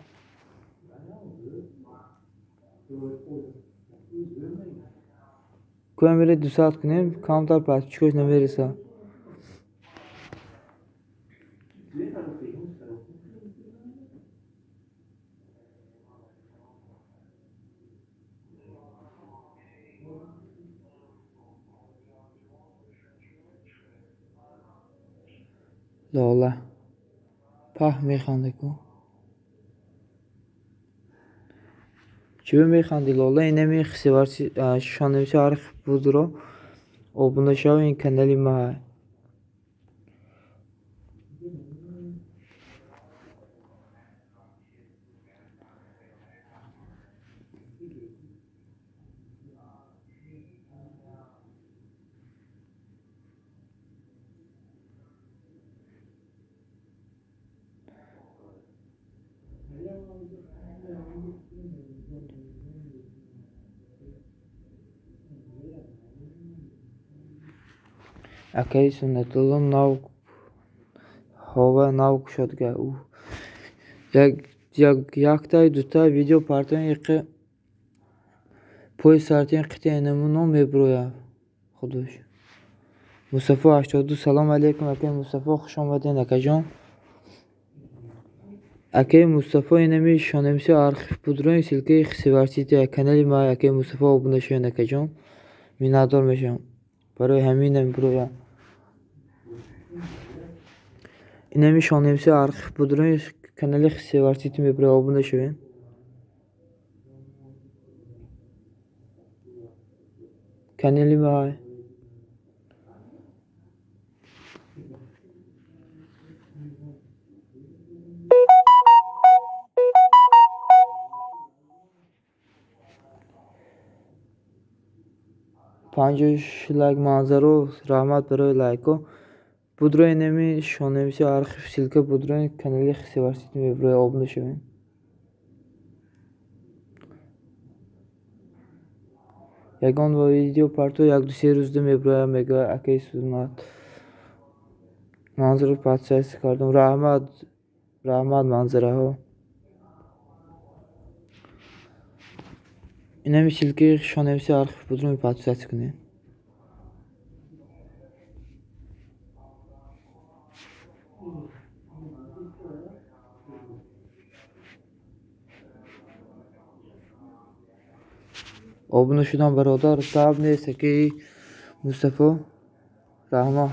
کامره 2 saat کنیم کامتر پاسچوش نمیرسه لاله پاه میخنده کو چی میخندی لاله اینه میخسی ورسی شانمسی архив بود رو آبونه شو این کانالی ما اکی سنتولم ناو هوا ناو کشادگاه او یک تای دو تای ویدیو پارتن یکی پای سرتین قطعه اینمون نام میبرویا خودش مصطفی 82 سلام علیکم اکی مصطفی خوش آمدین اکی جان اکی مصطفی اینمی شانمسی архив будем سلکه خسیوارسیتی کانالی ما اکی مصطفی آبونه شوین اکی جان مینادار میشم برای همینم برویا اینمی شانمسی архив будем کانالی خسیوارسیتی میبره آبونه شوین کانالی ما 5 لایک منظره رحمت برای لایکو بودرو اینمی شانمسی архив سلکه بودرو کانالی خسیوارسیتی میبره آبونه شوین یگان با ویدیو پارتو یک دو سه روزده میبره میگه اکی سنت منظره پادشاهی کردم رحمت منظره ها اینمی سلکه شانمسی архив будем پادشاهی کنیم آبونه شدن برادر تاب نیست که مصطفی رحمت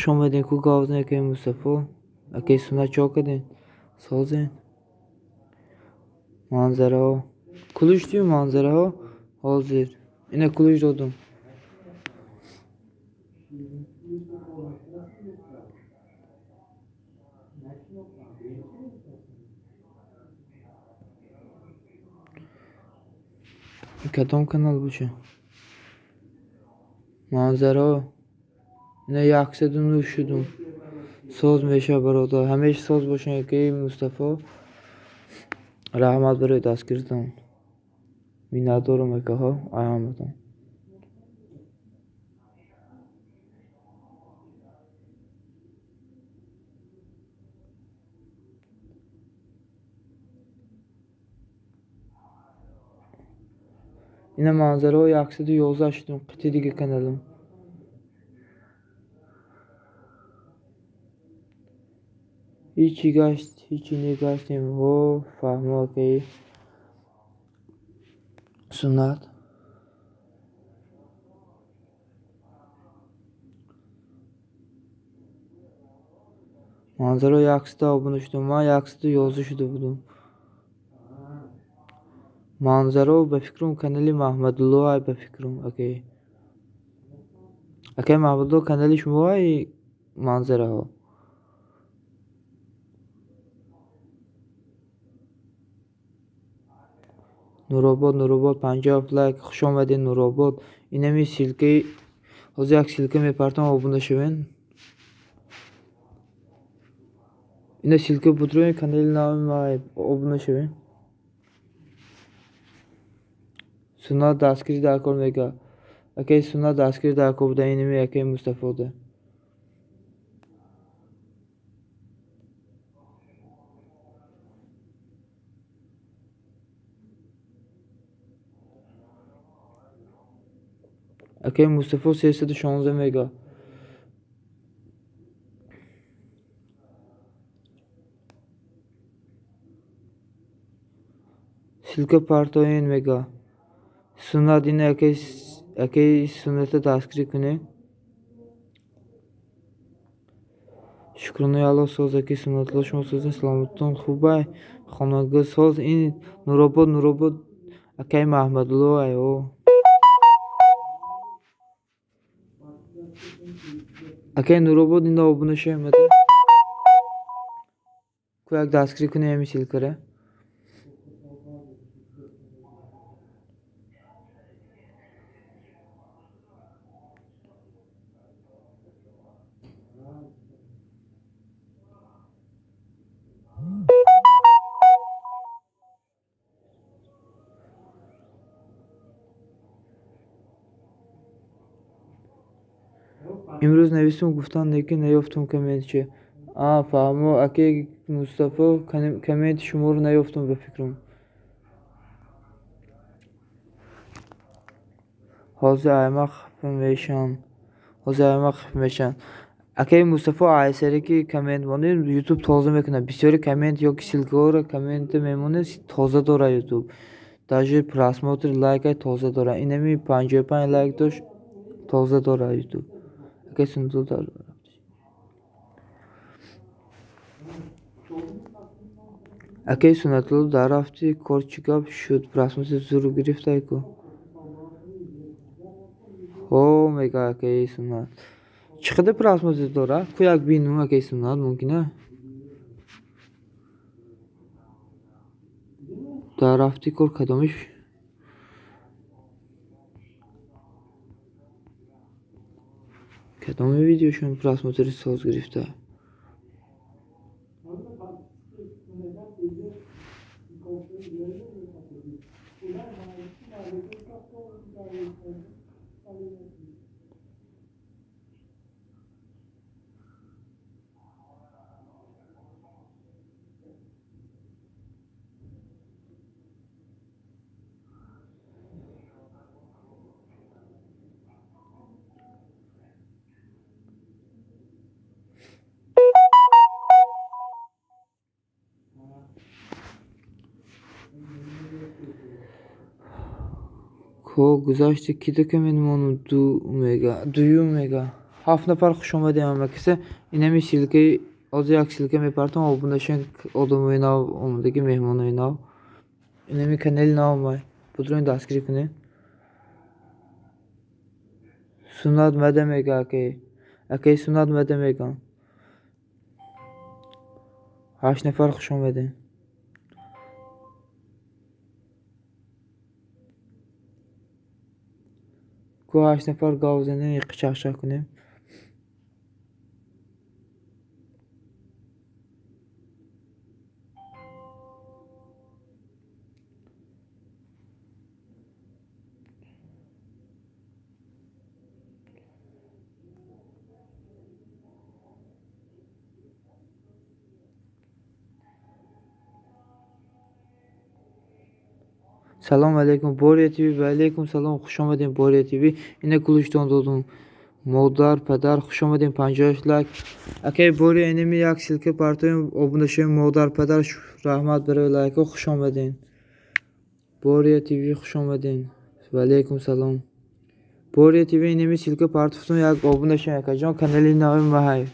خوش آمدین کو گاوزن اکی مصطفی اکی سنت چا کدین سازین منظره ها کلوش دیو منظره ها حاضر اینه کلوش دادم کدام کانال بوشه منظره ها اینه یک سدون نوش شدم ساز میشه برادر همیشه ساز باشن که مصطفی رحمت برای دستگیرتان مینادارم که ها ایام بدم Yine manzara o yaxşıdır. Yolu açdım. Qıtidigi kanalım. Hiç не гаснем. Во, фахмо окей. Sunat. Manzara yaxşıdır. Bunu şudur. Ma yaxşıdır. Yolu şudur budum. Manzara o befikrim kanalı Mahmudullah ay befikrim. Okey. Okey Mahmudullah kanalı şu ay manzara o. Nurobod Punjab like خوش آمدین نوراباد. اینمی سیلکی از یک سیلکه میپرتم آبونه شوین. اینه سیلکه بودروی کانال نام ما آبونه شوین. سونا دستگیری در کار میگه. اکی سونا دستگیری در کار بوده اینمی اکی مصطفی ده. اکی مصطفی 316 میگه. سیلکه پرتاین میگه. سونا دینه اکی سونته دستگیری کنه. شکرانه الله ساز اکی سونتلا شما سازن سلامتون خوبه. خانگاه ساز این نوراباد اکی محمدالله ایو. اکی نوراباد این آبونه شویمده. کویک دستگیری کنه همی سیلکره. امروز نویسم گفتن لیکن نیافتم کامنت چه. فهمو اکی مصطفی کامنت شما رو نیافتم به فکرم. حاضر aymaq میشن. اکی مصطفی عیسری که کامنت مونه یوتیوب تازه میکنه. بسیاری کامنت یا که سیلکار کامنت میمونه تازه داره یوتیوب. даже просмотр лайк تازه داره. اینمی 55 لایک داشت تازه داره یوتیوب. اکی سنتو داره. اکی سنتو در رفتی کارچیکاب شد. просмотр زورو گرفت ایکو. او میگه اکی سنت. چقدر просмотр داره؟ کویک بینم اکی سنت ممکنه. در رفتی کار کدامش؟ کدام ویدیوشون просмотр ساز گرفته؟ گذاشته کی که منو دو مگا 7 نفر خوش اومده مملکته. اینمی سیلکه از یک سیلکه میپرتم آبونه شن آدم اینا اومده که مهمان اینا. اینمی کانال نامه بودروین دستگیری کنه. سوناد مده میگه اکی سوناد مده میگه. 8 نفر خوش اومده. کو 8 نفر گاوزنه قچاقچا کنه. Salam aleyküm Boriya TV və aleyküm salam, xoş omadin Boriya TV. Yine Kuluş'tan doğdum. Modar, pedar, xoş omadin 50 like. Akay Boriya enemi yak silke partiyum, obundaşım modar, pedar, rahmat bere like, xoş omadin. Boriya TV xoş omadin. Və aleyküm salam. Boriya TV enemi silke partiyum yak obundaşım yakacağım. Kanalın navim vahay.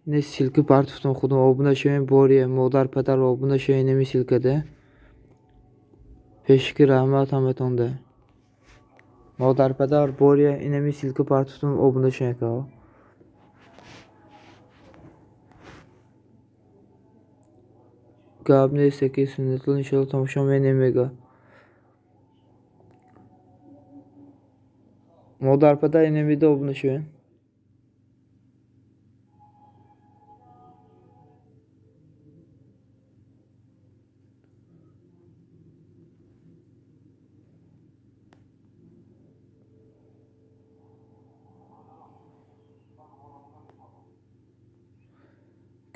Yine silke partiyum xudum obundaşım Boriya, modar, pedar, obundaşım enemi silkede. Peşki rahmat Ahmet onda. Modar pedar Boriya inemi silke partiyum obundaşım yakao. Gabne seki sünnetli inşallah tamışam ve nemega. Modar pedar inemi de obundaşım.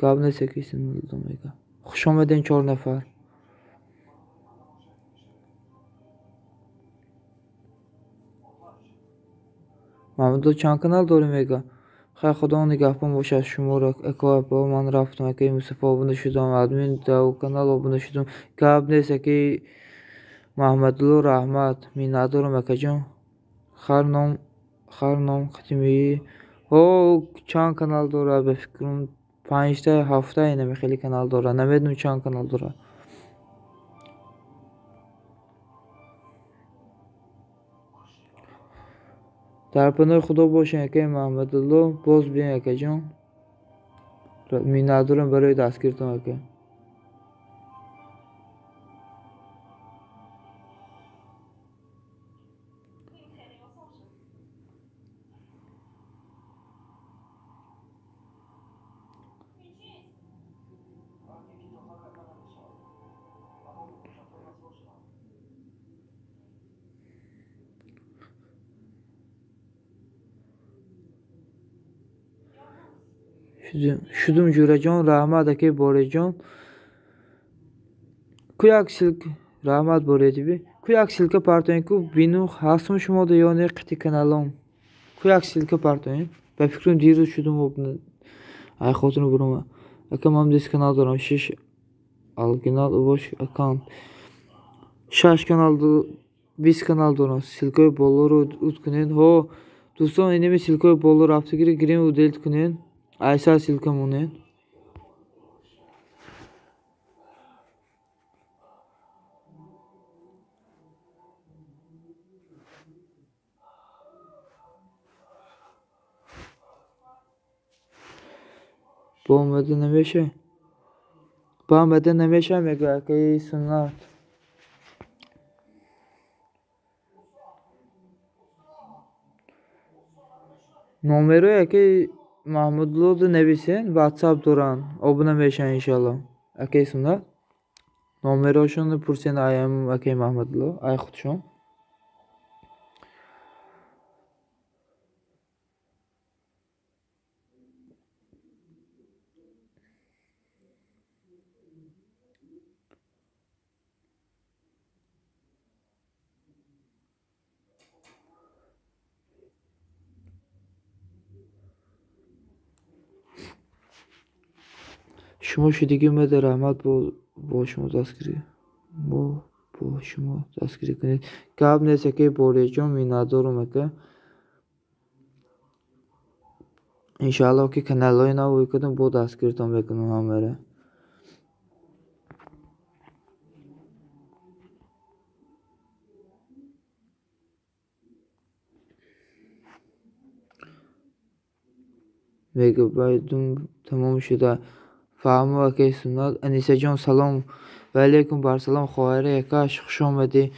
Gabne seki sünnetli omega. Xoş omadin 4 nəfər. Mahmud Çan kanal doğru mega. Xay xudan nigahpan boşa şumurak ekvapa man raftum ekay Mustafa obundaşıdım admin da o kanal obundaşıdım. Gabne seki Mahmudlu rahmat minadurum ekacım. Xarnom xitimi. O Çan kanal doğru abi fikrim. 5 hafta yine mi kanal doğru. Nemedim Çan kanal doğru. Darpanır xudo boşun ekay Mahmudlu boz bin ekacım. Minadurum böyle daskirtum ekay. Şudum jurajon rahmat ekay Borijon. Kuyak silk rahmat Boriya TV. Kuyak silke partiyonku binu hasım şumoda yoni qiti kanalım. Kuyak silke partiyon. Ben fikrim diru şudum obunu. Ay xotunu buruma. Akamam des kanal doram şiş alginal boş account. Şaş kanalda biz kanal doram silke bolları utkunen ho. Dostum enemi silke bolları hafta giri girin udelt kunen. Aysa silke munen. Boğmadı ne meşe? Boğmadı ne meşe mega kayı sunat. Numero ya ki Mahmudlu da nebisin WhatsApp duran. Obuna meşe inşallah. Akay sunat. Numero şunu pursen ayam akay Mahmudlu. Ay xutşun. Şumo şidigime de rahmat bu boşumu daskiri. Bu boşumu daskiri kuni. Gab ne seke Borijon minadorum eke. İnşallah ki kanalına uykudum bu daskiri tam bekunum hamere. Megabaytım tamam şida. Fahmı vakay sunat. Anisecan salam. Ve aleyküm bar salam. Khoare yakaş xoş omadi.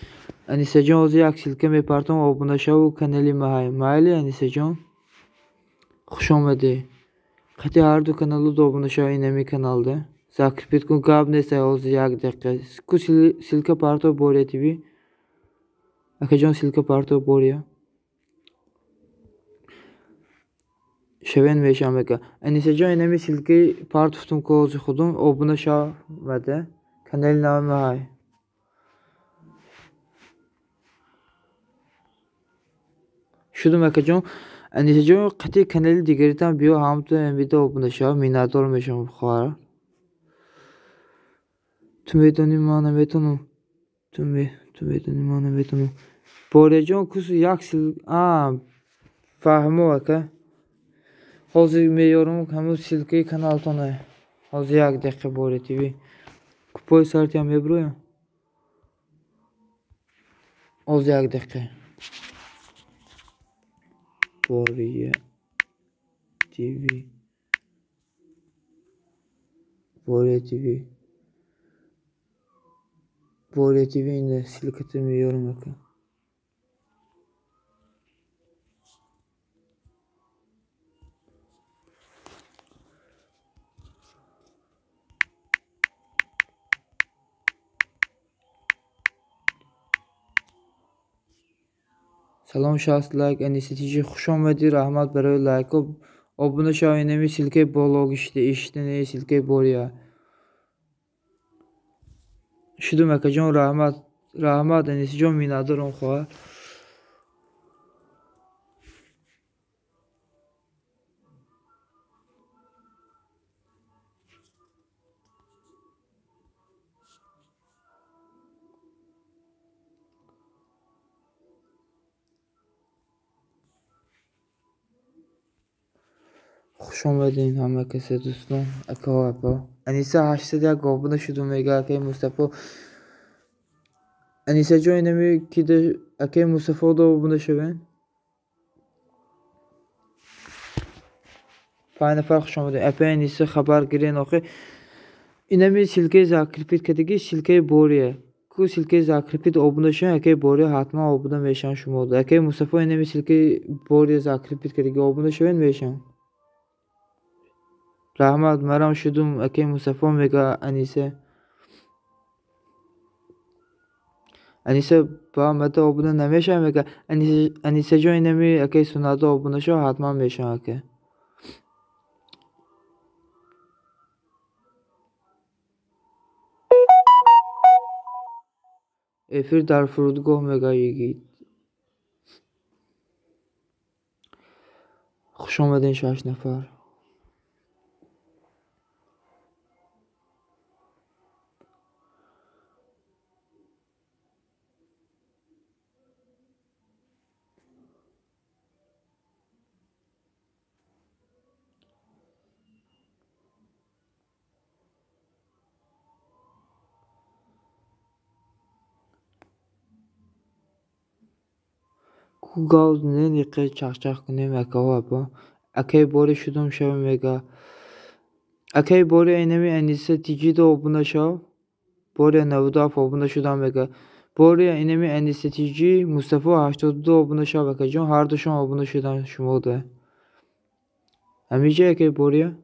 Anisecan ozi yak silke me partam obundaşavu kanali mahay. Mahali Anisecan. Xoş omadi. Qati hardu kanalı da obundaşavu inemi kanalda. Zakripet kun gab nese ozi yak dakika. Ku silke partam Boriya TV. Akacan silke partam Boriya. Şeven ve şameka. Anisecan enemi silke partam kozu xudum obundaşavu vade. Kanalın navı hay. Şudum akajon. Anisajon qati kanali digeritan biyo hamto video obunasha minador mesham khara. Tumedoni mana betonu. Tumedoni mana betonu. Borejon kus yaksil fahmo aka. Hozir meyorum hamu silki kanal tona. Hozir yak dakika Bore TV. Kupoy sartiyam ebroya. Hozir yak dakika. Bore TV. Bore TV. Bore TV inde silketi meyorum aka. سلام 60 لایک انیستیجی خوش آمدی رحمت برای لایک و abone şahinemi silke bolog işte ne silke borya. Şudum akajon rahmat enisijon minadorum xoa. خوش آمدین همه کسی دوستان اکا اپا انیسه 800 یک abone شدم میگه اکای مصطفی انیسه جای نمی که ده اکای مصطفی da abone شوین 5 نفر خوش آمدین اپا انیسه خبر گیرین آخه اینمی silke zakripit kedigi silke boriye ku silke zakripit abone şun اکای boriye hatma abone meşan şumodu اکای مصطفی اینمی silke boriye zakripit kedigi abone şوین meşan Rahmat maram şudum اکای مصطفی میگه انیسه با مت abone نمیشم میگه انیسه جو اینمی اکای سونادا abone شو حتما میشم اکای efir در فرودگاه میگه یگید خوش آمدین 6 نفر گاز نه نیقه چخ کنیم اکا با اکای باری شدم شو میگه اکای باری اینمی انیسه تیجی da abone شو باری 90 abone شدم میگه باری اینمی انیسه تیجی مصطفی 82 abone شو اکا جون هر دوشون abone شدن شما ده همیشه اکای باری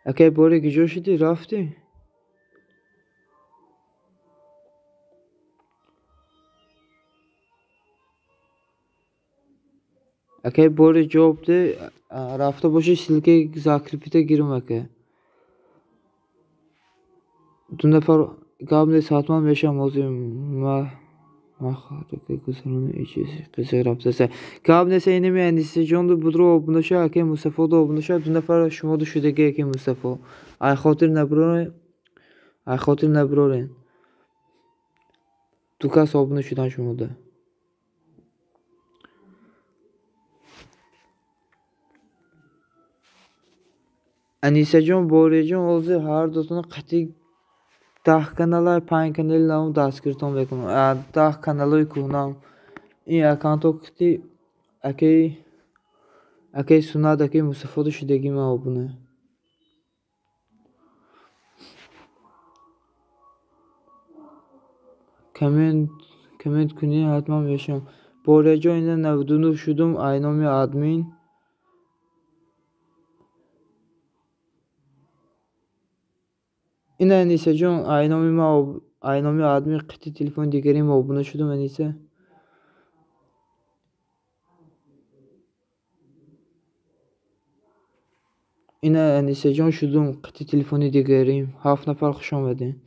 اکای باری گیجو شدی رفتی اکای باری جواب ده رفته باشه silke zakripite girim اکای دو نفر قبل ساعتمان میشم موضوع ما خاطر گذران چیزی قصه رفته سه قبل اینه می اندیشه جان دو بدرو abone شو اکای مصطفی da abone شو دو نفر شما دو شدگی اکای مصطفی ای خاطر نبرورین دو کس abone شدن شما ده انیسه جان بوری جان اوزی هر دوتون قطعی 10 kanallar 5 kanal nam دستگیرتون بکنم 10 kanalای کنم این اکانتو کتی اکی سوناد اکی مصطفی شدگی ما abone Komment komment کنی حتما بشم. بورجا اینا 99 شدم اینامی ادمین. این انیسه جون اینامی ما اینامی ادمین قطع تلفن دیگری ما abone شدم انیسه. این انیسه جون شدم قطع تلفنی دیگریم. 7 نفر خوش آمدین.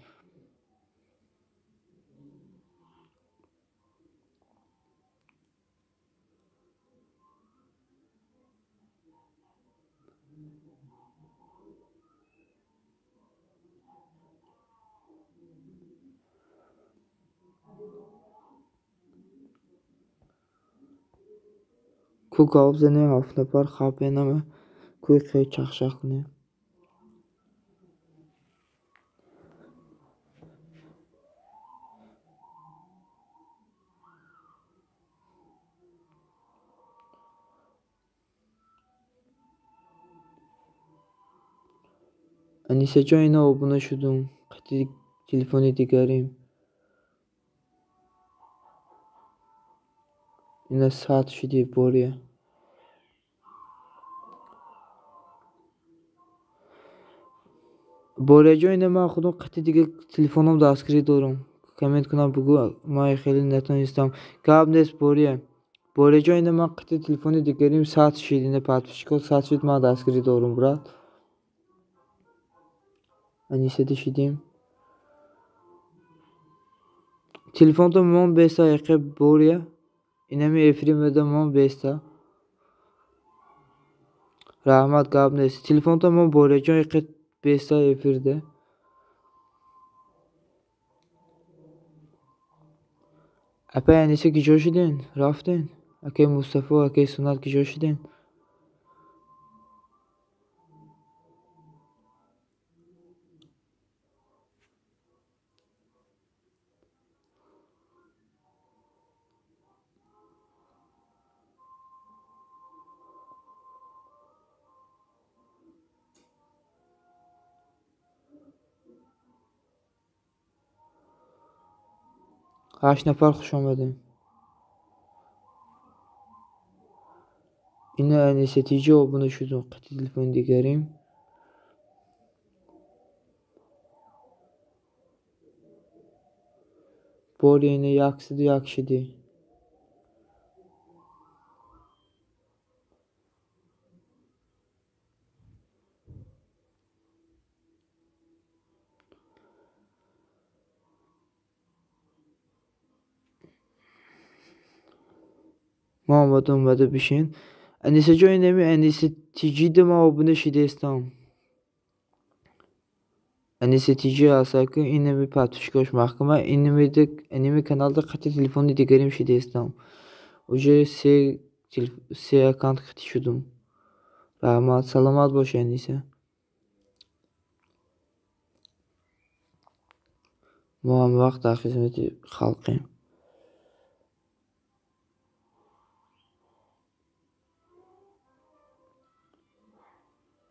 کوک آبزنه 7 نفر خواب اینامه کوی خیلی چخشخ کنه. انیسه جون اینا abone شدم قطع تلفنی دیگریم. اینا saat شدی بوریه. بورجا اینا من خودم قطع دیگه تلفنم دستگیری دارم. کامنت کنم بگو ما خیلی نتونستم. قبل نیست بوریه. بورجا اینا من قطع تلفنی دیگریم saat شدی نه پاتپشکل saat شد من دستگیری دارم برات. انیسه دیشیدیم. تلفنda من 5 dakika بوریه. اینا می افریم بده من 5 تا. رحمت قبل نیست. تلفنda من بورجا 5 تا افرده. اپا انیسه کجا شدین؟ رفتین؟ اکی مصطفی اکی سنت کجا شدین؟ هشت نفر خوش آمدین. اینا انیسه تیجه abone شدم قطع تلفن دیگریم. بوری اینا yaksidi yakşidi. Muhammed اومده بشین. انیسه جون نمی انیسه تیجی de ما abone شدیستم. انیسه تیجی asakı اینمی پاتپشکاش محکمه اینمی de enimi kanalda قطع تلفنی دیگریم شدیستم. Уже se account قطع شدم. رحمت سلامت باش انیسه. ما هم وقت در خدمت خلقیم.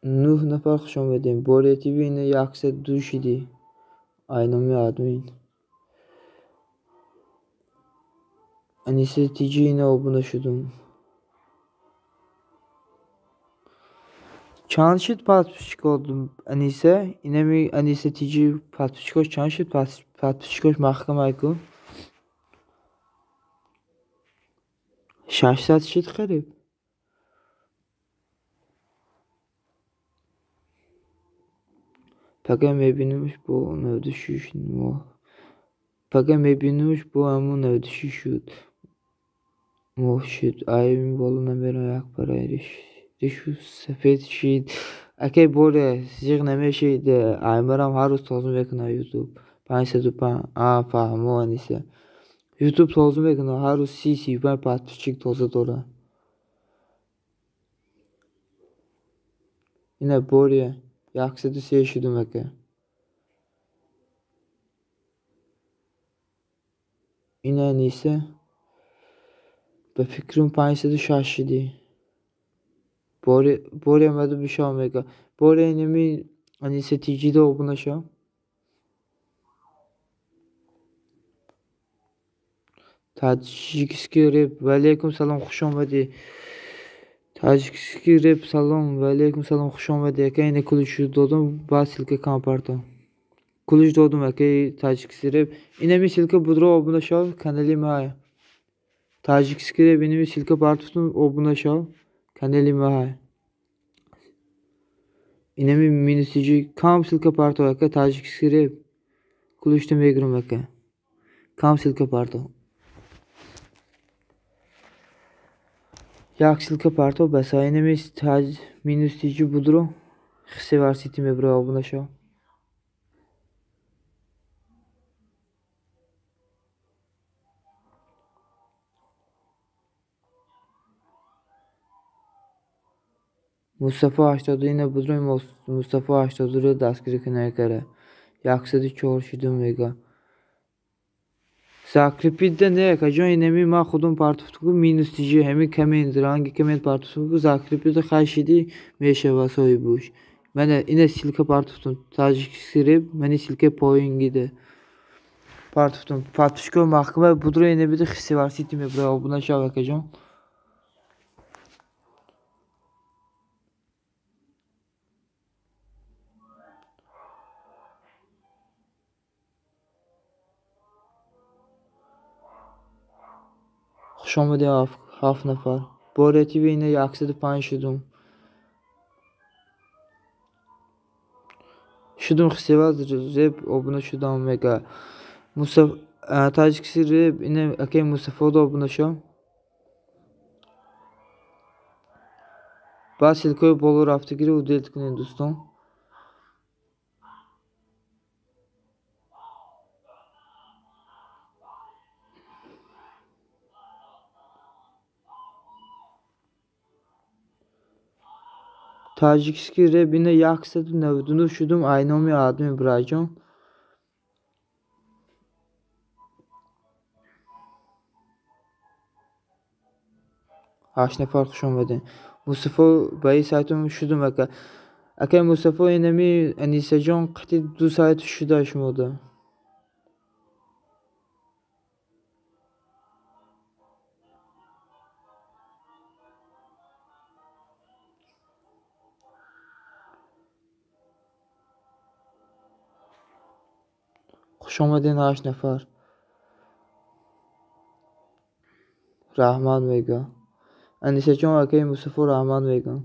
9 نفر خوش آمدین. بوری تیوی اینه 102 شدی. اینامی ادمین. انیسه تیجی اینه abone شدم. چند شد پاتپشکال انیسه؟ اینمی انیسه تیجی پاتپشکاش چند شد پاتپشکاش محکمه کن. 600 شد خریب. Paga میبینیمش با 96 ماه. Paga میبینیمش با همون 96 شد. ماه شد. Ayım balına bir paraymış. Şu sepet şey. Akay böyle zir nemeşeydi. Aymaram her roz tozum bekna YouTube. 505 فهمو نیست. YouTube tozum bekna her roz 30 ben patpişik tozu dora. Yine böyle yaksadı şey şudum akay. Yine neyse. به فکرم 560 بوری آمده بشه آمریکا. بوری اینمی انیسه تیجی de abone شم. Tajikskiy rep. Vaalaykum salom, xush omading. Tajikskiy rep. Salom, vaalaykum salom, xush omading aka. Yine kuluş dodim, bas silka komparto. Kuluş dodim aka, Tajikskiy rep. Yine mi silka budro obuna şov, kanalim hay. Tajikskiy rep, yine mi silka partutun obuna şov, kanalim hay. Yine mi minisici kam silka parto aka, Tajikskiy rep. Kuluştum begrum aka. Kam silka parto. Yaxshilka parto basaynimiz taj minus tiji budro xisi var sitime bro abuna şo. Mustafa 80 yine budro Mustafa 80 daskiri kınaya kare. Yaxşıdı çorşidum vega. Zakripidde ne kajon inemi ma khudum partuftuku minus tiji hemi kemendir hangi kemen partuftuku Zakripidde khashidi meşeva soy buş. Mene ine silke partuftum tajik sirip meni silke poyin gide. Partuftum partuşko mahkeme budro ine bir de xisi var sitime bro buna şava kajon. Xush omading hafta nafar. Boreti ve yine yaksıdı panşudum. Şudum xisevaz rep obuna şudam mega. Mustafa Tajikisi rep yine akay Mustafa da obuna şo. Basil koy bolur hafta giri udeltkinin dostum. Tajikski rep yine yaksıdı nevdunu şudum aynomi admi brajon. Aşna fark xush omading. Mustafa bayi saytum şudum aka. Akay Mustafa yine mi Anisajon qati du sayt şuda şmoda. Xush omading 8 nafar. Rahman vega. Anisajon akay Mustafa Rahman vega.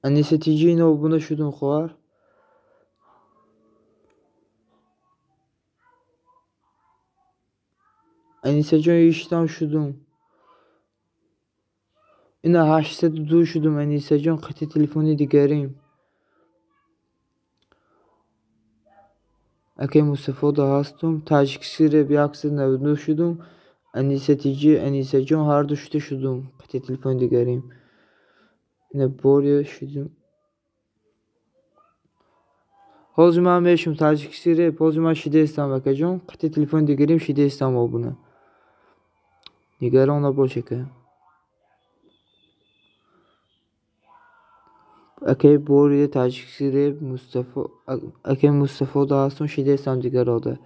Anisa tiji no buna şudum xoar. Anisajon iştam şudum. Ina 802 şudum Anisajon qati telefoni digarim. Akay Mustafa da hastum. Tajikisi rep yaksıdı nevdunu şudum. Anisa tiji Anisajon har düştü şudum. Qati telefoni digarim. Ina borya şudum. Hozuma meşum Tajikisi rep. Hozuma şide istam akajon. Qati telefoni digarim şide istam obuna. Nigara ona boş aka. Akay borya Tajikisi rep Mustafa. Akay Mustafa da hastum şide istam digara oda.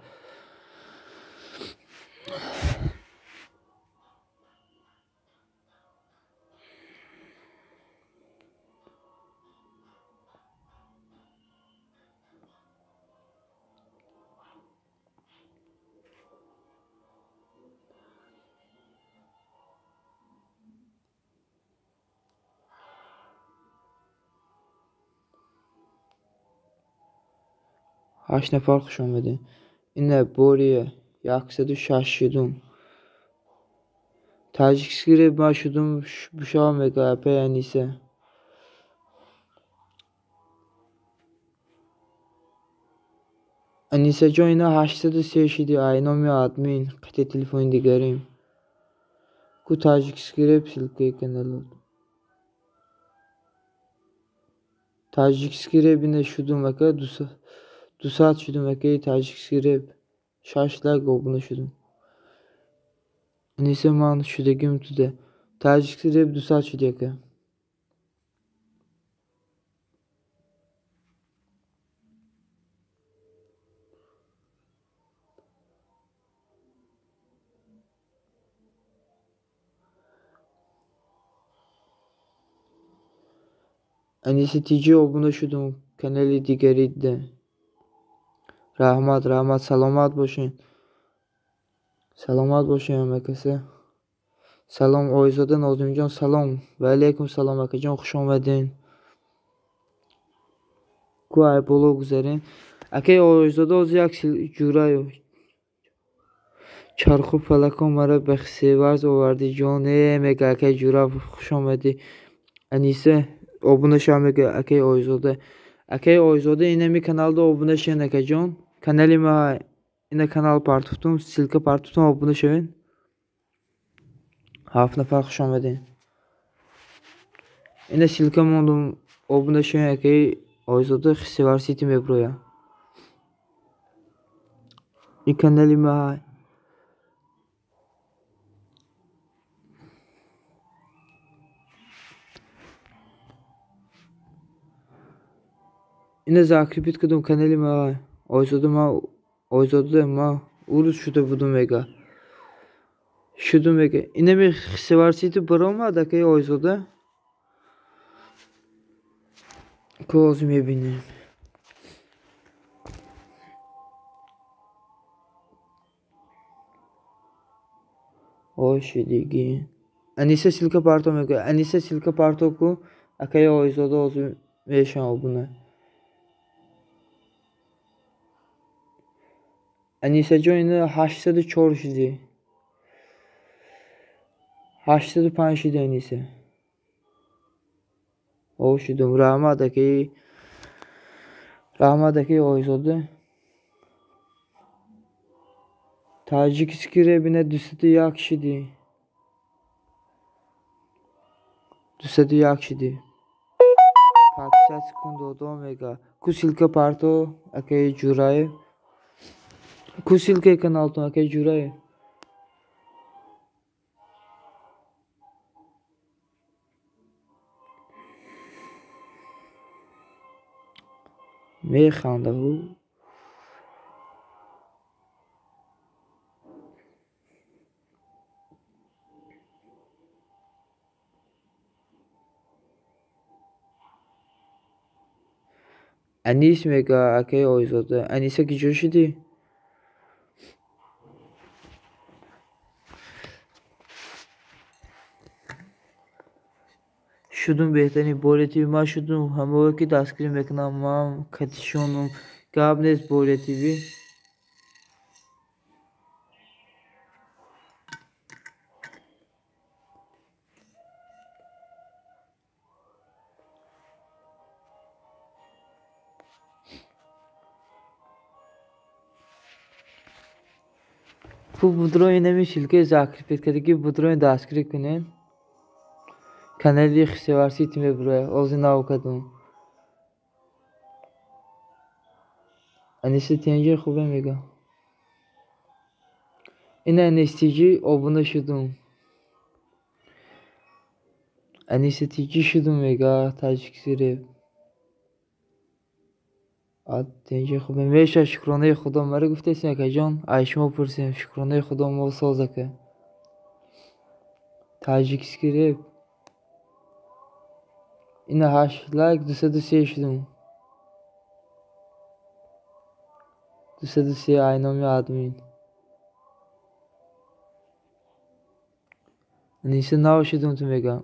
Haş ne fark xush omading. Ina borya yaksıdı şaşıdım. Tajikisi rep ma şudum buşa mega apay anisa. Anisajon ina 803 şidi aynomi admin qati telefoni digarim. Ku Tajikisi rep silke kanalı. Tajikisi rep yine şudum aka dusat şudum aka Tajikisi rep. Şaşlag obuna şudum. Anisa man şudagim tude. Tajikisi rep dusat şudi aka. Anisa Tici obuna şudum. Kanali digeri de. Rahmat salomat boşun. Salomat boşun hammakasi. Salom Oyzoda Nozimjon salom. Va alaykum salom akajon, xush omading. Ku aybolov guzaring. Aka Oyzoda o'zi yakshil jurayo. Charxu falakon mara baxsevarz ovardi jone mega aka jura xush omadi. Anisa obuna shamega aka Oyzoda. Aka Oyzoda inami kanalda obuna shen akajon. Kanalima ina kanal partutum, silka partutum obuna shen. 7 nafar xush omading. Ina silka mondum obuna shen aka Oyzoda xisivar siti mebroya. I kanalima ina zakripit kudum kanalima Oyzoda ma urus shuda budum mega. Şudu mega. Ina mi xisivar siti broma da kay Oyzoda. Koz mebinim. Oshidigi. Anisa silka parto mega. Anisa silka parto ku akay Oyzoda ozu meshan obuna. Anisa joyna 84 shidi. 85 shidi Anisa. Oshidum rahmadaki Oyzoda. Tacik skirebine düştü yakşidi. Düştü yakşidi. Pakistan sekundo do mega. Kusilka parto akay juray. Kusilka kanal to akay juray. Me khanda hu. Anis mega akay Oyzoda. Anisa ki joshidi. Şudum behtani boleti ma şudum hamo ki daskrim ekna mam katishonum gabnes boleti. Bu budroy nemi shilke zakripet kadiki budroy daskri kunen. Kanali xisivar siti mebroya ozina avukadum. Anisa tenje khube mega. Ina anestiji obuna shudum. Anisa tiji shudum mega tajik sire. Ad tenje khube mesha shukrona khudo mara guftesin akajon. Ayshmo pursim shukrona khudo mo sozaka. Tajik sire. Ina hash like dusadu se shudum. Dusadu se aynomi admin. Anisa nav shudum tu mega.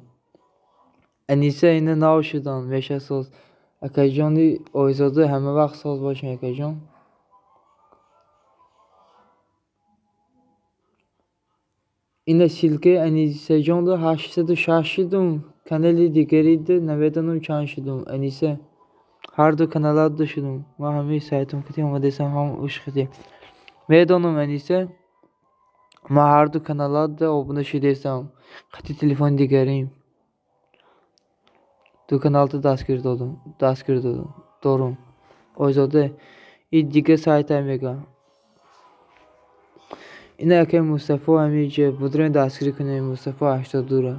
Anisa ina nav shudum mesha soz. Akajoni Oyzoda hamma vaqt soz boshing akajon. Ina silke Anisajonda 860 kanali digeride 99 chanshidum. Anisa har du kanallarda shudum. Ma hami saytum kiti ama desam ham ush kiti. Medonum Anisa ma har du kanallarda obuna shidesam. Qati telefon digerim. Du kanalda daskir dodum. Dorum. Oyzoda iddiga sayta mega. Ina akay Mustafa hamice budran daskiri kune Mustafa 82 ra.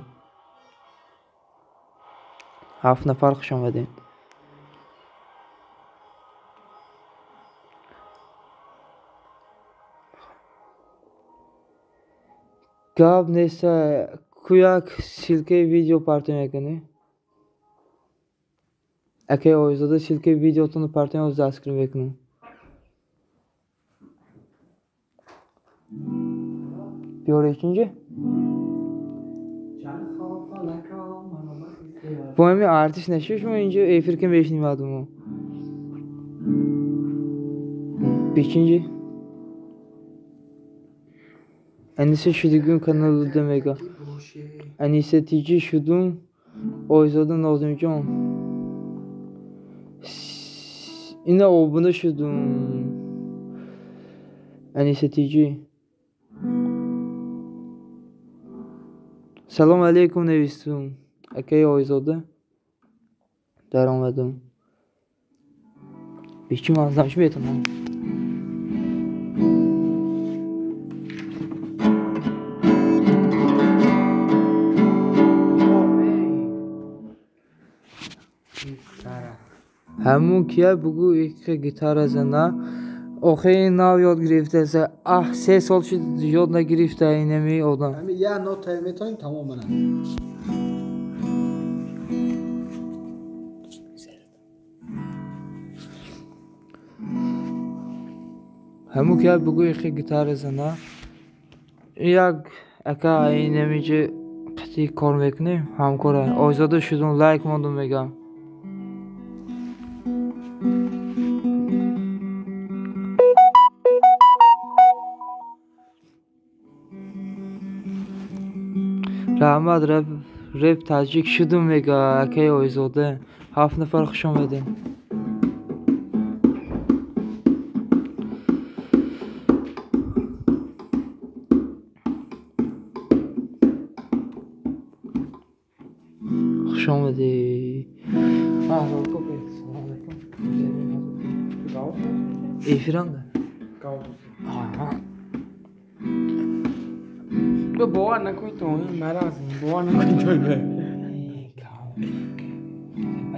7 nafar xush omading. Gab nesa kuyak silke video parto mekani. Akay Oyzoda silke videotunu partiyonu zaskrim beknu. Bir ikinci. Bu emi artist neşiş mi ince efirken 5 nime adım o. Beşinci. Anise Şudigün kanalı demega. Anise Tici Şudum Oyzoda Nazımcan. Yine o bunu Şudum. Anise Tici. Salam aleykum nevistum. Akay Oyzoda. Devam edelim. Biçim azlamış mı tamam. همون کیه بگو یک گیتار زنه آخه ناو یاد گرفته سه 3 سال شد یاد نگرفته اینمی آدم همین یه نوت میتونیم تمام نه همون کیه بگو یک گیتار زنه یک اکا اینمی که قطعی کار میکنیم همکاره آزاده شدون لایک ماندون میگم رحمت رپ تاجیک شدم میگه اکی Oyzoda 7 نفر خوش آمده خوش آمده ایفیران ده تو باور نکنی تو این مرض باور نکنی تو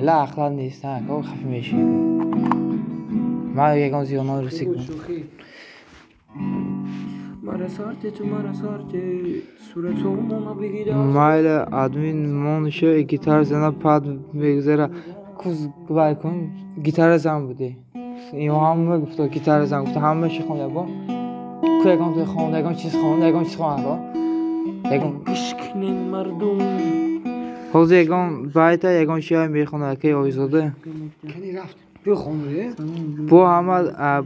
لا اخلاق نیست نه که خفی میشه ما یکان زیانا رسیک مرا سارته تو مرا سارته صورتو مونا بگیده مایل ادمین مونشه گیتار زنه پاد بگذاره کز گوای کن گیتار زن بوده این همه گفته گیتار زن گفته همه چی خونده با که یکان توی خونده یکان چیز خونده یکان چیز خونده یکان عشقین مردم حوزه یکان بایتا یکان شیعه میخونه که Oyzoda کنی رفت بخونه bu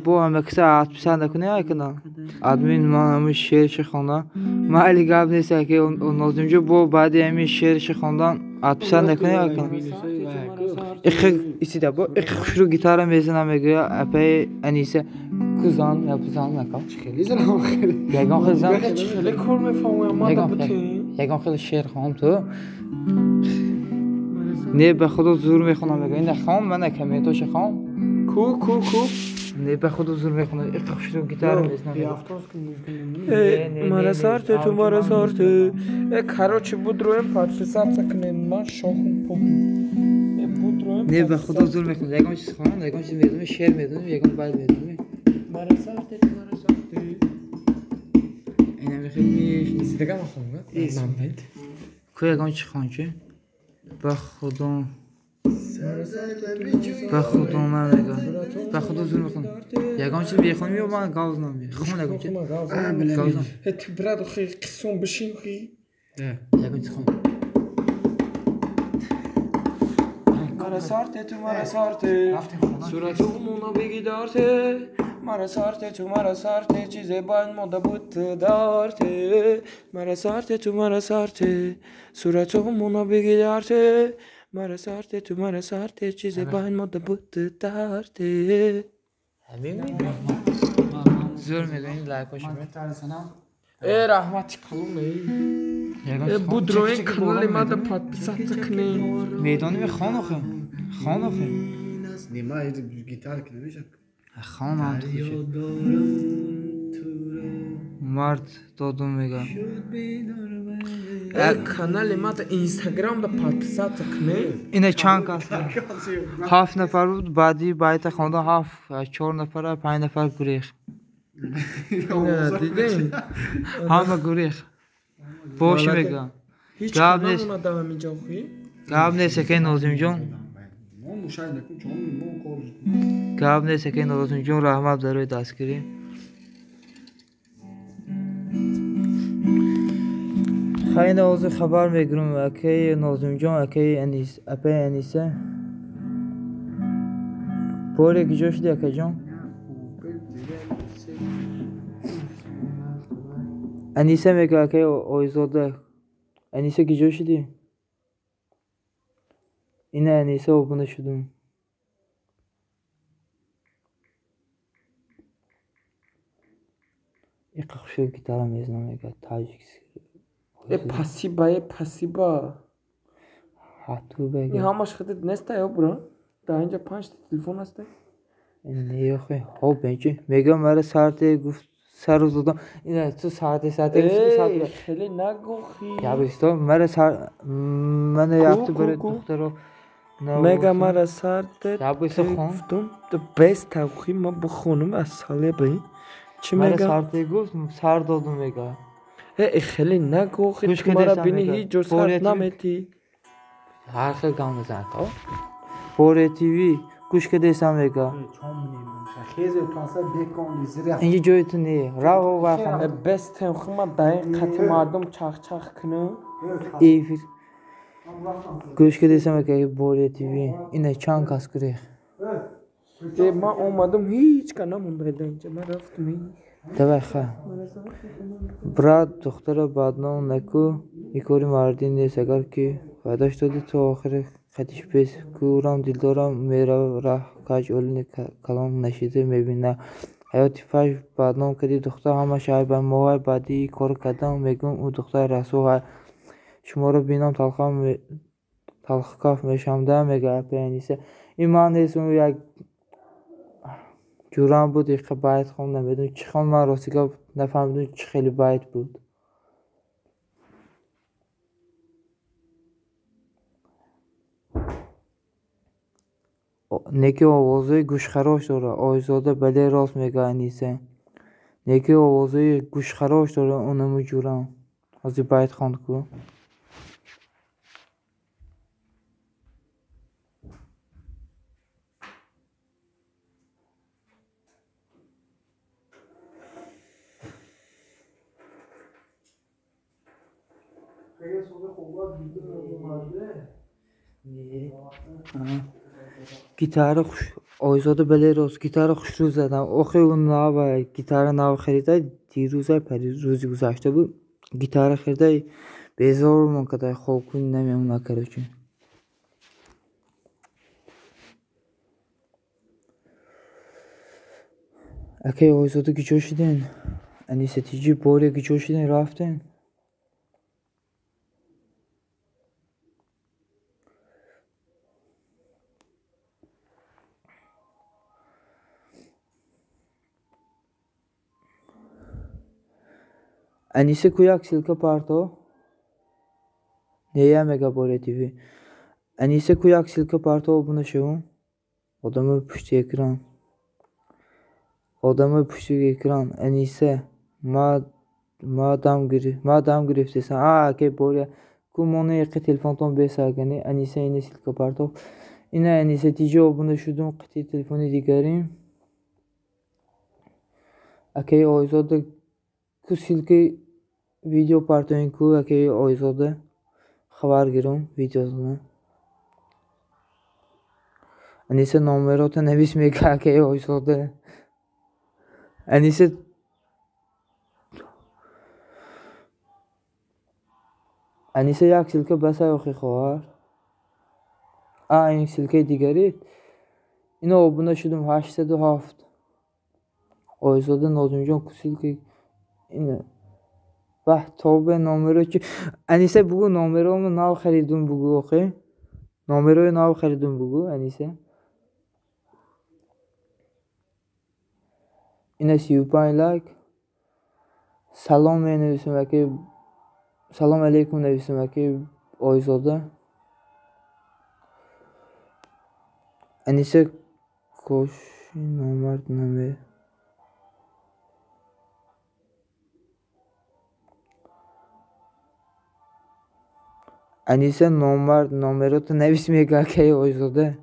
همه کسی عطب پسند نکنه ایکنه ادمین من همه شعرش خونده من علی گاب نیست که اون نازمجو bu بعد همه شعرش خوندن عطب پسند نکنه ایکنه ایسی ده bu شروع گیتارم میزنم میگه اپی انیسه کuzan yapızan نکن خیلی زنم خیلی یکان خیلی زن خیلی کار میفهمم ما دا بودیم یکان خیلی شعر خوام تو نه به خدا زور میخونم میگه این خام من نکمی تو چه خام کو نه به خدا زور میخونم اقف شروع گیتار میزنم مرا سارته تو مرا سارته короче будроем подписаться к ним من شاخون پو будроем نه به خدا زور میخونم یکان چیز خوام یکان چیز میدونم شعر میدونم یکان باید میدونم مرا سارته تو مرا سارته اینم خیلی استگام خونم محمد کو یکان چی خوام چه به خدا نمیگم به خدا زور میخونم یکان چیز بخونم یا من گاز نمیگم خون یکان چیز گاز تو برادو خیلی قسم بشین خیلی یکان چیز خون مرا سارته تو مرا سارته صورتو مونا بگی دارته مرا سارته تو مرا سارته چیز باید مودا بود دارته مرا سارته تو مرا سارته صورتو مونا بگی دارته مرا سارته تو مرا سارته چیز باید مودا بود دارته همین زور میگم لایک باشم رحمتی کلون будроем канали мада подписаться к ним میدانی خان آخه نیما گیتار که نمیشه خان هم دیگه مرد دادم میگم канали мада اینستاگرام دا подписаться к ним اینه چند کس 7 نفر بود بعدی باید خونده 7 4 نفر 5 نفر گریخ دیدین همه گریخ باشه میگم هیچ گاب کدام نیست اومدم اینجا خوی گاب نیست که نازم جان مشاهده کن چون ما کار گپ نیست که نازم جون رحمت داره دستگیری خیلی نازم خبر میگیرم اکی نازم جون اکی انیسه پوره گیجا شدی اکی جون انیسه میگه اکی آیزاده انیسه گیجا شدی اینه انیسه abone شدم یک خشوع گیتارم میزنم میگه تاجیکسی پاسیبا حتو بگه این همش خودت نسته یا برا در اینجا 5 تلفن هسته نه خیلی ها بچه میگم مرا ساعت گفت سر روز دادم اینه تو ساعت خیلی نگو خی یا بیستا مرا ساعت من یافته برای دختر رو مگه مرا ساعت یا بیستا خون گفتم تو بیست توخی ما بخونم از ساله بایی چی مرا میگه ساعت گفت سر دادم میگه خیلی نگو خی گوش تو مرا کدیسم بینی میگه. هیچ جور پوره ساعت تو- نمیتی هر خیلی گام بزن تا پوره تیوی گوش که دیسم میگه چون منیم خیز تو اصلا بکن زیر اینجا جای تو نیه راه و وقت بیست توخی ما در این قطع مردم چخ کنه ایفیر گوش که دیسم میگه پوره تیوی اینه چند کس کری من اومدم هیچ که نمونده اینجا من رفتم این دوخه برات دختر بدنام نکو ایکوری مردی نیست اگر که وعدش دادی تو آخر خطیش پیس کورم دلدارم میره راه کاج اولین کلام نشیده میبینه حیاتی فش بدنام کردی دختر همه شای بر موهای بعدی کار کردم میگم او دختر رسول های شما رو بینم تلخ کاف میشمده میگه پیانیسه این من نیست اون یک جورم بود یک باید خوندم نمیدونم چی خوند من راستی که نفهمیدم چی خیلی باید بود نیکی آوازه گوش خراش داره آیزاده بله راست میگه انیسه نیکی آوازه گوش خراش داره اونمو جورم از باید خوند کو گیتار خوش آیزاده بله راست گیتار خوش رو زدم آخه اون نو گیتار نو خریده دیروزه روزی گذشته بود گیتار خریده بیزار من که خوب کنی نمیمون نکرده چون اکی آیزاده گیچو شدین انیسه تیجی بوری گیچو شدین رفتین انیسه کویک سیلکا پارتو neye mega bore TV انیسه کویک سیلکا پارتو abone شوم adamı püştü ekran adamı püştü ekran انیسه madam گرفتیسن که بوری کومونه یک تلفن تون بسازگنی انیسه اینه سیلکا پارتو اینه انیسه تیجی abone شدم قطعی تلفنی دیگریم اکی آیزاده کو سیلکی ویدیو پارتوین کو اکی آیزاده خبر گیرم ویدیوزونه انیسه نامرات نویس میگه که آیزاده انیسه یک سیلکه بسه اخی خواهر این سیلکه دیگری اینو abone شدم 807 آیزاده نازم جان کو سیلکه اینه به توبه نامرو چی انیسه بگو نامرو نو خریدم بگو اخی نامرو نو خریدم بگو انیسه اینه 35 لایک سلام می نویسم که سلام علیکم نویسم که آیزاده انیسه کوش نامرد نمی انیسه نامرد نامرات نویس میگه که آیزاده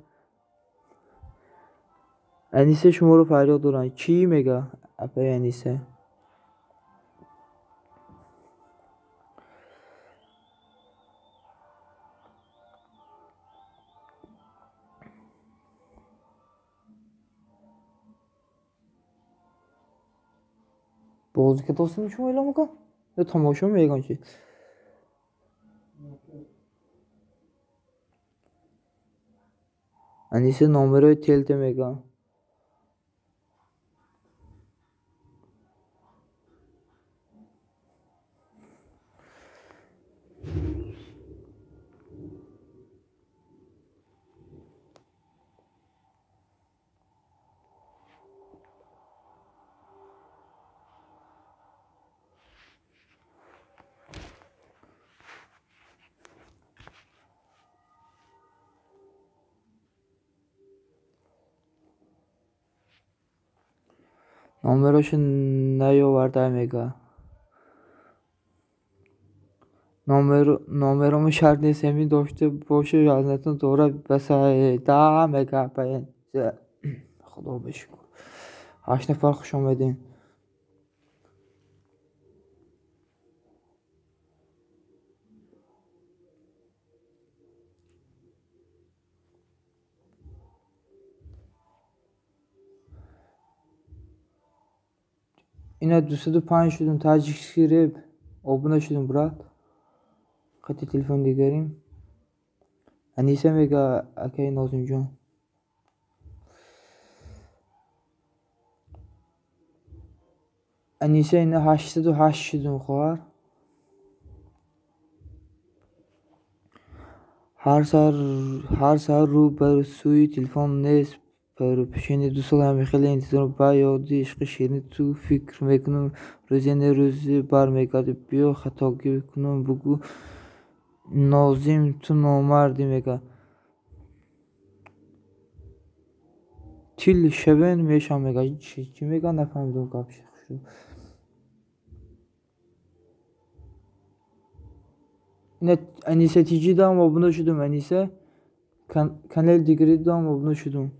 انیسه شما رو فریاد دارن چی میگه اپای انیسه بازی که داستان شما اعلام میکن یا تماشا میگن چی انیسه نامره تلت میگه نامرهشو نیاورده میگه نامرمو شرط نیست همین داشته باشه ازتون دوره بسه ده میگه اپای انیسه خدا بشکر 8 نفر خوش آمدین اینا 205 شدیم تاجیک گرفت abone شدیم برات خط تلفن دیگریم انیسه میگه اکای نازم جان انیسه اینا 808 شدیم خواهر هر سر رو بر سوی تلفن نیست پر پیشین دو سال همه خیلی انتظار با یادی عشق شیرین تو فکر میکنم روزی بر میگرده بیا خطاگی کنم بگو نازیم تو نامردی میگه تیل شبن میشم میگه چی میگه نفهمیدم قبش اینا انیسه تیجی دام abone شدم انیسه kanal دیگری دام abone شدم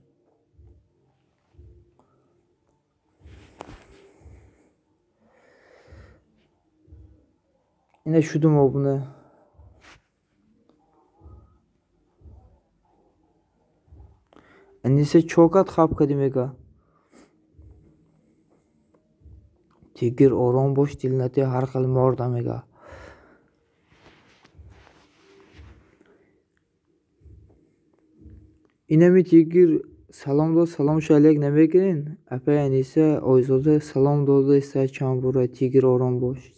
اینا شدم abone انیسه چوکات خواب کردی میگه تیگر آرام باش دل نده هر خل مرده میگه اینا می تیگر سلام داد سلامش علیک نمیگیرین اپای انیسه آیزاده سلام داده ایسته چند بوره تیگر آرام باش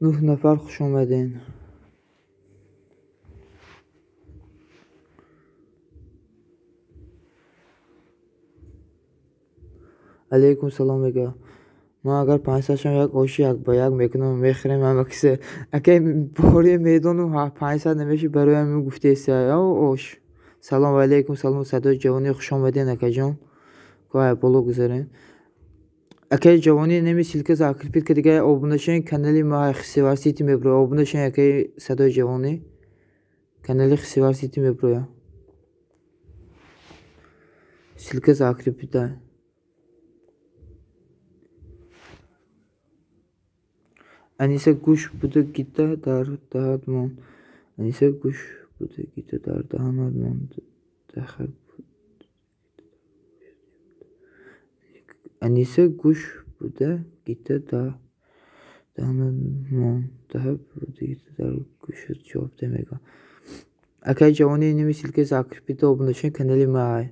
9 نفر خوش آمدین علیکم سلام میگه ما اگر 500 شم یک آشی یک با یک میکنم میخریم همه کسی اگه باری میدانم 500 نمیشه برای همین گفته ایسته آش سلام علیکم سلام صدای جوانی خوش آمدین اکا جان گاه بالا گذارین اکا جوانی نمی سیلکه زاکرپید که دیگه abone شین کانالی ما خسیوار سیتی میبرو abone شین اکا صدای جوانی کانالی خسیوار سیتی میبرو سیلکه زاکرپید انیسه گوش بوده گیته در دهد من انیسه گوش بوده گیته در دهد من انیسه گوش بوده گیته در دهد من بوده گیته در گوش جواب دمیگه اکای جوانی نمی سیلکه زاکرپید abone شین کانالی ما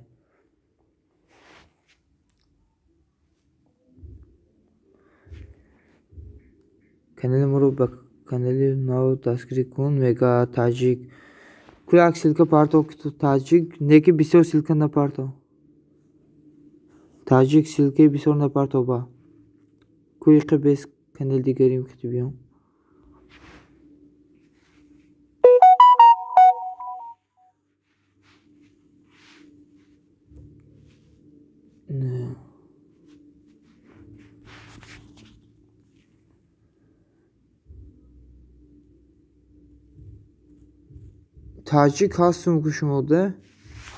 کانال ما رو به کانال نو دستگیری کن میگه تاجیک کوی سیلکه پارتو که تاجیک نیکی بسیار سیلکه نپارتو تاجیک سیلکه بسیار نپارتو با کوی قبیس کانال دیگریم که بیام نه таҷик ҳастум ки шумода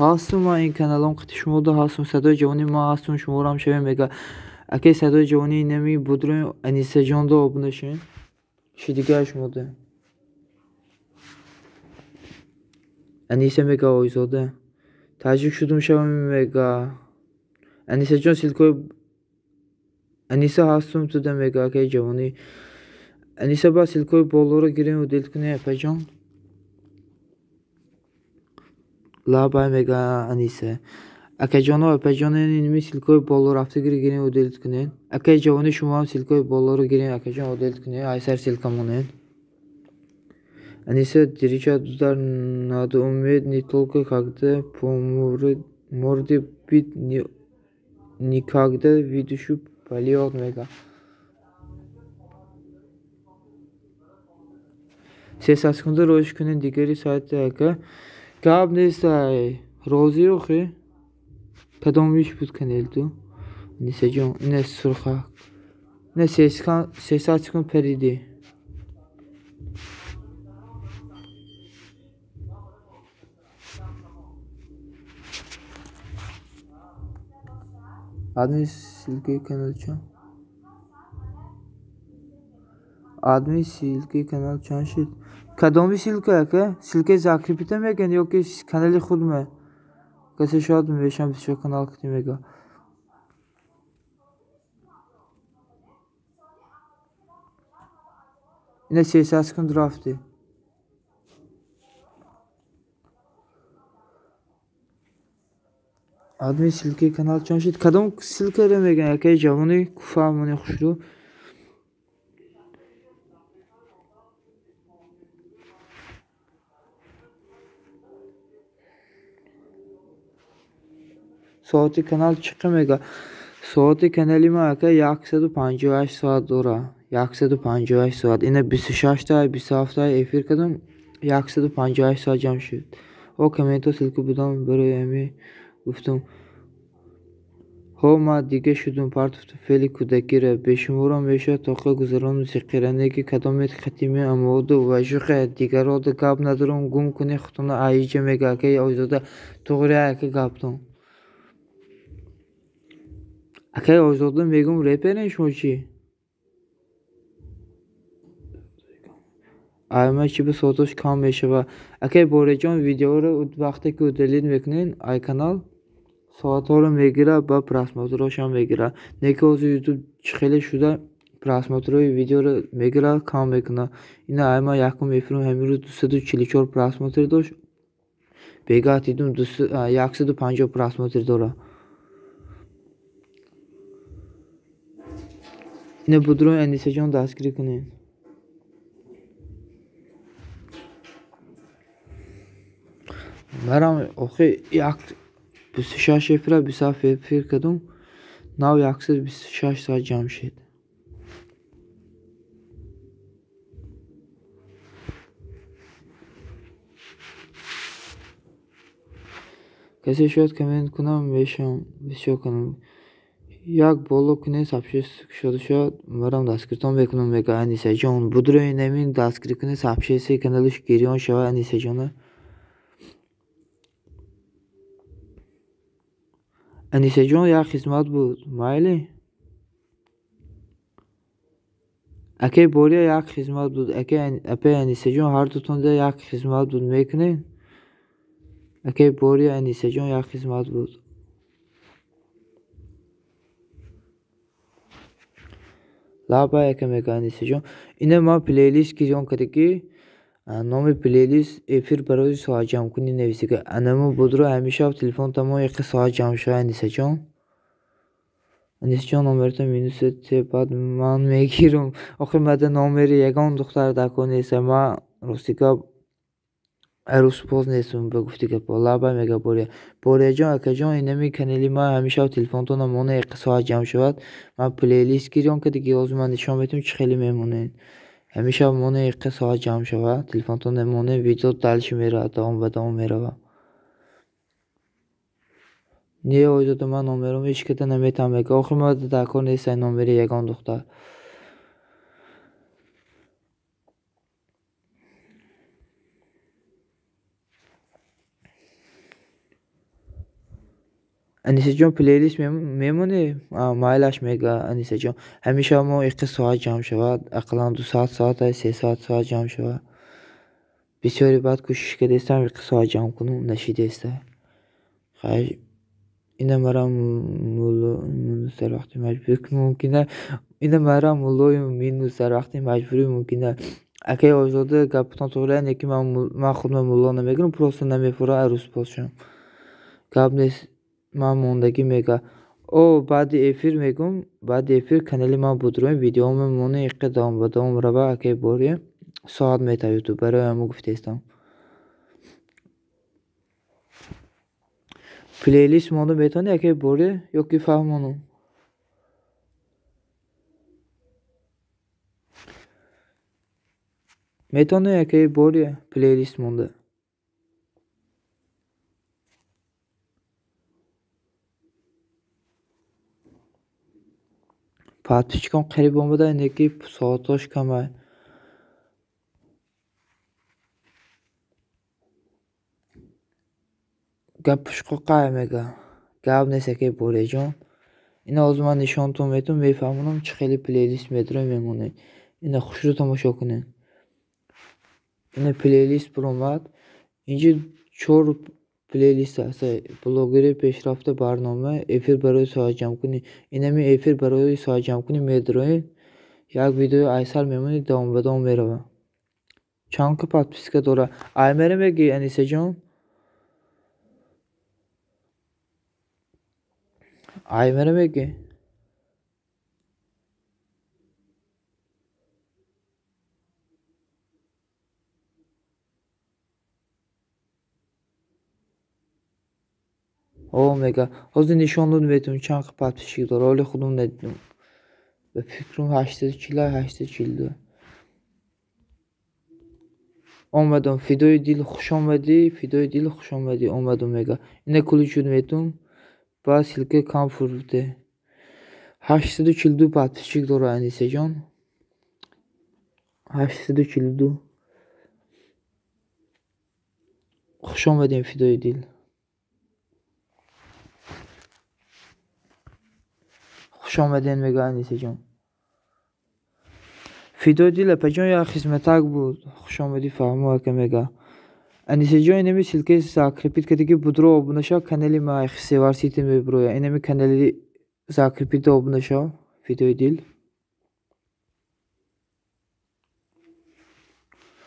ҳастум ман ин каналом қити шумода ҳастум садои ҷавонӣ ман ҳастум шуморам шавем мега акай садои ҷавонӣ нами будрои Анисаҷондо обуна шавем шидигаи шумода Аниса мега Ойзода таҷик шудум шавам мега Анисаҷон силкои Аниса ҳастум туда мега акай ҷавонӣ Аниса ба силкои болоро гирем удел куне апаҷон лабай мега Аниса акайҷоно апаҷонени ними силкои боло рафта гирем удел кунен акай ҷавонӣ шумоам силкои болоро гирем акайҷон удел кунен айсар силка монен Аниса дирича дар надоумед не толка когда по морде бит никогда видушу полет мега 300 секунда роиш кунен дигари сайти ака гап нестай розӣ охе кадомиш буд канелду Анисаҷон ина сурхак ина 300 секунд париди адми силкаи канал чанд шуд кадоми силка ака силкаи закрепита меган ё ки канали худ ме касе шояд мешам бисёр канал кити мега ина 300 секунд рафти адми силкаи канал чанд шуд кадом силкаро меган акай ҷавони куфаҳамони хушрӯ соати канал чиқа мега соати канали ман ака 158 соат дора 158 соат ина 26 27 эфир кардам 158 соат ҷамъ шуд о комментро силка будам барои ами гуфтум ҳо ман дига шудум партов туфели кӯдакиро бешуморо мешавад тоқа гузарону сиқиранеги кадоме хатими амоду ва жуқа дигарода гап надорум гум куни хутона аиҷа мега акай Ойзода туғри ака гаптон акай Ойзода мегум реперен шумо чӣ айма чи ба соатош кам мешава акай Бореҷон видеоро вақте ки удалид мекунен ай канал соатҳоро мегира ба просмотрашам мегира не ки ҳозир ютуб чихеле шуда просмотрои видеоро мегира кам мекуна ина айма якум эфирум ҳамирӯз 244 просмотр дошт бегаҳ дидум 150 просмотр дора ина будрои Анисаҷон дастгирӣ кунен марам охи 26 эфира 27 эфир кардум нав 126 соат ҷамъ шуд касе шояд коммент кунам мешам бисёр канал як боло кунен сабшес шуда шояд марам дастгиритон мекунам мега Анисаҷон будрои намин дастгирӣ кунен сабшеси каналиш гирён шава Анисаҷона Анисаҷон як хизмат буд майли акай Боря як хизмат буд акай Анисаҷон ҳардутонда як хизмат буд мекунен акай Боря Анисаҷон як хизмат буд лабай ака мега Анисаҷон ина ман плейлист гирён кардаги номи плейлист эфир барои соат ҷамъкунӣ нависига анамо будро ҳамешаб телефон тамо иқи соат ҷамъ шава Анисаҷон номерто минусе те баъд ман мегирам охир мада номери ягон духтар дако неста ман ростигап арӯзпоз нестам ба гуфти гапо лабай мега Боряҷон акаҷон инами канали ман ҳамешаб телефонтона мона иқи соат ҷамъ шавад ман плейлист гирён кардаги ҳозир ман нишон медиҳам чӣ хеле мемонед ҳамешаб мона иқи соат ҷамъ шавад телефонтон намонед видео далши меравад давом ба давом меравад не Ойзода ман номеро ҳеҷ када наметавонам мега охир мада дар кор нестай номери ягон духтар Anisajon playlist memoni maylash mega Anisajon. Hamisha mo 2 soat jam shavad. Aqlan 2 soat ay 3 soat jam shavad. بسیاری بعد کوشش کردم قصه جمع کنم نشیده است. خیلی اینا مرا مولو سر وقتی مجبور کنم ممکنه اینا مرا مولوی مینو سر وقتی مجبوری ممکنه اگه آزاده گپتان طوره اینه که من خودم مولا نمیگم پروسه نمیفوره عروس باشم گپ نیست من موندگی میگه او بعد افیر میگم بعد افیر کانالی من بودرویم ویدیو مونه ایقه دام و دام رو با اگه بوریم ساعت میتا یوتیوب برای همو گفته استم پلیلیست مونو میتونی اگه بوری یا کی فهمونو میتونی اگه بوری پلیلیست مونده پاتیچکم قریب اومده اینه که ساعتاش کمه گپشکو قایمگه گپ نیست که بوری جان اینا از من نشانتون میتون میفهمونم چه خیلی پلیلیست میدارم میمونه اینا خوش رو تماشا کنین اینا پلیلیست برامد اینجا 4 پلیلیست هست بلوگری پیشرفت برنامه افیر برای ساعت جمع کنی اینا می افیر برای ساعت جمع کنی میدروین یک ویدیو ایسال میمونی دوام به دوام میروه چند که پادپیسکه دوره ای میره میگی انیسه جان ای میره میگی او میگه حاضر نشانلون میتونم چند که پادپیسکی دوره ولی خودم ندیدم به فکرم 80 کیلو اومدم فیدوی دیل خوش آمدی اومدم میگه اینه کلوچون میتونم با سیلکه کام فروته 842 подписчик داره انیسه جان 842 خوش آمدین فیدوی دیل خوش آمدین میگه انیسه جان فیدوی دیل پجان یا خدمتک بود خوش آمدی فهمو که میگه انیسه جان اینمی سیلکه زاکریپیت که دیگه بودرو آبونه شا کانالی ما سیوار سیتیم ببرویا اینمی کانالی زاکریپیت آبونه شا فیدوی دیل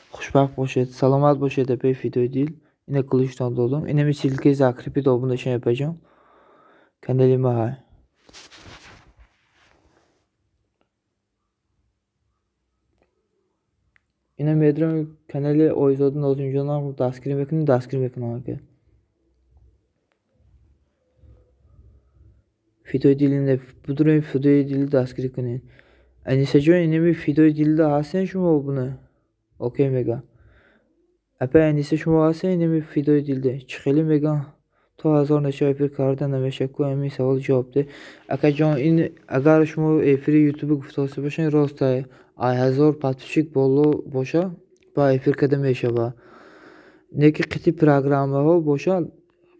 خوشبخت باشید سلامت باشید epey فیدوی دیل اینه کلوشتان دادم اینمی سیلکه زاکریپیت آبونه شا yapacağım kanalıma hay اینه میدرم کانال oyzodun ozuncular daskrim ekran که فیدوی dilinde budurun فیدوی dili daskrim کنین انیسه جان اینمی فیدوی dilde هستین شما bunu اوکی میگه اپا انیسه شما هستین اینمی فیدوی dilde خیلی میگه تو 1000 نشه افیر کردن نمیشه کو امی سوال جواب ده اگه جان این اگر شما افیر یوتیوب گفتاسه باشین راسته 1000 подписчик боло боша ба эфир када мешава неки қити программаҳо боша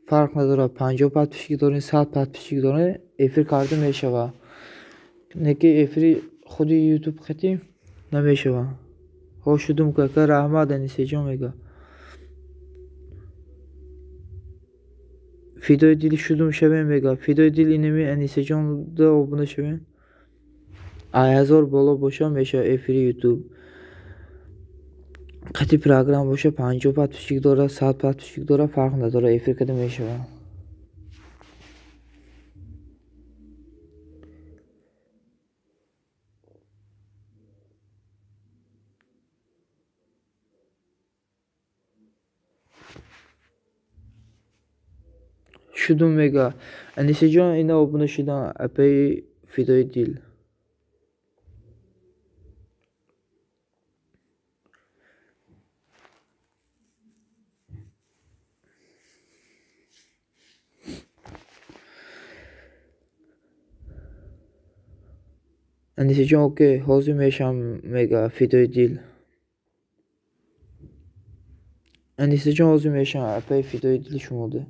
фарқ надорад 50 подписчик дорин 100 подписчик дорин эфир карда мешава неки эфири худи ютуб қити намешава ҳошудум кака раҳмат анисеҷон мега фидои дили шудум шавем мега фидои дил инами анисеҷонда обуна шавем 1000 боло боша меша эфири ютуб қати программ боша 50 подписчик дора 100 подписчик дора фарқ надора эфир када мешава шудум мега анисеҷон ина обуна шудан апаи фидои дил انیسه اوکی حاضر میشم میگه فیدوی دیل انیسه حاضر میشم اپای فیدوی دیل شموده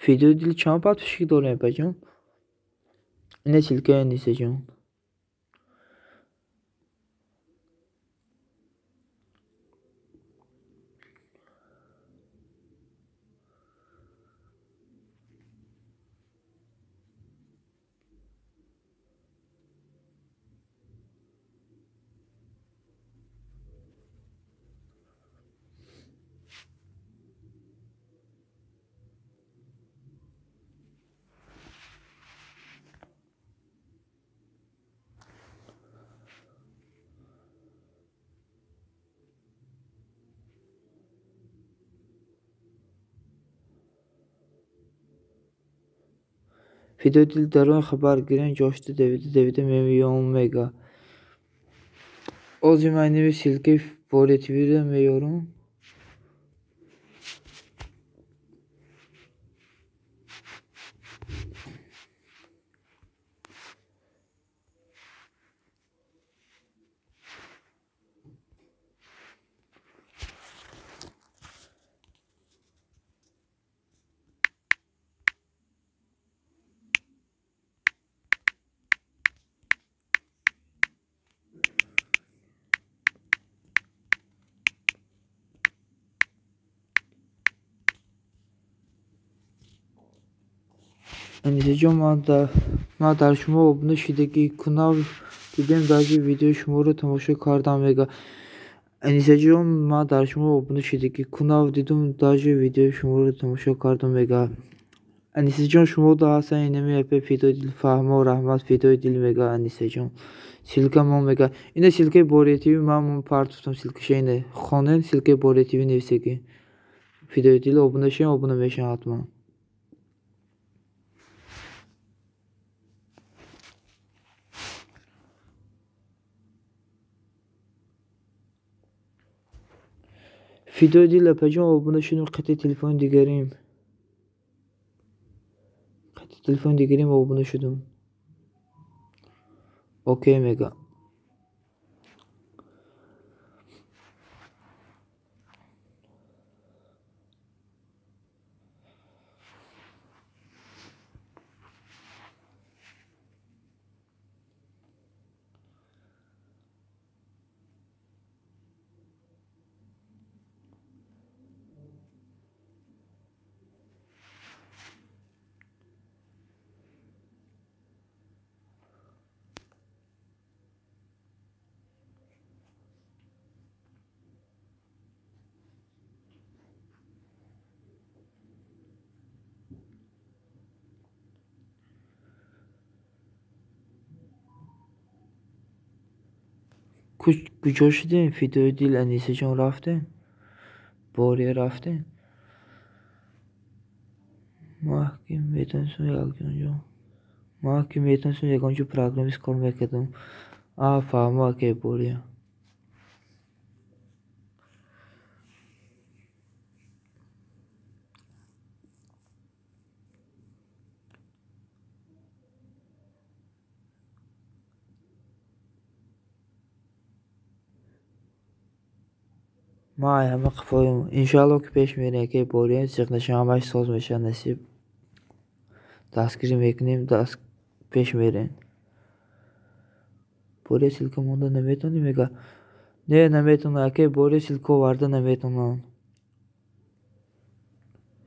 Video dil çam patmışık doğru yapacağım. Yine silke endişeceğim. Video dil darın xabar giren coştu devide milyon mega. O zaman bir silke Bore TV'den veriyorum. Endişeci ma dar şuma obunu şideki kunav dedim daji video şumuru tamoşa kardan vega. Endişeci ma dar şuma obunu şideki kunav dedim daji video şumuru tamoşa kardan vega. Endişeci şumu da hasan inemi yapı video dil fahma rahmat video dil vega endişeci. Silke mon vega. Yine silke Bore TV ma mon part tutum silke şeyine. Xonen silke Bore TV nevseki. Video dil obunu şey obunu veşen atma. Video değil yapacağım ama buna şunu katı telefon digerim. Katı telefon digerim ama buna şunu. Okey mega. کجاش دیدین ویدیو دیل انیسه جان رفته باری رفته محکمیتون یکجان محکمیتون یکجان پروگرامیز کار میکردم فهمه که باری ما همه قفایم انشالله که پیش میره که باری چقدر همش ساز میشه نصیب دستگیری میکنیم دست پیش میرین باری سیلکه مونده نمیتونی میگه نه نمیتونه که باری سیلکه وارده نمیتونن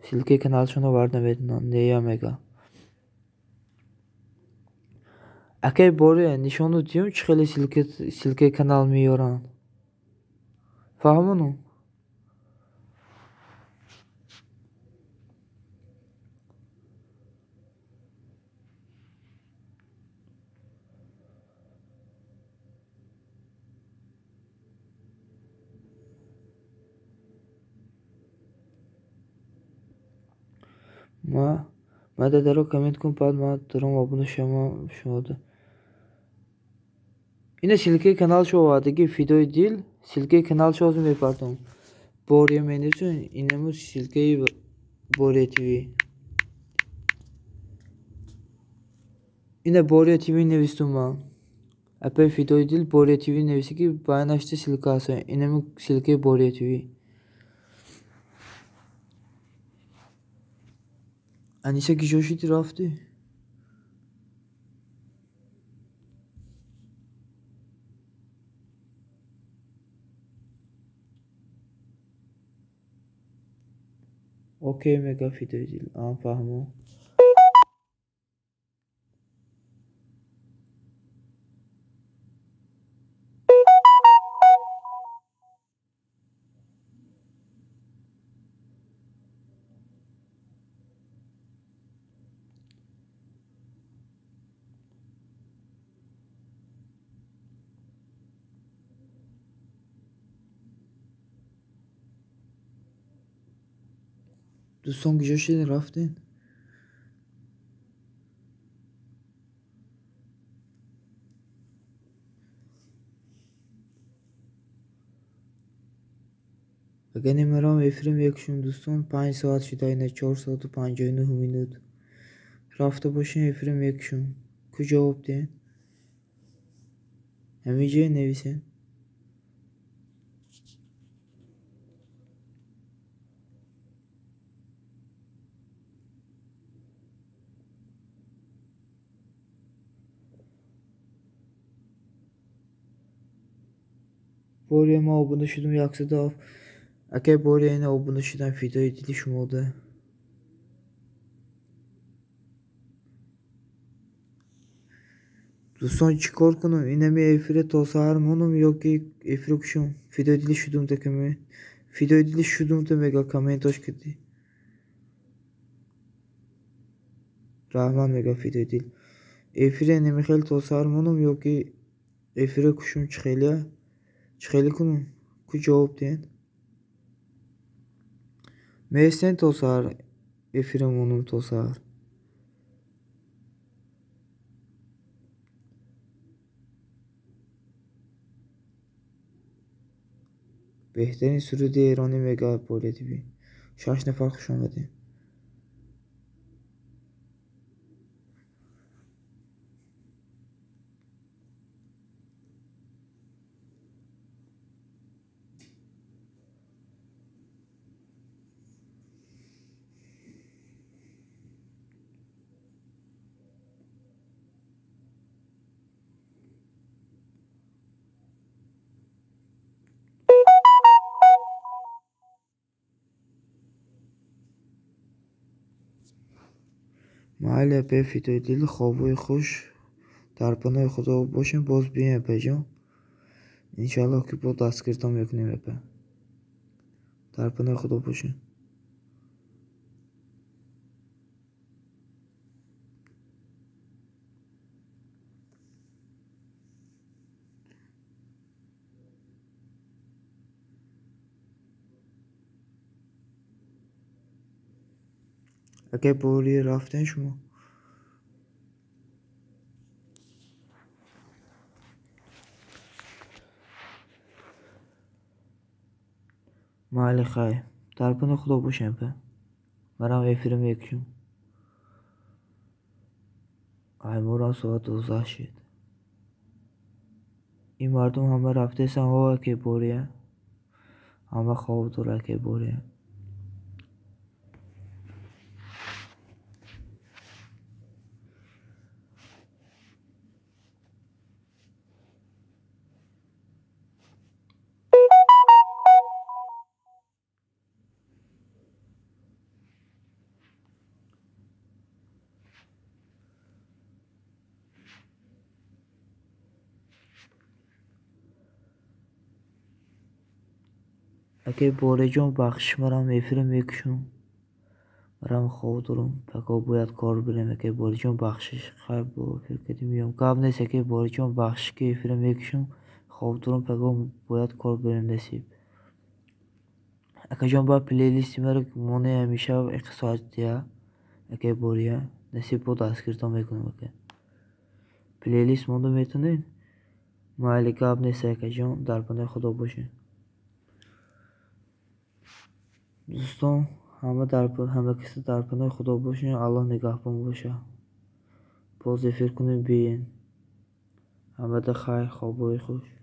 سیلکه kanalشونو وارده نمیتونن نه یا میگه اگه باری نشانو دیوم چه خیلی سیلکه kanal میارن فهمونو ما رو کامنت کن بعد ما دارم abone شما da. Yine silke kanal şu vardı ki video değil silke kanal şu olsun yapardım. Bore menüsün yine mu silkeyi Bore TV. Yine Bore TV nevistum ben. Apple video değil Bore TV nevisi ki bayan açtı silke asa. Yine mu silke Bore TV. انیسه گیجاشیدی رفتی؟ اوکی mega video değil. فهمو. دوستان گیجاشیدین رفتین؟ اگه نمیرم افریم یکشون دوستان 5 ساعت شده اینه 4 ساعت و 59 minut رفته باشین افریم یکشون کو جواب دین همیجه نویسین Buraya mı abone şudum yaksa da اگه buraya yine abone şudan videoyu دیدیشم oldu. دوستان چیکار کنم اینم افره تا سهر مونم یا که افره کشم ویدیو دیلی شدم تا کمی ویدیو دیلی شدم تا مگا کامنتاش کردی رحمان مگا ویدیو دیل افره نمیخیل تا سهر مونم یا که افره کشم چخیلی کنم کو جواب دین میستن تا سهر افره مونم تا سهر بهترین سرود ایرانی مگا پولی تیوی 6 نفر خوش آمدین محل به فیدیو دیل خوابوی خوش در پناه خدا باشین باز بیاین بجام انشالله که با دست کردم یک نیمه به در پناه خدا باشین اگه بولی رفتن شما محل خواهی در پناه خدا باشین به مرام افرم یکشون ایمورا ساعت 12 شد این مردم همه رفته سن هوا که بوریه همه خواب دوره که بوریه اگه بوره جان بخش مرام افرم یکشون مرام خواب دارم پکا باید کار برم اگه بوره جان بخشش خیلی با فکر میام قبل نیست اگه بوره جان بخش که افرم یکشون خواب دارم پکا باید کار برم نصیب اگه جان با پلیلیستی مرا مونه همیشه اقتصاد دیا اگه بوریه نصیب با دست کردم میکنم اگه پلیلیست مونده میتونین محلی قبل نیست اگه جان در پناه خدا باشین دوستان همه کسی در پناه خدا باشین الله نگهبان باشه باز افیر کنیم بیین همه ده خیر خوابای خوش